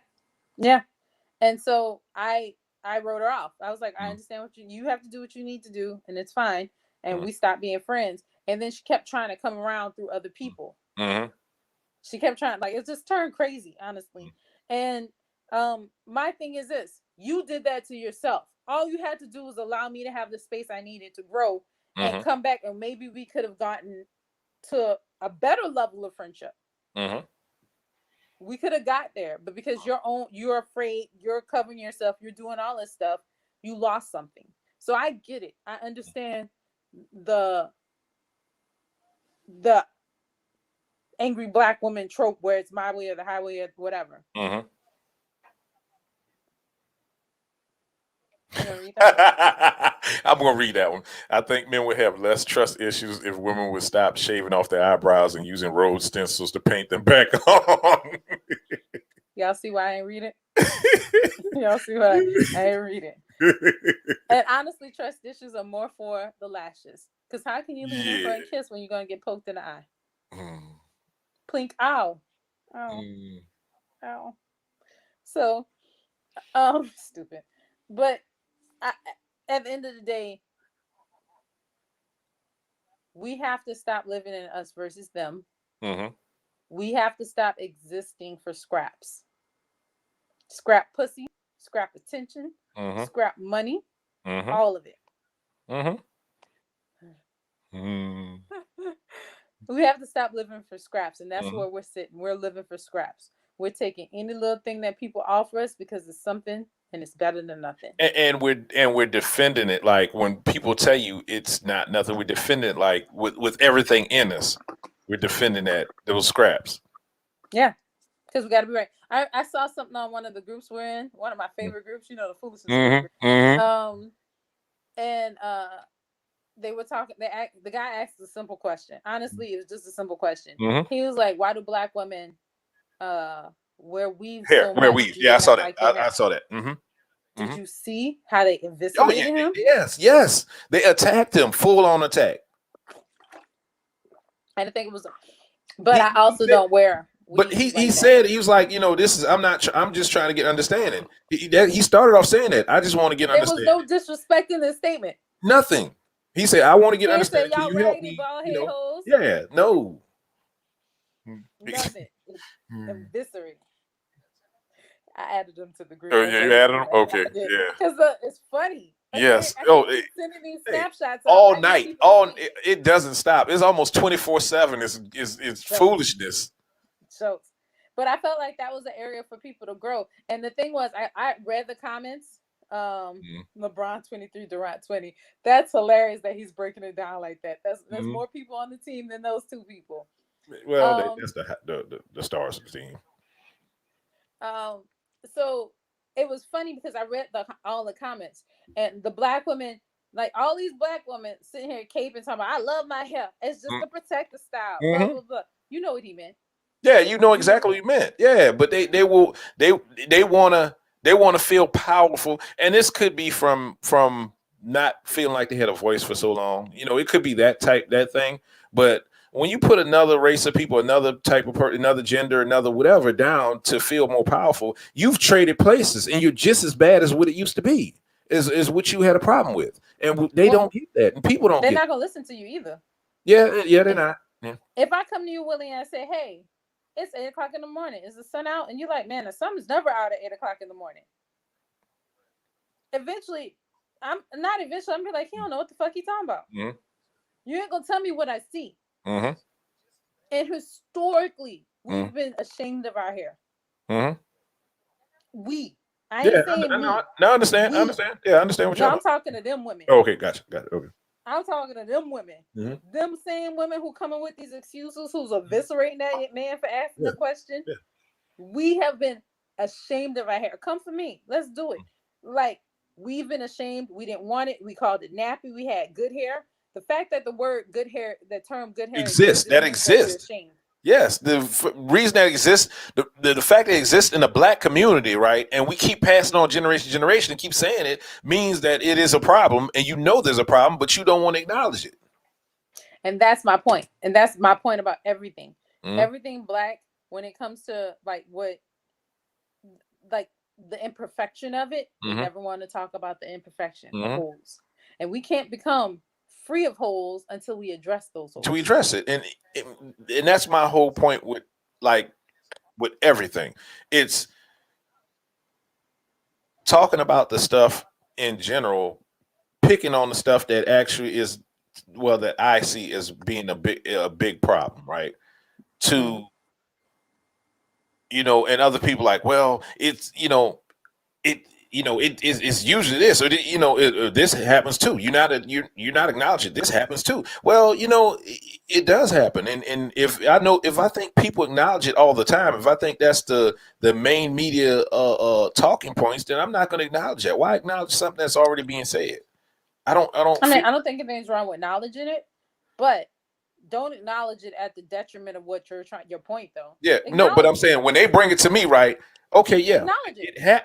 And so I wrote her off. I was like, I understand what you have to do what you need to do, and it's fine. And we stopped being friends. And then she kept trying to come around through other people. She kept trying, like, it just turned crazy, honestly. And my thing is this: you did that to yourself. All you had to do was allow me to have the space I needed to grow and come back, and maybe we could have gotten to a better level of friendship. We could have got there, but because you're afraid, you're covering yourself, you're doing all this stuff, you lost something. So I get it. I understand the angry black woman trope where it's my way or the highway or whatever. I'm gonna read that one. I think men would have less trust issues if women would stop shaving off their eyebrows and using road stencils to paint them back on. Y'all see why I ain't read it? Y'all see why I ain't read it? And honestly, trust issues are more for the lashes. Because how can you lean in for a kiss when you're gonna get poked in the eye? Plink, ow. Ow. Ow. So, stupid. But I, at the end of the day, we have to stop living in us versus them. Mm-hmm. We have to stop existing for scraps. Scrap pussy, scrap attention, Mm-hmm. scrap money, Mm-hmm. all of it. Mm-hmm. Mm-hmm. We have to stop living for scraps, and that's Mm-hmm. where we're sitting. We're living for scraps. We're taking any little thing that people offer us because it's something and it's better than nothing. And we're defending it like when people tell you it's not nothing, we're defending it like with everything in us. We're defending that those scraps. Yeah, because we got to be right. I saw something on one of the groups we're in, one of my favorite groups, the foolishness group. Mm-hmm. Mm-hmm. And they were talking. The guy asked a simple question. Honestly, it was just a simple question. Mm-hmm. He was like, "Why do black women wear weaves Here, so where much? we? Do Yeah, I they saw not that. like their hair?" I saw that. Mm-hmm. Did Mhm. you see how they Oh eviscerated yeah, him? yes. They attacked him, full on attack. I didn't think it was, but He I also said- don't wear. But weaves he like said he was like, this is I'm just trying to get understanding. He started off saying that I just want to get there was understanding. no disrespect in this statement. Nothing. He said I want to get He didn't say understanding. Can y'all you help raggedy me? bald head hoes. Yeah, no. Nothing. Eviscerated. I added them to the group. Oh That's yeah, you what added them. Okay, I did. yeah. Because it's funny. Yes. I Oh, keep sending these hey, snapshots out. all I night. keep All seeing it doesn't stop. It's almost 24/7. It's foolishness. jokes. But I felt like that was an area for people to grow. And the thing was, I read the comments. LeBron 23, Durant 20. That's hilarious that he's breaking it down like that. There's more people on the team than those two people. Well, that's the stars of the team. So it was funny because I read all the comments, and the black women, like all these black women sitting here caping talking about, I love my hair. It's just to protect the style. Blah blah blah. You know what he meant. Yeah, you know exactly what you meant. Yeah, but they wanna feel powerful, and this could be from not feeling like they had a voice for so long. It could be that thing. But when you put another race of people, another type of person, another gender, another whatever down to feel more powerful, you've traded places, and you're just as bad as what it used to be. Is what you had a problem with, and they don't get that, and people don't. They're not gonna listen to you either. Yeah, they're not. Yeah. If I come to you, Willie, and I say, "Hey, it's 8:00 in the morning. Is the sun out?" And you're like, "Man, the sun is never out at 8:00 in the morning." Eventually, I'm gonna be like, "He don't know what the fuck he talking about." Mm-hmm. You ain't gonna tell me what I see. Mm-hmm. And historically, we've been ashamed of our hair. Mm-hmm. I ain't saying me. No, I understand. I understand. Yeah, I understand what you're I'm talking to them women. Oh, okay, gotcha. Got it. Okay. I'm talking to them women. Mm-hmm. Them same women who coming with these excuses, who's eviscerating that man for asking the question. Yeah. We have been ashamed of our hair. Come for me. Let's do it. Like, we've been ashamed. We didn't want it. We called it nappy. We had good hair. The fact that the word good hair, the term good hair exists, that exists. Yes, the reason that exists, the fact that it exists in the black community, right? And we keep passing on generation to generation and keep saying it means that it is a problem, and there's a problem, but you don't want to acknowledge it. And that's my point. And that's my point about everything. Everything black, when it comes to like the imperfection of it, we never want to talk about the imperfection, the holes. And we can't become free of holes until we address those holes. To address it. And that's my whole point with everything. It's talking about the stuff in general, picking on the stuff that actually is, that I see as being a big problem, right? To, and other people like, well, it's, it's usually this, or this happens too. You're not acknowledging this happens too. Well, it does happen, and if I think people acknowledge it all the time, if I think that's the main media talking points, then I'm not going to acknowledge that. Why acknowledge something that's already being said? I don't think anything's wrong with acknowledging it, but don't acknowledge it at the detriment of what your point though. Yeah, no, but I'm saying when they bring it to me, right? Okay, yeah,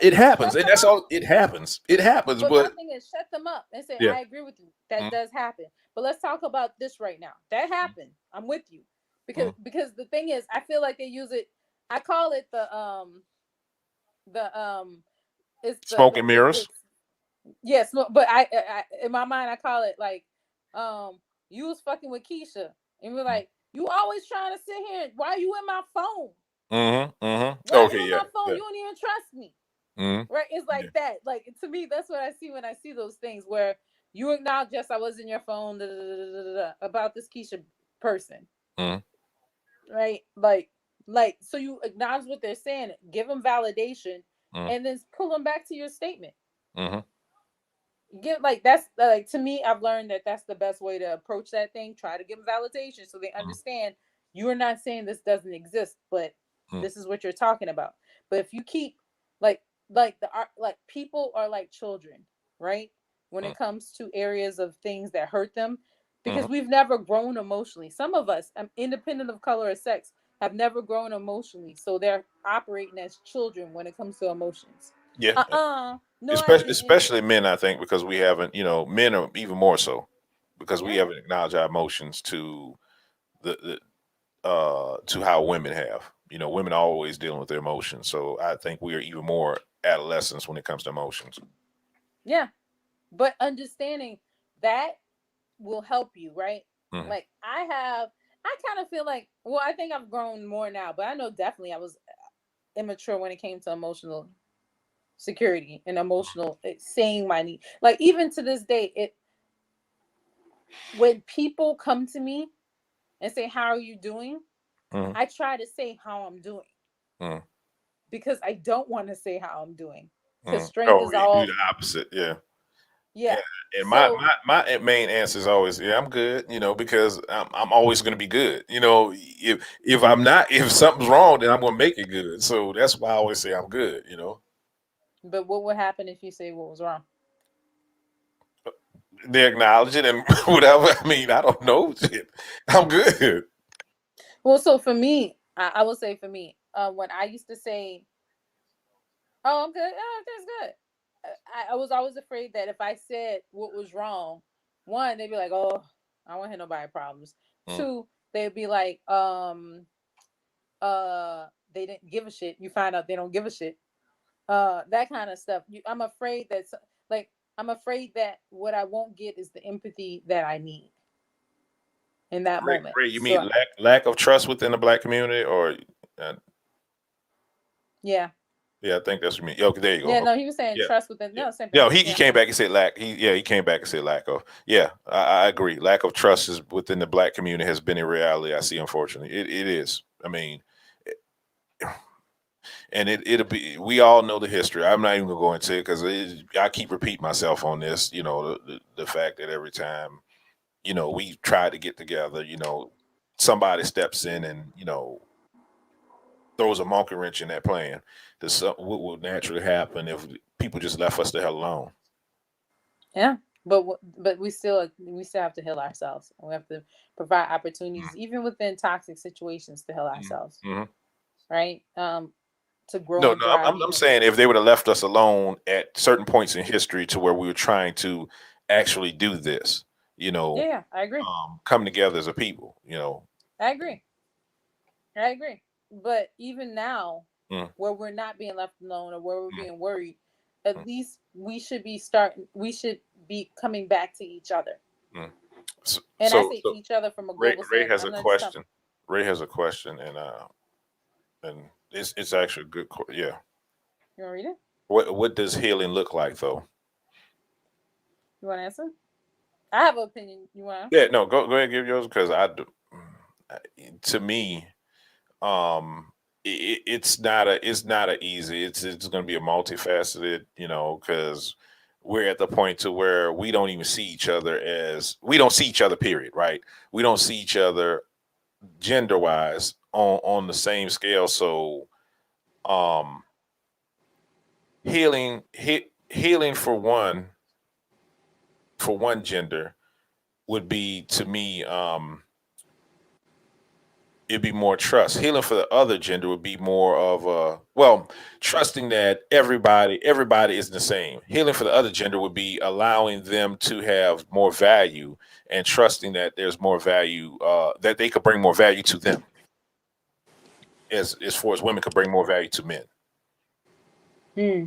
it happens, and that's all. It happens. But my thing is, shut them up and say, I agree with you. That does happen. But let's talk about this right now. That happened. I'm with you because the thing is, I feel like they use it. I call it the it's Smoke and mirrors. yes, but I in my mind I call it like you was fucking with Keisha and we're like, you always trying to sit here, why are you in my phone? Why are Okay, you in yeah. my phone? Yeah. You don't even trust me. Mm-hmm. Right? It's like Yeah. that. Like to me, that's what I see when I see those things where you acknowledge, yes, I was in your phone about this Keisha person. Mm-hmm. Right? Like so you acknowledge what they're saying, give them validation, Mm-hmm. and then pull them back to your statement. Mm-hmm. Give like that's like to me, I've learned that that's the best way to approach that thing. Try to give them validation so they understand you're not saying this doesn't exist, but this is what you're talking about. But if you keep like like people are like children, right? When it comes to areas of things that hurt them, because we've never grown emotionally. Some of us, independent of color or sex, have never grown emotionally, so they're operating as children when it comes to emotions. Yeah. No, Especially men, I think, because we haven't, men are even more so because we Yeah. haven't acknowledged our emotions to to how women have. Women are always dealing with their emotions, so I think we are even more adolescents when it comes to emotions. Yeah, but understanding that will help you, right? Like I kind of feel like, well, I think I've grown more now, but I know definitely I was immature when it came to emotional security and emotional saying my need. Like even to this day, when people come to me and say, "How are you doing?" I try to say how I'm doing because I don't want to say how I'm doing because strength is You all. do the opposite, yeah. Yeah. And So my main answer is always, yeah, I'm good, because I'm always going to be good. If I'm not, if something's wrong, then I'm going to make it good. So that's why I always say I'm good. But what would happen if you say what was wrong? They acknowledge it and whatever. I mean, I don't know. Shit. I'm good. Well, so for me, I will say for me, when I used to say, "Oh, I'm good," "Oh, that's good," I was always afraid that if I said what was wrong, one, they'd be like, "Oh, I don't want to hear nobody problems." Two, they'd be like, they didn't give a shit. You find out they don't give a shit. That kind of stuff. I'm afraid that, like, I'm afraid that what I won't get is the empathy that I need in that moment. Ray, you mean So, lack of trust within the black community, or yeah. Yeah, I think that's what you mean. Okay, there you go. Yeah, no, he was saying Yeah. trust within. Yeah. No, same thing. No, he Yeah. came back and said lack. He came back and said lack of. Yeah, I agree. Lack of trust is within the black community has been a reality. I see, unfortunately, it is. I mean, and it'll be. We all know the history. I'm not even gonna go into it because I keep repeating myself on this. The fact that every time we try to get together, somebody steps in and throws a monkey wrench in that plan. What will naturally happen if people just left us the hell alone? Yeah, but we still have to heal ourselves. We have to provide opportunities, even within toxic situations, to heal ourselves. Right? To grow No, and thrive. I'm saying if they would have left us alone at certain points in history to where we were trying to actually do this, Yeah, I agree. Come together as a people, I agree. I agree. But even now, where we're not being left alone or where we're being worried, at least we should be coming back to each other. So, And I say each other from a global Ray standpoint. has a question. Ray has a question, and it's actually a good. Yeah. You want to read it? What does healing look like, though? You want to answer? I have an opinion. You want? Yeah, no, go ahead and give yours because to me, it's not a easy. It's going to be a multifaceted, because we're at the point to where we don't even see each other period, right? We don't see each other gender wise on the same scale. So healing for one gender would be, to me, it'd be more trust. Healing for the other gender would be more of trusting that everybody isn't the same. Healing for the other gender would be allowing them to have more value and trusting that there's more value, that they could bring more value to them, as far as women could bring more value to men. Hmm.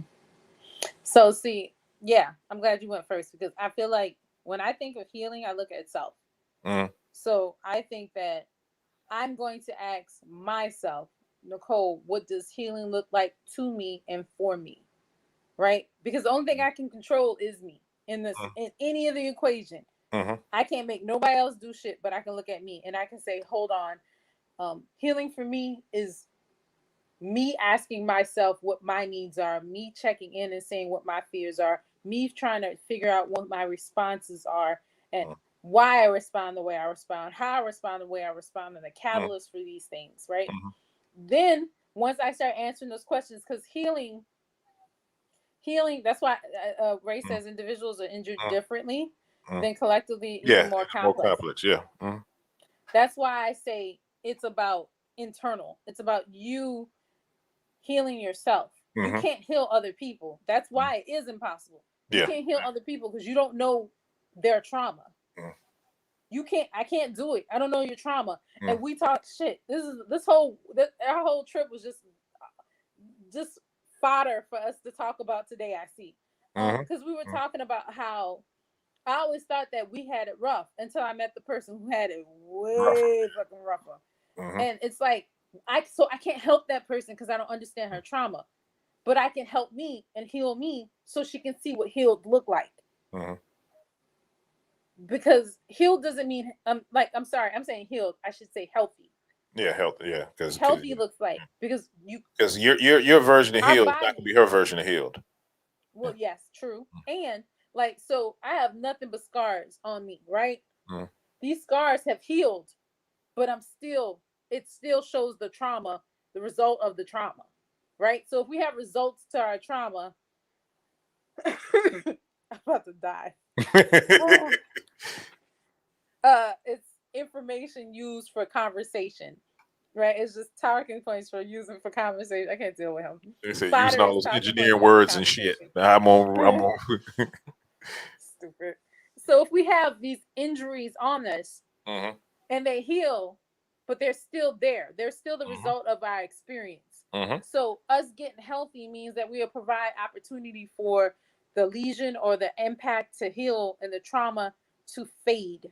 So see, yeah, I'm glad you went first because I feel like when I think of healing, I look at self. Mm, So I think that I'm going to ask myself, Nicole, what does healing look like to me and for me? Right? Because the only thing I can control is me in this mm, in any of the equation. mhm, I can't make nobody else do shit, but I can look at me and I can say, hold on. Healing for me is me asking myself what my needs are, me checking in and saying what my fears are, me trying to figure out what my responses are and mm, why I respond the way I respond, how I respond the way I respond, and the mm, catalyst for these things, right? mhm, Then once I start answering those questions, because healing, that's why Ray mm, says individuals are injured mm, differently mm. than collectively, even Yeah, more it's more complex. complex. Yeah. Mm, That's why I say it's about internal. It's about you healing yourself. You mhm, can't heal other people. That's mm. why it is impossible. You Yeah. can't heal other people because you don't know their trauma. Mm, You can't. I can't do it. I don't know your trauma. mm, And we talk shit. Our whole trip was just fodder for us to talk about today. I see. mhm, Because we were mm, talking about how I always thought that we had it rough until I met the person who had it rough. way fucking rougher. Mhm, And it's like I can't help that person because I don't understand her trauma, but I can help me and heal me so she can see what healed look like. mhm. Because healed doesn't mean I'm sorry, I'm saying healed. I should say healthy. Yeah, health. Yeah, because Healthy looks like because you your version of our healed is not gonna body. be her version of healed. Well, yes, true. And like so I have nothing but scars on me, right? Mm, These scars have healed, but it still shows the trauma, the result of the trauma. Right? So if we have results to our trauma, I'm about to die. It's information used for conversation, right? It's just talking points for using for conversation. I can't deal with him. They say using Fodder all is those talking points engineering used for words and shit. conversation. I'm on. Stupid. So if we have these injuries on us Mhm, and they heal, but they're still there, they're still the mhm, result of our experience. mhm, So us getting healthy means that we will provide opportunity for the lesion or the impact to heal and the trauma to fade,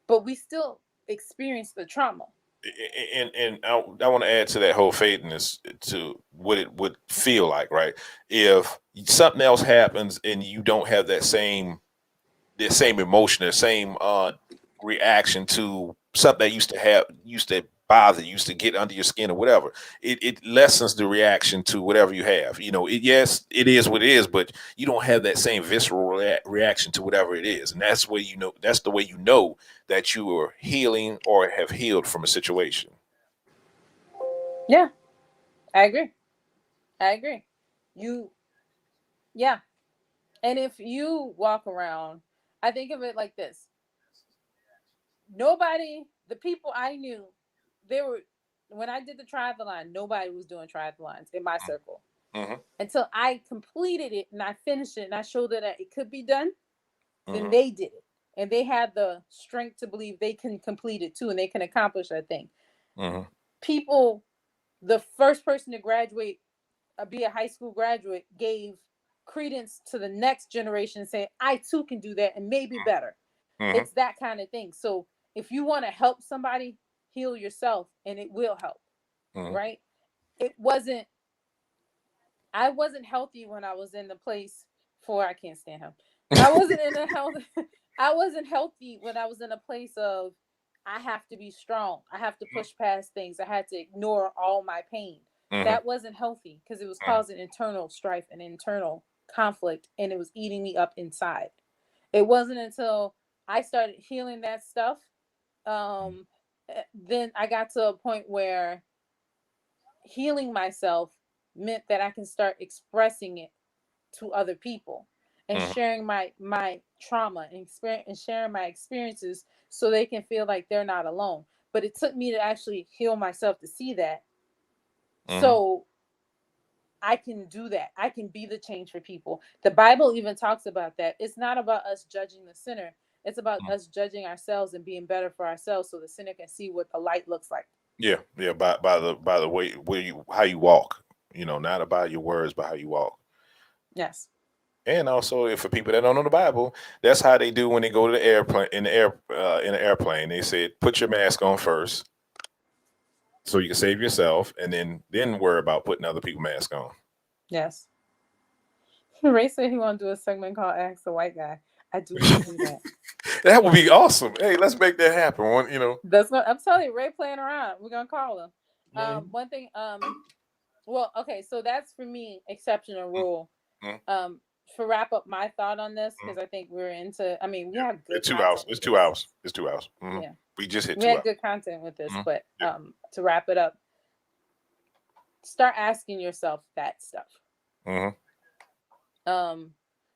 but we still experience the trauma. and I want to add to that whole faithness to what it would feel like, right? If something else happens and you don't have the same emotion, the same reaction to something that used to bother, used to get under your skin or whatever, it lessens the reaction to whatever you have. Yes, it is what it is, but you don't have that same visceral reaction to whatever it is, and that's the way you know that you are healing or have healed from a situation. Yeah, I agree. I agree. You, yeah. And if you walk around, I think of it like this: the people I knew, they were, when I did the triathlon, nobody was doing triathlons in my circle Mm-hmm, until I completed it and I finished it and I showed that it could be done. Then mm-hmm, they did it. And they had the strength to believe they can complete it too and they can accomplish that thing. mm-hmm, People, the first person to graduate, be a high school graduate, gave credence to the next generation saying, I too can do that and maybe better. mm-hmm, It's that kind of thing. So if you want to help somebody, heal yourself and it will help, mm-hmm, right? It wasn't, I wasn't healthy when I was in the place for, I can't stand him. I wasn't in a health, I wasn't healthy when I was in a place of, I have to be strong. I have to push past things. I had to ignore all my pain. mm-hmm, That wasn't healthy because it was causing internal strife and internal conflict and it was eating me up inside. It wasn't until I started healing that stuff, um, then I got to a point where healing myself meant that I can start expressing it to other people and mm-hmm, sharing my trauma and sharing my experiences so they can feel like they're not alone. But it took me to actually heal myself to see that, mm-hmm, so I can do that. I can be the change for people. The Bible even talks about that. It's not about us judging the sinner. It's about us judging ourselves and being better for ourselves so the sinner can see what the light looks like. yeah, yeah. By the way, where you how you walk. not about your words, but how you walk. Yes. And also, if for people that don't know the Bible, that's how they do when they go to the airplane in the airplane. They said, put your mask on first, so you can save yourself, and then worry about putting other people's mask on. Yes. Ray said he want to do a segment called "Ask the White Guy." I do want to do that. That would be awesome. Hey, let's make that happen. That's what I'm telling you. Ray playing around. We're gonna call him. Mhm. One thing. Well, okay. So that's for me exception or rule. Mhm. For wrap up my thought on this, because I think we're into. I mean, we have good. It's 2 hours. It's 2 hours. It's 2 hours. Mhm. Yeah. We just hit We 2 had hours. good content with this, Mhm. but Yeah. to wrap it up, start asking yourself that stuff. Mhm.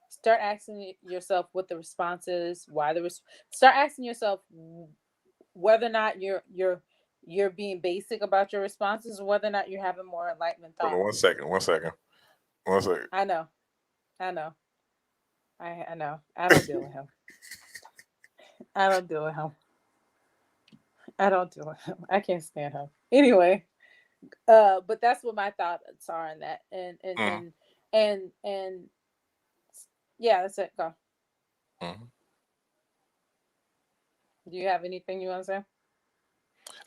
Start asking yourself what the response is, why start asking yourself whether or not you're being basic about your responses, or whether or not you're having more enlightenment Hold thoughts. on 1 second. I know. I know. I don't deal with him. I don't deal with him. I can't stand him. Anyway, but that's what my thoughts are on that. And yeah, that's it. Go. Mhm. Do you have anything you want to say?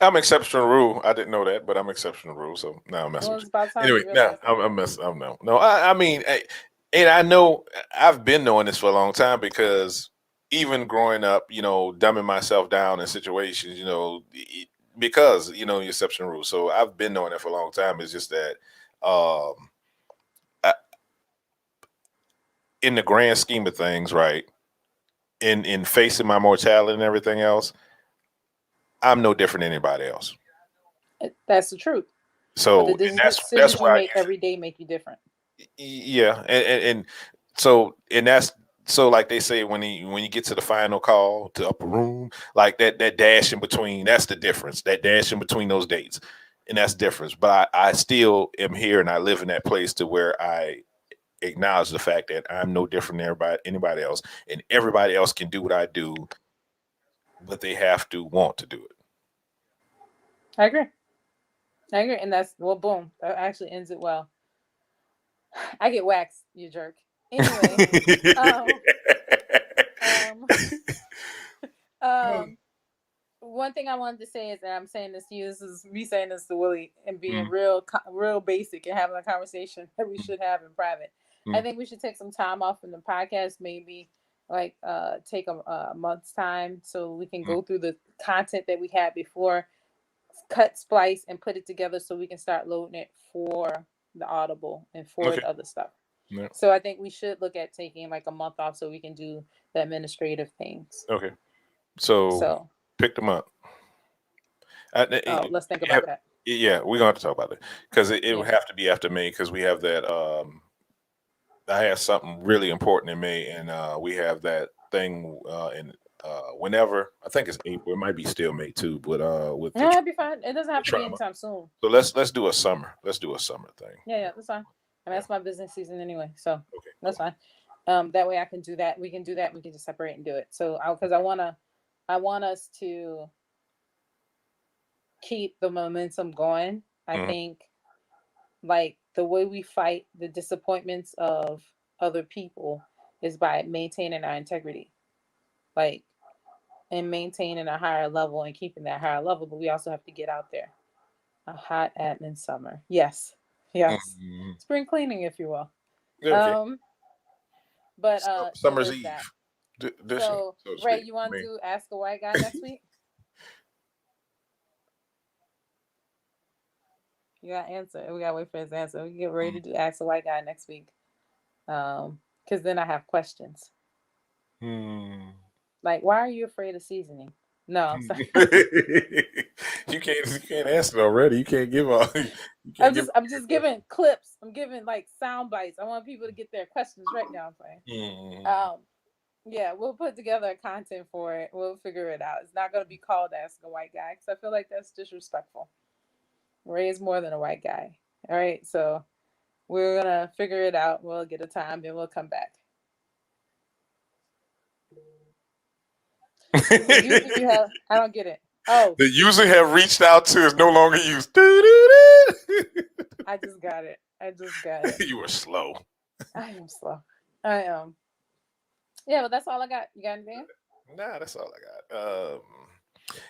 I'm exceptional rule. I didn't know that, but I'm exceptional rule. So now I'm messing Well, with it's you. about time Anyway, you no, realize. I'm messing. I'm no. I mean, and I know I've been knowing this for a long time because even growing up, dumbing myself down in situations, because the exceptional rule. So I've been knowing it for a long time. It's just that, I, in the grand scheme of things, right? In facing my mortality and everything else, I'm no different than anybody else. That's the truth. So, But the and that's decisions you why I make every day make you different. Yeah, and so that's so like they say when you get to the final call to upper room, like that dash in between, that's the difference. That dash in between those dates, and that's the difference. But I still am here, and I live in that place to where I acknowledge the fact that I'm no different than anybody else, and everybody else can do what I do, but they have to want to do it. I agree, and that's boom. That actually ends it well. I get waxed, you jerk. Anyway, one thing I wanted to say is that I'm saying this to you. This is me saying this to Willie and being real basic and having a conversation that we should have in private. I think we should take some time off from the podcast, maybe like take a month's time so we can go through the content that we had before, cut, splice, and put it together so we can start loading it for the Audible and for the other stuff. Yeah. So I think we should look at taking like a month off so we can do the administrative things. Okay. So pick the month. Let's think about that. Yeah, we're going to talk about it because it would have to be after May because we have that. I have something really important in May, and we have that thing in whenever. I think it's April. It might be still May too, but with it'd be fine. It doesn't have to be anytime soon. So let's do a summer. Let's do a summer thing. Yeah, that's fine. I mean, that's my business season anyway, so that's fine. That way I can do that. We can do that. We can just separate and do it. So because I want us to keep the momentum going. I think like the way we fight the disappointments of other people is by maintaining our integrity, like, and maintaining a higher level and keeping that higher level. But we also have to get out there. A hot admin summer. Yes. Spring cleaning, if you will. Okay. But summer's eve. So Ray, you want to ask a white guy next week? You got to answer. We got to wait for his answer. We get ready to do ask a white guy next week. Because then I have questions. Like, why are you afraid of seasoning? No, I'm sorry. you can't answer it already. You can't give all. I'm just giving clips. I'm giving like sound bites. I want people to get their questions right now. I'm saying. Yeah, we'll put together content for it. We'll figure it out. It's not going to be called Ask a White Guy because I feel like that's disrespectful. Ray is more than a white guy. All right, so we're gonna figure it out. We'll get a time and we'll come back. I don't get it. Oh, the user have reached out to is no longer used. I just got it. I just got it. You were slow. I am slow. I am. Yeah, but that's all I got. You got anything? Nah, that's all I got.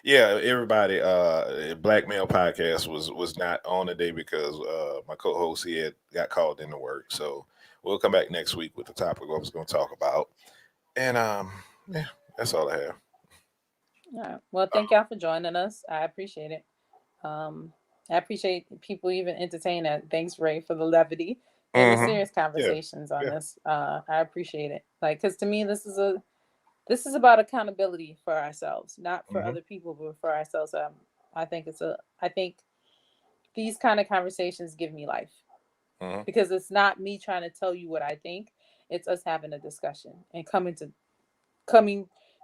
Yeah, everybody. Black Male Podcast was not on today because my co-host he had got called into work. So we'll come back next week with the topic of what I was going to talk about. And yeah, that's all I have. All right. Well, thank y'all for joining us. I appreciate it. I appreciate people even entertain that. Thanks, Ray, for the levity and the Mhm. serious conversations on yeah. this. I appreciate it. Like, because to me, this is about accountability for ourselves, not for Mhm. other people, but for ourselves. I think I think these kind of conversations give me life Mhm. because it's not me trying to tell you what I think. It's us having a discussion and coming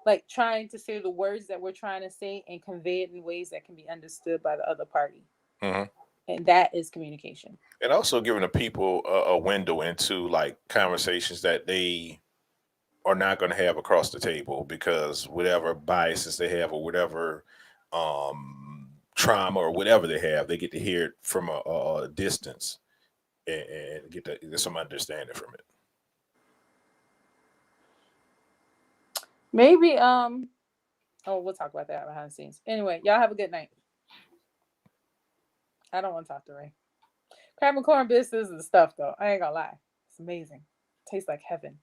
like trying to say the words that we're trying to say and convey it in ways that can be understood by the other party. Mhm. And that is communication. And also giving the people a window into like conversations that they are not going to have across the table because whatever biases they have or whatever trauma or whatever they have, they get to hear it from a distance and get some understanding from it. Maybe we'll talk about that behind the scenes. Anyway, y'all have a good night. I don't want to talk to Ray. Crab and corn biscuits and stuff though. I ain't gonna lie. It's amazing. Tastes like heaven.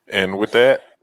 And with that,